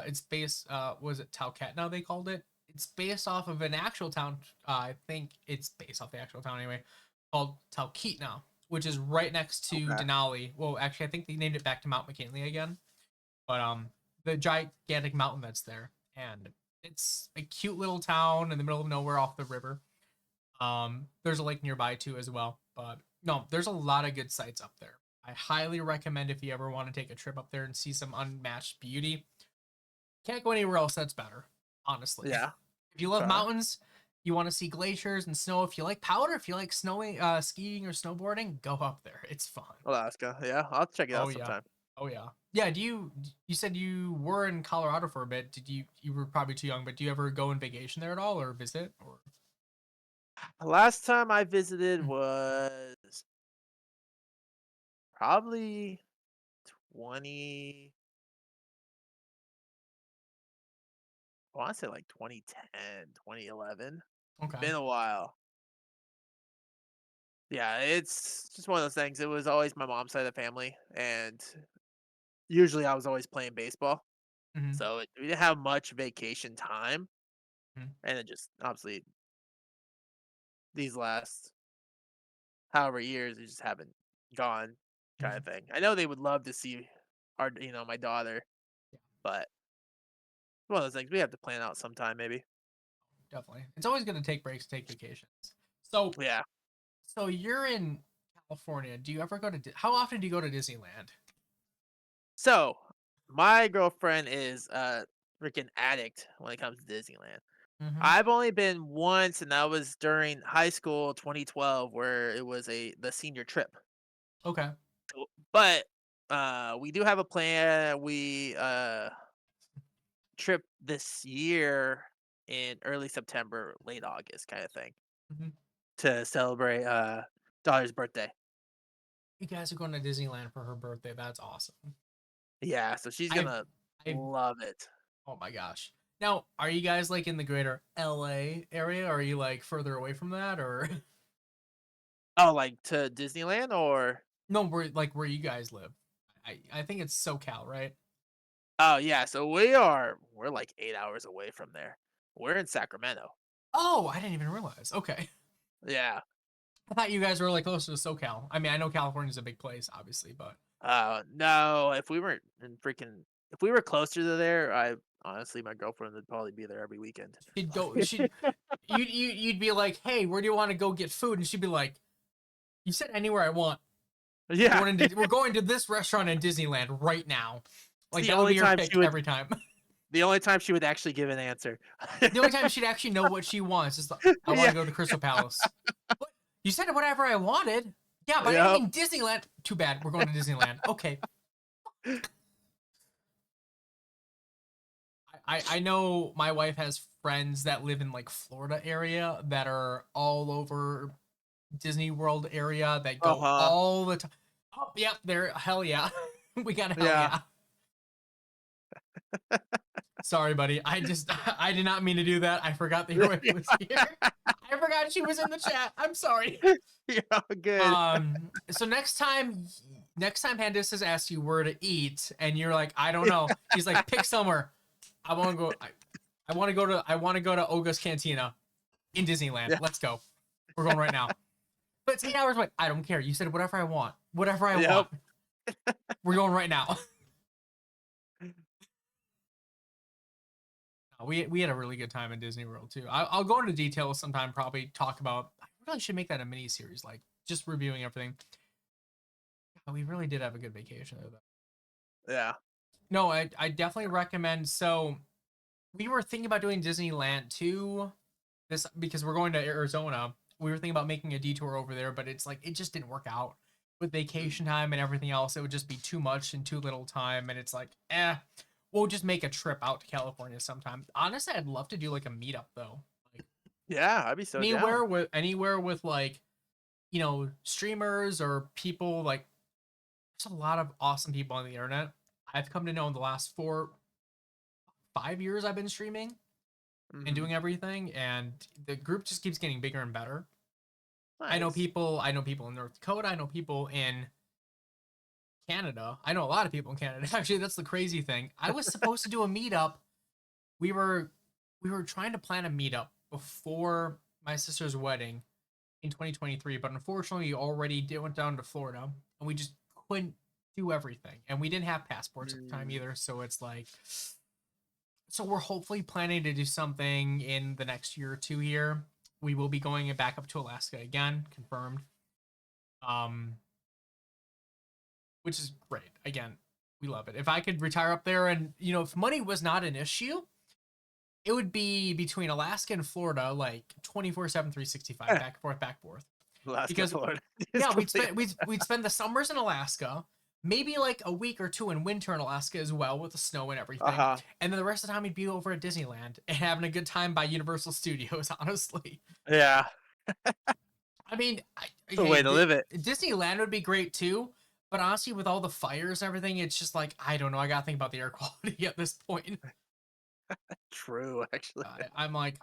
It's based. Was it Talkeetna they called it? It's based off of an actual town. I think it's based off the actual town anyway, called Talkeetna, which is right next to Okay. Denali. Well, actually, I think they named it back to Mount McKinley again. But the gigantic mountain that's there, and it's a cute little town in the middle of nowhere off the river. There's a lake nearby too as well, but no, there's a lot of good sites up there. I highly recommend if you ever want to take a trip up there and see some unmatched beauty. Can't go anywhere else that's better, honestly. Yeah. If you love Okay. mountains, you want to see glaciers and snow. If you like powder, if you like snowing, skiing or snowboarding, go up there. It's fun. Alaska. Yeah, I'll check it out Oh yeah. sometime. Oh yeah. Yeah, you said you were in Colorado for a bit. Did you were probably too young, but do you ever go on vacation there at all or visit or Last time I visited Mm. was probably 20. I want to say like 2010, 2011. okay. Been a while. Yeah, it's just one of those things. It was always my mom's side of the family, and usually I was always playing baseball. Mhm. So we didn't have much vacation time, Mhm. and it just obviously these last however years we just haven't gone kind of thing. I know they would love to see my daughter, Yeah. but it's one of those things we have to plan out sometime maybe. Definitely. It's always good to take breaks, take vacations. So Yeah. so you're in California. Do you ever go to how often do you go to Disneyland? So my girlfriend is a freaking addict when it comes to Disneyland. Mhm. I've only been once, and that was during high school 2012, where it was the senior trip. Okay. But we do have a plan. We trip this year in early September, late August kind of thing Mhm. to celebrate daughter's birthday. You guys are going to Disneyland for her birthday. That's awesome. Yeah, so she's I've gonna I've love it. oh my gosh. Now, are you guys like in the greater LA area? Or are you like further away from that or Oh, like to Disneyland or? no, where you guys live? I think it's SoCal, right? Oh yeah, so we're like 8 hours away from there. We're in Sacramento. Oh, I didn't even realize. Okay. Yeah. I thought you guys were like close to SoCal. I mean, I know California's a big place, obviously, but No, if we were closer to there, I honestly my girlfriend would probably be there every weekend. you'd be like, hey, where do you want to go get food? And she'd be like, you said anywhere I want. Yeah. We're going to this restaurant in Disneyland right now. Like the that would only be her time pick she would every time. the only time she would actually give an answer. The only time she'd actually know what she wants is I want Yeah. to go to Crystal Palace. What? You said whatever I wanted. Yeah, but I Yep. didn't mean Disneyland. Too bad. We're going to Disneyland. Okay. I know my wife has friends that live in like Florida area that are all over Disney World area that go Uh-huh. all the time. Oh, yep, there. Hell yeah. We got a hell Yeah. yeah. Sorry, buddy. I did not mean to do that. I forgot that your wife was here. I forgot she was in the chat. I'm sorry. Yeah, good. So next time Handistus asks you where to eat, and you're like, I don't know. He's like, pick somewhere. I want to go. I want to go to Oga's Cantina in Disneyland. Yeah. Let's go. We're going right now. But it's 8 hours away. I don't care. You said whatever I want. Whatever I Yep. want. We're going right now. We had a really good time in Disney World too. I'll go into detail sometime. Probably talk about. I really should make that a mini series, like just reviewing everything. We really did have a good vacation though. Yeah. No, I definitely recommend. So we were thinking about doing Disneyland too. This because we're going to Arizona. We were thinking about making a detour over there, but it's like it just didn't work out with vacation time and everything else. It would just be too much and too little time, and it's like, we'll just make a trip out to California sometime. Honestly, I'd love to do like a meetup though. Like Yeah, I'd be so down. Anywhere with like, streamers or people like. There's a lot of awesome people on the internet. I've come to know in the last 5 years I've been streaming and Mhm. doing everything, and the group just keeps getting bigger and better. I know Nice. people. I know people in North Dakota. I know people in Canada. I know a lot of people in Canada. Actually, that's the crazy thing. I was supposed to do a meetup. We were trying to plan a meetup before my sister's wedding in 2023, but unfortunately, we already went down to Florida, and we just couldn't do everything, and we didn't have passports at the time Mm. either. So it's like, so we're hopefully planning to do something in the next year or two here. We will be going back up to Alaska again, confirmed. Um, which is great. Again, we love it. If I could retire up there, and if money was not an issue, it would be between Alaska and Florida, like 24/7, 365, back and forth, back and forth. Alaska, Because Florida. yeah, we'd spend the summers in Alaska, maybe like a week or two in winter in Alaska as well with the snow and everything. And then the rest of the time we'd be over at Disneyland and having a good time by Universal Studios, honestly. Yeah. I mean, The way to live it. Disneyland would be great too, but honestly, with all the fires and everything, it's just like, I don't know. I gotta think about the air quality at this point. True, actually. I'm like,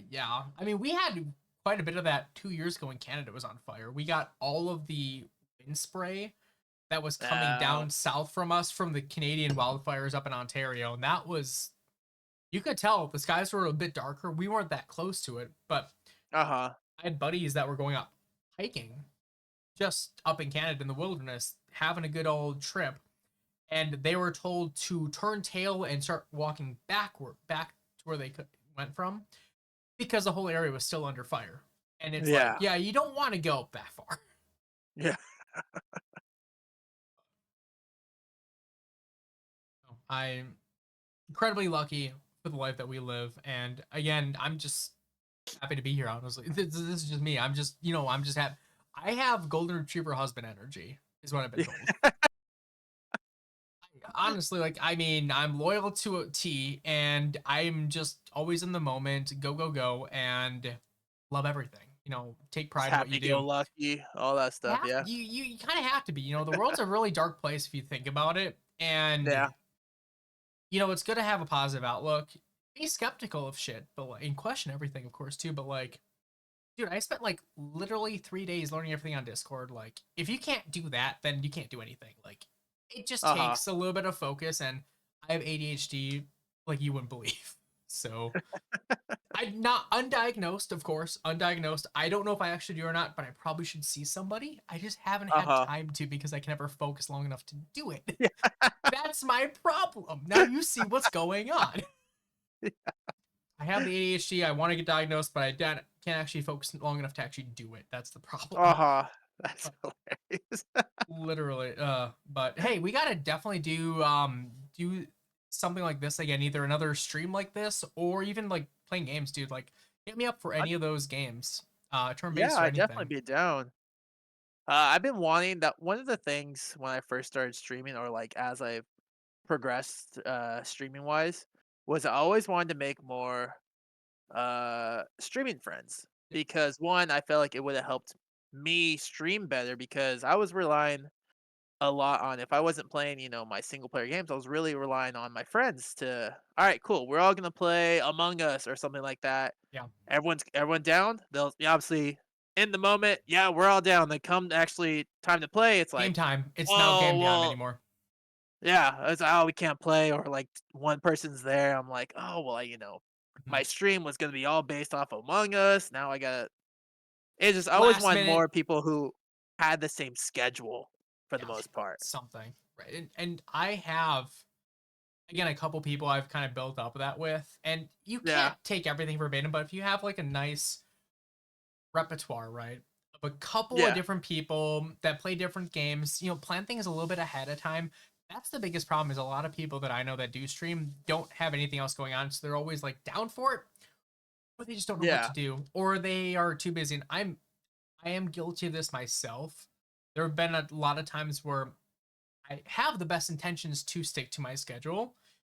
yeah. I mean, we had quite a bit of that 2 years ago when Canada was on fire. We got all of the wind spray that was coming down south from us from the Canadian wildfires up in Ontario, and that was, you could tell the skies were a bit darker. We weren't that close to it, but I had buddies that were going up hiking just up in Canada in the wilderness, having a good old trip, and they were told to turn tail and start walking back to where they went from, because the whole area was still under fire. And it's like, yeah, you don't want to go that far. Yeah. I'm incredibly lucky for the life that we live, and again, I'm just happy to be here. Honestly, this is just me. I'm just, I'm just happy. I have golden retriever husband energy, is what I've been told. Honestly, like, I mean, I'm loyal to a T, and I'm just always in the moment, go, and love everything. Take pride in what you do. Happy go lucky, all that stuff. Yeah. You kind of have to be. The world's a really dark place if you think about it, and it's good to have a positive outlook. Be skeptical of shit, but and question everything, of course, too. But like, dude, I spent like literally 3 days learning everything on Discord. Like, if you can't do that, then you can't do anything. Like, it just takes a little bit of focus, and I have ADHD like you wouldn't believe. So I'm not undiagnosed, of course, undiagnosed. I don't know if I actually do or not, but I probably should see somebody. I just haven't had time to, because I can never focus long enough to do it. That's my problem. Now you see what's going on. I have the ADHD. I want to get diagnosed, but I can't actually focus long enough to actually do it. That's the problem. That's hilarious. Literally. But hey, we gotta definitely do something like this again. Either another stream like this, or even like playing games, dude. Like, hit me up for any of those games. Turn-based or I'd anything. definitely be down. I've been wanting that. One of the things when I first started streaming, or like as I progressed streaming wise, was I always wanted to make more streaming friends, because one, I felt like it would have helped me stream better, because I was relying a lot on, if I wasn't playing, my single player games, I was really relying on my friends to, all right, cool, we're all gonna play Among Us or something like that. Yeah. Everyone down. They'll obviously in the moment, yeah, we're all down. They come to actually time to play. It's like Game time. It's not game time anymore. Yeah, it's like, oh, we can't play, or like one person's there. I'm like, oh well, my stream was gonna be all based off Among Us. Now I got. It's just I always Last wanted minute. more people who had the same schedule for the most part. Something, right? And I have, again, a couple people I've kind of built up that with, and you can't take everything verbatim, but if you have like a nice repertoire, right, of a couple of different people that play different games, plan things a little bit ahead of time. That's the biggest problem, is a lot of people that I know that do stream don't have anything else going on, so they're always like down for it, or they just don't know what to do, or they are too busy. And I am guilty of this myself. There have been a lot of times where I have the best intentions to stick to my schedule,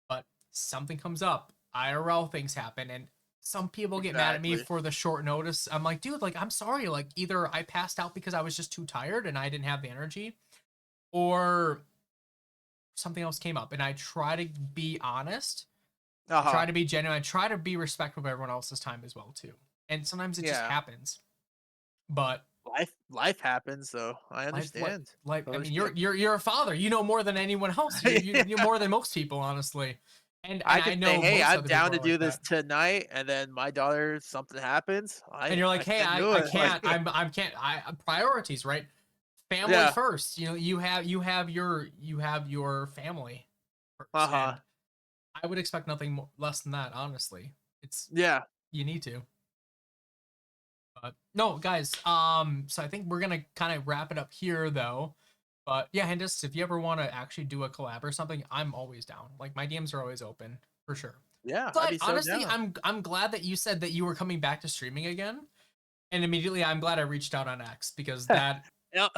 but something comes up, IRL things happen, and some people get mad at me Exactly. for the short notice. I'm like, dude, like, I'm sorry. Like, either I passed out because I was just too tired and I didn't have the energy, or something else came up. And I try to be honest. I try to be genuine. I try to be respectful of everyone else's time as well, too. And sometimes it just Yeah. happens. But Life happens, so I understand. life. I Totally mean, understand. you're a father. You know more than anyone else. You more than most people, honestly. And I I could say, know hey, most I'm other down people to are do like this that. tonight, and then my daughter, something happens. And you're like, I hey, can't do I it. can't. Like, I can't. I priorities, right? Family yeah. first. You know, you have your family first, Uh-huh. and I would expect nothing less than that. Honestly, it's Yeah. you need to. But no, guys. So I think we're gonna kind of wrap it up here, though. But yeah, Handistus, if you ever want to actually do a collab or something, I'm always down. Like my DMs are always open for sure. Yeah. I'd But be so honestly, down. I'm glad that you said that you were coming back to streaming again. And immediately I'm glad I reached out on X because Yep.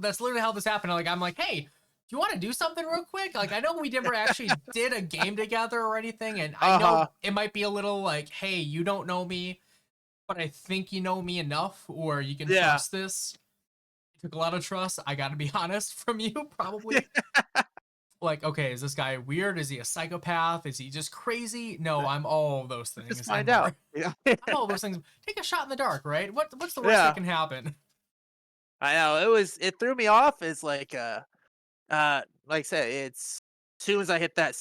that's literally how this happened. Like I'm like, hey, do you want to do something real quick? Like I know we never actually did a game together or anything, and I know it might be a little like, hey, you don't know me, but I think you know me enough, or you can Yeah. trust this. It took a lot of trust. I got to be honest from you, probably. Like, okay, is this guy weird? Is he a psychopath? Is he just crazy? No, I'm all of those things. Just And find more. out. Yeah. I'm all those things. Take a shot in the dark, right? What's the worst Yeah. that can happen? I know. It threw me off. It's like like I said, it's as soon as I hit that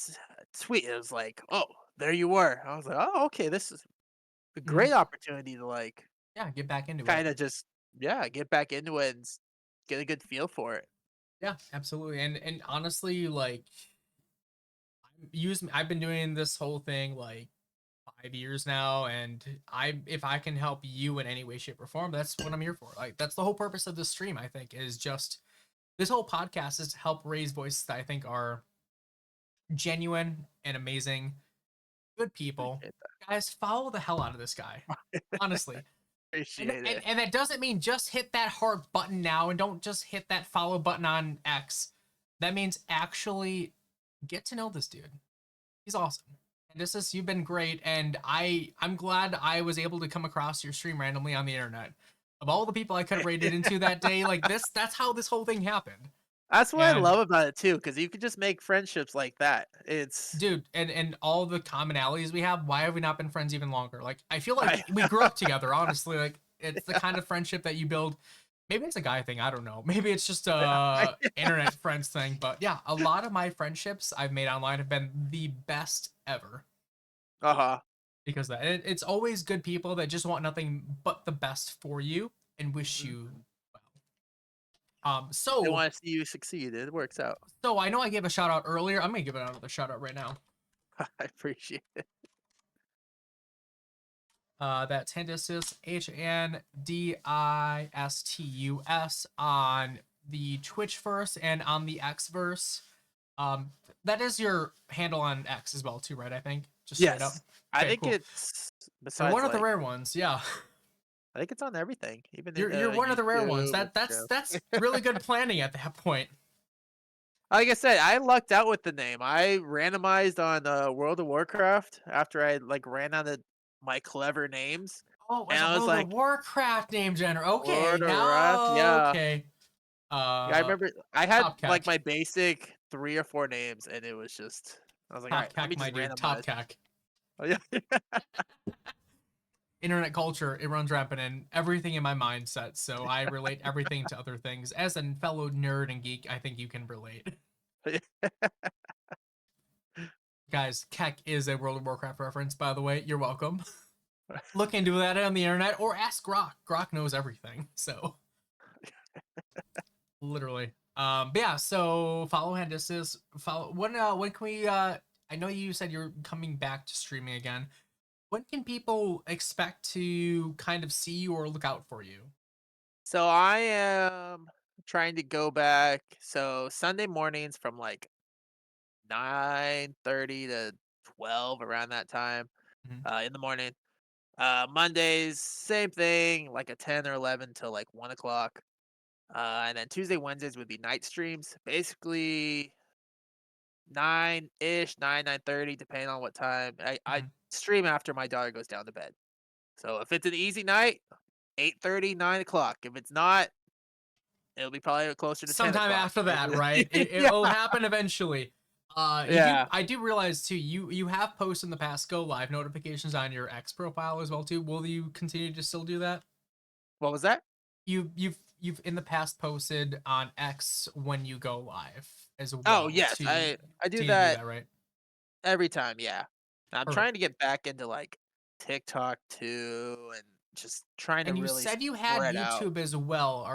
tweet, it was like, oh, there you were. I was like, oh, okay, this is a Mhm. great opportunity to like Yeah, get back into it. kind of just get back into it and get a good feel for it. Yeah, absolutely. And honestly, like I've been doing this whole thing like 5 years now, and if I can help you in any way, shape, or form, that's what I'm here for. Like that's the whole purpose of this stream, I think, is just this whole podcast is to help raise voices that I think are genuine and amazing, good people. Appreciate Guys, follow the hell out of this guy. Honestly. Appreciate it. And that doesn't mean just hit that heart button now and don't just hit that follow button on X. That means actually get to know this dude. He's awesome. And you've been great, and I'm glad I was able to come across your stream randomly on the internet. Of all the people I could have raided into that day, like that's how this whole thing happened. That's what I And love about it too, because you can just make friendships like that. It's dude, and all the commonalities we have, why have we not been friends even longer? Like I feel like I- we grew up together, honestly. Like it's the kind of friendship that you build. Maybe it's a guy thing, I don't know. Maybe it's just a internet friends thing, but yeah, a lot of my friendships I've made online have been the best ever uh-huh. because of that. It's always good people that just want nothing but the best for you and wish you well. They So want to see you succeed. It works out. I know I gave a shout out earlier. I'm gonna give another shout out right now. I appreciate it. That's Handistus, Handistus on the Twitchverse and on the Xverse. That is your handle on X as well, too, right? I think just straight up. Yes. I Okay, think cool. it's You're besides one of the like, rare ones, yeah. I think it's on everything. Even You're one of the rare ones. YouTube, That's really good planning at that point. Like I said, I lucked out with the name. I randomized on World of Warcraft after I like ran out of my clever names. Oh, And it's a I was World like, of Warcraft name generator. Okay, World of now Warcraft, yeah. okay. Yeah, I remember I had Top like cack. my basic 3 or 4 names, and it was just I was like, all Top right, let me cack, my just dude. Top randomize. cack. Oh, yeah. Internet culture, it runs rampant in everything in my mindset, so I relate everything to other things. As a fellow nerd and geek, I think you can relate. Guys, Keck is a World of Warcraft reference, by the way. You're welcome. Look into that on the internet or ask Grok. Grok knows everything, so literally. But yeah, so follow Handistus. Follow when can we I know you said you're coming back to streaming again. When can people expect to kind of see you or look out for you? So I am trying to go back. So Sunday mornings from like 9:30 to 12 around that time Mhm. in the morning. Mondays, same thing, like a 10 or 11 till like 1 o'clock. And then Tuesday, Wednesdays would be night streams. Basically 9-ish, 9:30, depending on what time. I Mhm. stream after my daughter goes down to bed. So if it's an easy night, 8:30, 9 o'clock. If it's not, it'll be probably closer to 10 Sometime o'clock. after that, right? Yeah. It'll happen eventually. Yeah. I do realize too. You have posted in the past go live notifications on your X profile as well too. Will you continue to still do that? What was that? You've in the past posted on X when you go live as well. Oh, yes. to I do continue to that right? every time, yeah. I'm Perfect. trying to get back into, like, TikTok too and just trying to And you really said you had spread out. YouTube as well.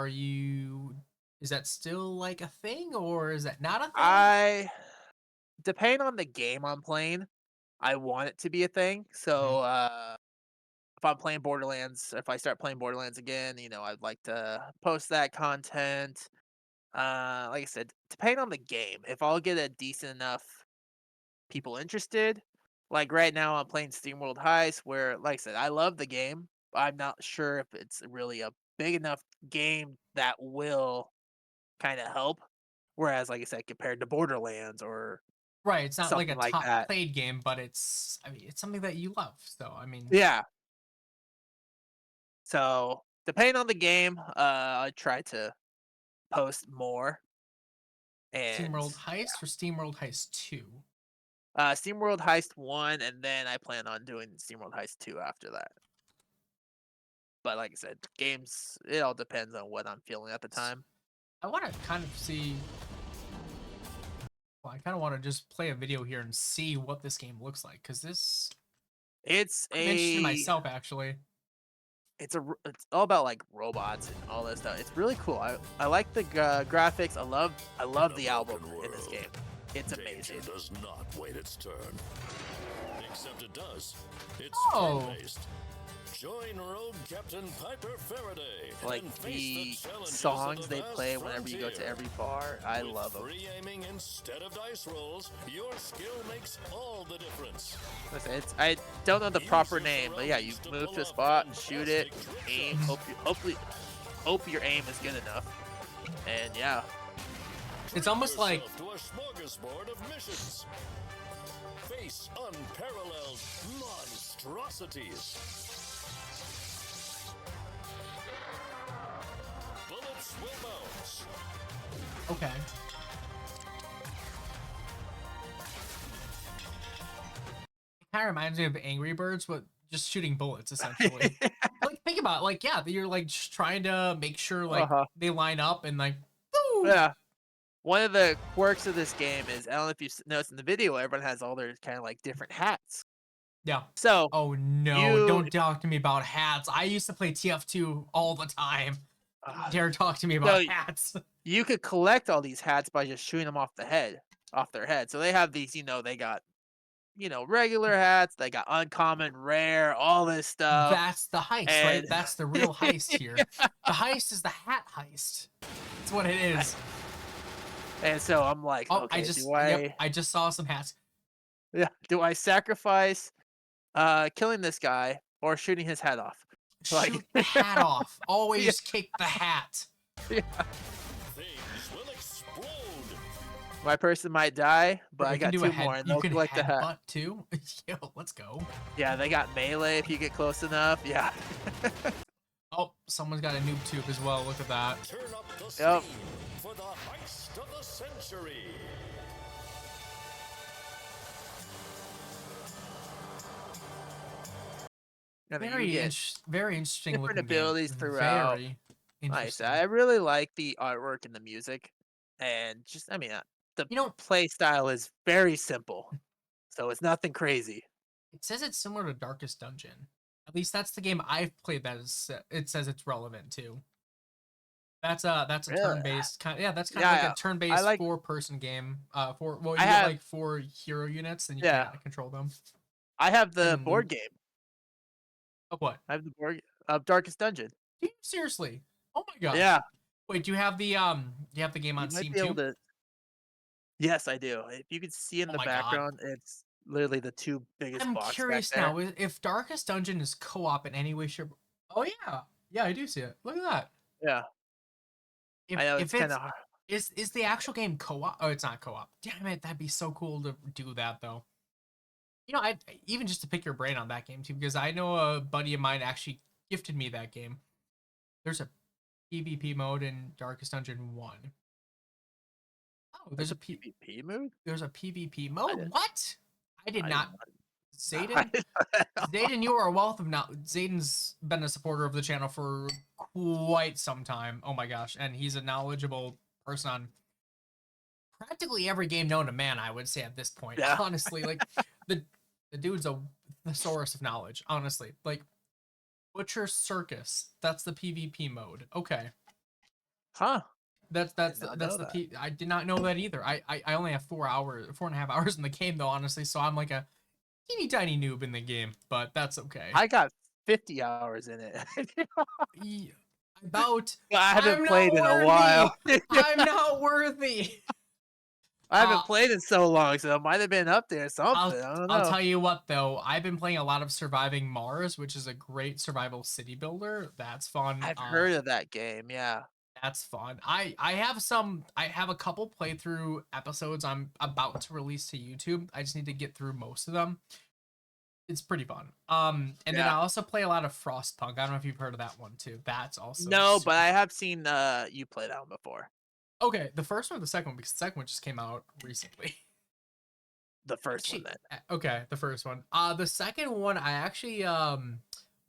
Is that still like a thing or is that not a thing? Depending on the game I'm playing, I want it to be a thing. So, if I'm playing Borderlands, if I start playing Borderlands again, I'd like to post that content. Like I said, depending on the game, if I'll get a decent enough people interested, like right now I'm playing SteamWorld Heist, where, like I said, I love the game, but I'm not sure if it's really a big enough game that will kind of help. Whereas, like I said, compared to Borderlands or Right, it's not like something a like top that, played game, but it's something that you love. So I mean, yeah. So depending on the game, I try to post more. And SteamWorld Heist or SteamWorld Heist 2? SteamWorld Heist 1, and then I plan on doing SteamWorld Heist 2 after that. But like I said, games, it all depends on what I'm feeling at the time. I want to kind of see. Well, I kind of want to just play a video here and see what this game looks like because I'm interested in myself actually. It's all about like robots and all this stuff. It's really cool. I like the graphics. I love the album in this game. It's amazing. Danger does not wait its turn. Except it does. It's Oh. turn-based. Join Rogue Captain Piper Faraday. Like and face the challenges songs of the they vast play whenever you go to frontier. every bar, I With love them. free aiming instead of dice rolls, your skill makes all the difference. Listen, I don't know the proper name, but yeah, you move to a spot and shoot it, aim. Hope your aim is good enough. And yeah, It's almost like Yourself to a smorgasbord of missions. Face unparalleled monstrosities. Bullets will bounce. okay. It kind of reminds me of Angry Birds, but just shooting bullets essentially. Like think about it, like yeah, you're like just trying to make sure like they line up and like. Woo! yeah. One of the quirks of this game is, I don't know if you noticed in the video, everyone has all their kind of like different hats. Yeah. So, Oh no! Don't talk to me about hats. I used to play TF2 all the time. Don't dare talk to me about hats. you could collect all these hats by just shooting them off their head. So they have these, they got, regular hats, they got uncommon, rare, all this stuff. That's the heist, right? That's the real heist here. The heist is the hat heist. That's what it is. And so I'm like, Oh, okay, I just saw some hats. do I sacrifice killing this guy or shooting his head off? Shoot the hat off. Always kick the hat. Things will explode. My person might die, but You I got can do two a head, more, and you they'll can collect the hat. headbutt too. Yo, let's go. Yeah, they got melee if you get close enough. Yeah. Oh, someone's got a noob tube as well. Look at that. Turn up the Yep. steam for the heist of the century. I mean, Very, you get very interesting different looking game. abilities throughout. Very nice. interesting. I really like the artwork and the music, and just, I mean, the play style is very simple, so it's nothing crazy. It says it's similar to Darkest Dungeon. At least that's the game I've played. It says it's relevant to. That's a Really? turn-based kind. Yeah, that's kind of like a turn-based like- four-person game. You I get have- like 4 hero units, and you Yeah. kind of control them. I have the And board game. Of what? I have the board of Darkest Dungeon. Seriously? Oh my god. Yeah. Wait, do you have the game on You might Steam be able too? to. Yes, I do. If you can see in Oh the my God. background, it's literally the two biggest I'm boxes curious back there. now if Darkest Dungeon is co-op in any way, shape. Oh yeah, yeah, I do see it. Look at that. Yeah. I know it's kind of hard. Is the actual game co-op? Oh, it's not co-op. Damn it, that'd be so cool to do that though. I even just to pick your brain on that game too, because I know a buddy of mine actually gifted me that game. There's a PvP mode in Darkest Dungeon 1. Oh, there's a PvP mode. There's a PvP mode. didn't- What? I did I not. did Zayden, Zayden, you are a wealth of knowledge. Zayden's been a supporter of the channel for quite some time. Oh my gosh, and he's a knowledgeable person on practically every game known to man. I would say at this point, Yeah. honestly, like the dude's a thesaurus of knowledge. Honestly, like Butcher Circus. That's the PvP mode. Okay. Huh? That's not the know that. I did not know that either. I only have 4.5 hours in the game though, honestly, so I'm like a teeny tiny noob in the game, but that's okay. I got 50 hours in it. Yeah, about I haven't I'm played not in a worthy. while. I'm not worthy. I haven't Uh, played in so long, so it might have been up there or something. I don't know. I'll tell you what though, I've been playing a lot of Surviving Mars, which is a great survival city builder. That's fun. I've heard of that game. Yeah. That's fun. I have a couple playthrough episodes I'm about to release to YouTube. I just need to get through most of them. It's pretty fun. And then I Yeah. also play a lot of Frostpunk. I don't know if you've heard of that one too. That's also No, super but I have seen you play that one before. okay. The first one, or the second one, because the second one just came out recently. The first one Actually, then. okay, the first one. The second one, I actually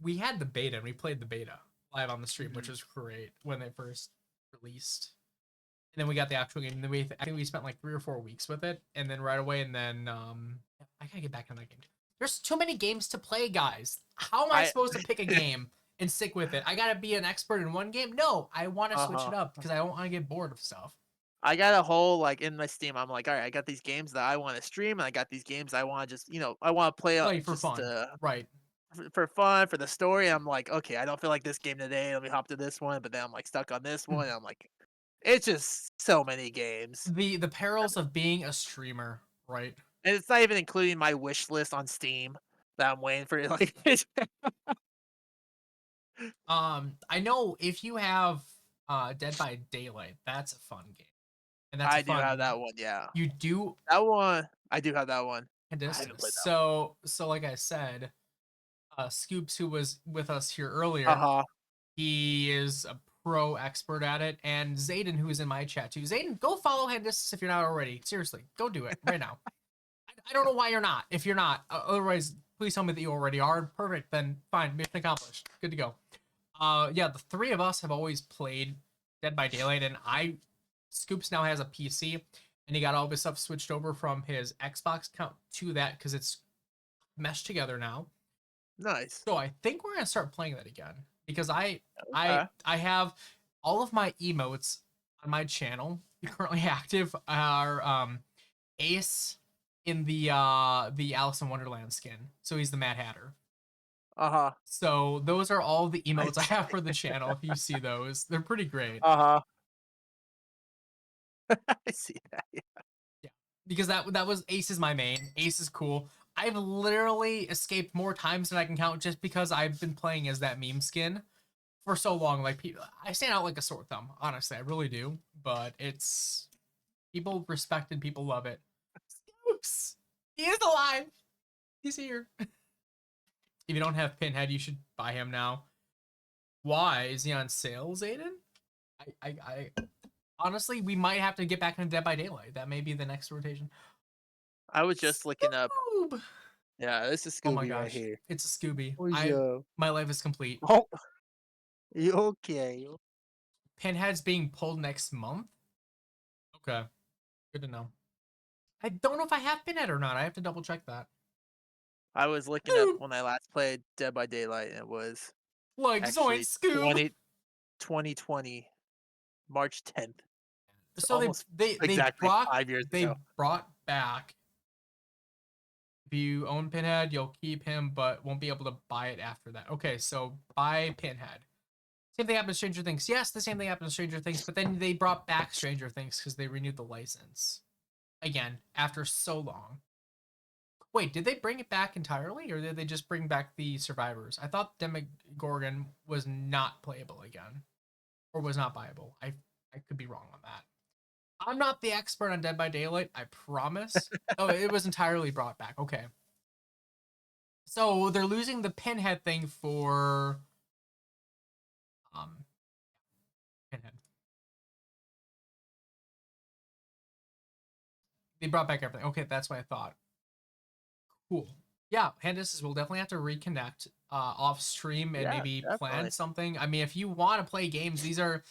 we had the beta and we played the beta live on the stream, which was great when they first released. And then we got the actual game. And then I think we spent like 3 or 4 weeks with it, and then right away, and then I gotta get back in that game. There's too many games to play, guys. How am I supposed to pick a game and stick with it? I gotta be an expert in one game? No, I want to switch it up because I don't want to get bored of stuff. I got a whole like in my Steam. I'm like, all right, I got these games that I want to stream, and I got these games I want to just, I want to play Play for just, fun, right? for fun, for the story. I'm like, okay, I don't feel like this game today. Let me hop to this one, but then I'm like stuck on this one. And I'm like, it's just so many games, The perils of being a streamer, right? and it's not even including my wish list on Steam that I'm waiting for. Like, I know if you have Dead by Daylight, that's a fun game, and that's I do have that one. Yeah, You do that one. I do have that one. Handistus. haven't played that So like I said, Scoops, who was with us here earlier, he is a pro expert at it, and Zayden, who is in my chat too. Zayden, go follow Handistus if you're not already. Seriously, go do it right now. I don't know why you're not. If you're not, otherwise, please tell me that you already are. Perfect, then fine, mission accomplished. Good to go. Yeah, the 3 of us have always played Dead by Daylight, and Scoops now has a PC, and he got all of his stuff switched over from his Xbox account to that because it's meshed together now. Nice. So I think we're gonna start playing that again because I Okay. have all of my emotes on my channel currently active are Ace in the Alice in Wonderland skin, so he's the Mad Hatter. So those are all the emotes I have for the channel. If you see those, they're pretty great. I see that. Yeah, because that was Ace is my main. Ace is cool. I've literally escaped more times than I can count just because I've been playing as that meme skin for so long. Like I stand out like a sore thumb. Honestly, I really do. But it's people respect and people love it. Scoops, he is alive. He's here. If you don't have Pinhead, you should buy him now. Why is he on sale, Zayden? I honestly, we might have to get back into Dead by Daylight. That may be the next rotation. I was just looking up. Scoob! Yeah, this is Oh Scooby my gosh, right here. it's a Scooby. What's up? My life is complete. Oh, you okay? Pinhead's being pulled next month. Okay, good to know. I don't know if I have Pinhead or not. I have to double check that. I was looking up when I last played Dead by Daylight, and it was Like actually Zoink Scoob. 2020, March 10th. So they exactly 5 years ago. brought back. If you own Pinhead, you'll keep him, but won't be able to buy it after that. Okay, so buy Pinhead. Same thing happened to Stranger Things. Yes, the same thing happened to Stranger Things, but then they brought back Stranger Things because they renewed the license. Again, after so long. Wait, did they bring it back entirely, or did they just bring back the survivors? I thought Demogorgon was not playable again, or was not buyable. I could be wrong on that. I'm not the expert on Dead by Daylight, I promise. Oh, it was entirely brought back. Okay. So they're losing the pinhead thing for pinhead. They brought back everything. Okay, that's what I thought. Cool. Yeah, Handistus will definitely have to reconnect off stream and Yeah, maybe plan definitely. something. I mean, if you want to play games, these are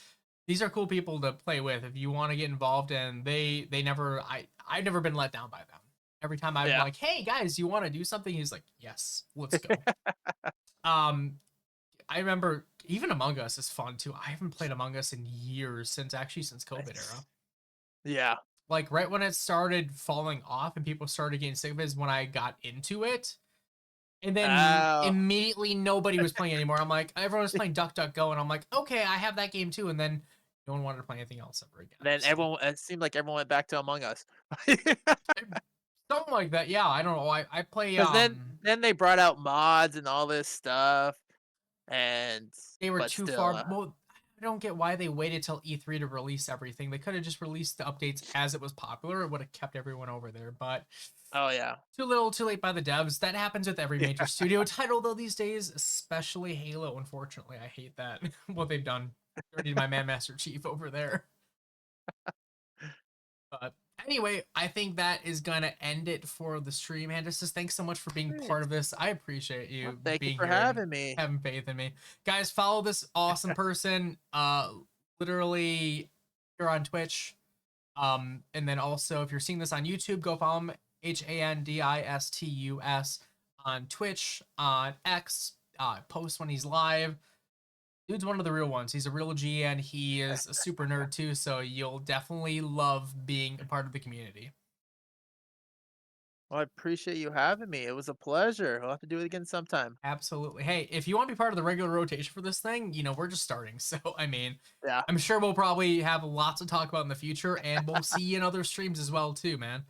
cool people to play with. If you want to get involved, and I've never been let down by them. Every time I'm Yeah. like, hey guys, you want to do something? He's like, yes, let's go. I remember even Among Us is fun too. I haven't played Among Us in years, since COVID era. Yeah. Like right when it started falling off and people started getting sick of it is when I got into it. And then Oh. immediately nobody was playing anymore. I'm like, everyone was playing Duck Duck Go, and I'm like, okay, I have that game too. And then no one wanted to play anything else ever again. Then So, it seemed like everyone went back to Among Us. something like that. Yeah, I don't know. I play Because then they brought out mods and all this stuff, and they were but too still, far. Well, I don't get why they waited till E3 to release everything. They could have just released the updates as it was popular. It would have kept everyone over there. But oh yeah, too little, too late by the devs. That happens with every major Yeah. studio title though these days, especially Halo. Unfortunately, I hate that what they've done. Dirty my man, Master Chief over there. But anyway, I think that is gonna end it for the stream. Handistus, thanks so much for being part of this. I appreciate you Well, thank you being for here and having me. having faith in me. Guys, follow this awesome person. Literally here on Twitch. And then also if you're seeing this on YouTube, go follow him, Handistus on Twitch, on X, post when he's live. Dude's one of the real ones. He's a real G, and he is a super nerd too, so you'll definitely love being a part of the community. Well, I appreciate you having me. It was a pleasure. We'll have to do it again sometime. Absolutely. Hey, if you want to be part of the regular rotation for this thing, we're just starting. So, I mean, Yeah. I'm sure we'll probably have lots to talk about in the future, and we'll see you in other streams as well too, man.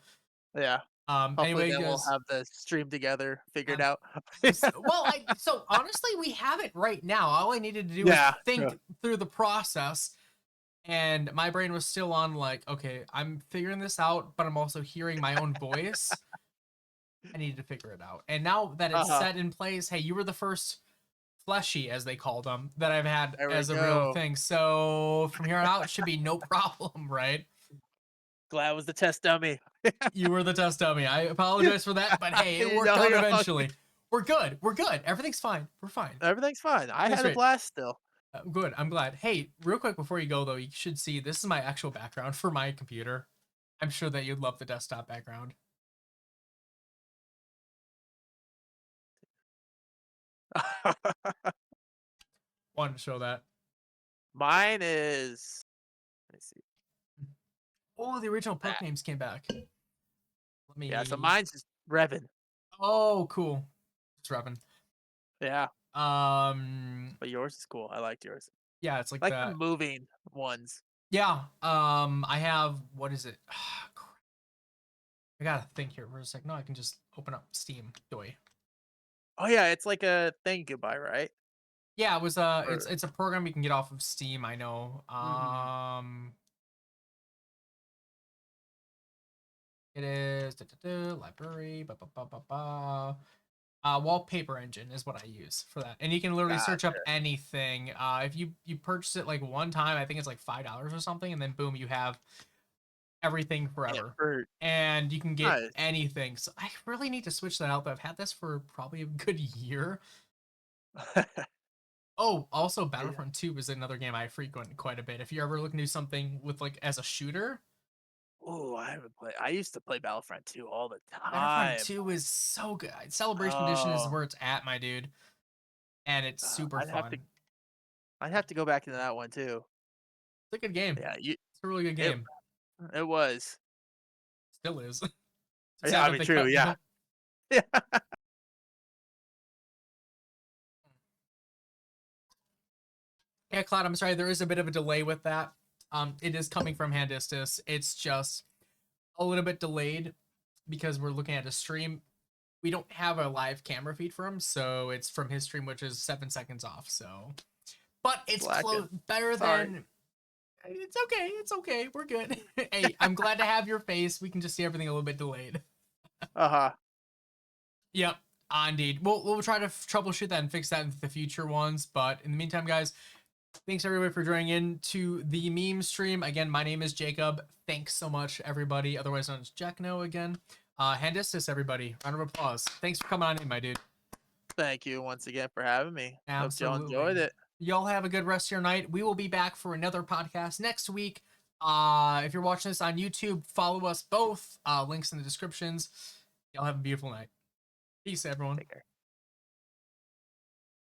Yeah. Hopefully Anyway, then we'll guys, have the stream together figured out. well, so honestly, we have it right now. All I needed to do Yeah, was think true. through the process, and my brain was still on like, okay, I'm figuring this out, but I'm also hearing my own voice. I needed to figure it out, and now that it's set in place, hey, you were the first fleshy, as they called them, that I've had There we as a real go. thing. So from here on out, it should be no problem, right? Glad it was the test dummy. You were the test dummy. I apologize for that, but hey, it worked No, out you're all eventually. We're good. We're good. Everything's fine. We're fine. Everything's fine. I That's had a great. blast still. Good. I'm glad. Hey, real quick before you go though, you should see this is my actual background for my computer. I'm sure that you'd love the desktop background. Wanted to show that. Mine is. Let me see. Oh, the original Puck That. names came back. Let me. Yeah, so mine's just Revan. Oh, cool. It's Revan. Yeah, Um, but yours is cool. I liked yours. yeah, it's like Like that. the moving ones. Yeah. I have, what is it? Crap. I gotta think here for a sec. No, I can just open up Steam. Doy. Oh yeah, it's like a thing you could buy, right? Yeah, it was Or- it's a program you can get off of Steam, I know. It is library, wallpaper engine is what I use for that. And you can literally search up Gotcha. anything. If you purchase it like one time, I think it's like $5 or something, and then boom, you have everything forever. And you can get Nice. anything. So I really need to switch that out, but I've had this for probably a good year. Oh, also Battlefront 2 is another game I frequent quite a bit. If you're ever looking to do something with like as a shooter, Oh, I haven't played. I used to play Battlefront 2 all the time. Battlefront 2 is so good. Celebration Edition is Oh. where it's at, my dude. And it's super fun. I'd have to go back into that one too. It's a good game. Yeah, It's a really good game. it was. Still is. Yeah, Sad I that mean, they true. cut, Yeah. Yeah. Yeah, Cloud, I'm sorry, there is a bit of a delay with that. It is coming from Handistus. It's just a little bit delayed because we're looking at a stream. We don't have a live camera feed for him, so it's from his stream, which is 7 seconds off. So, but it's better than. It's okay. It's okay. We're good. Hey, I'm glad to have your face. We can just see everything a little bit delayed. Uh-huh. Yep. Indeed. We'll try to troubleshoot that and fix that in the future ones. But in the meantime, guys, thanks everybody for joining in to the meme stream. Again, my name is Jacob. Thanks so much, everybody. Otherwise known as Jack No again. Handistus, everybody. Round of applause. Thanks for coming on in, my dude. Thank you once again for having me. Absolutely. Hope y'all enjoyed it. Y'all have a good rest of your night. We will be back for another podcast next week. If you're watching this on YouTube, follow us both. Links in the descriptions. Y'all have a beautiful night. Peace, everyone. Take care.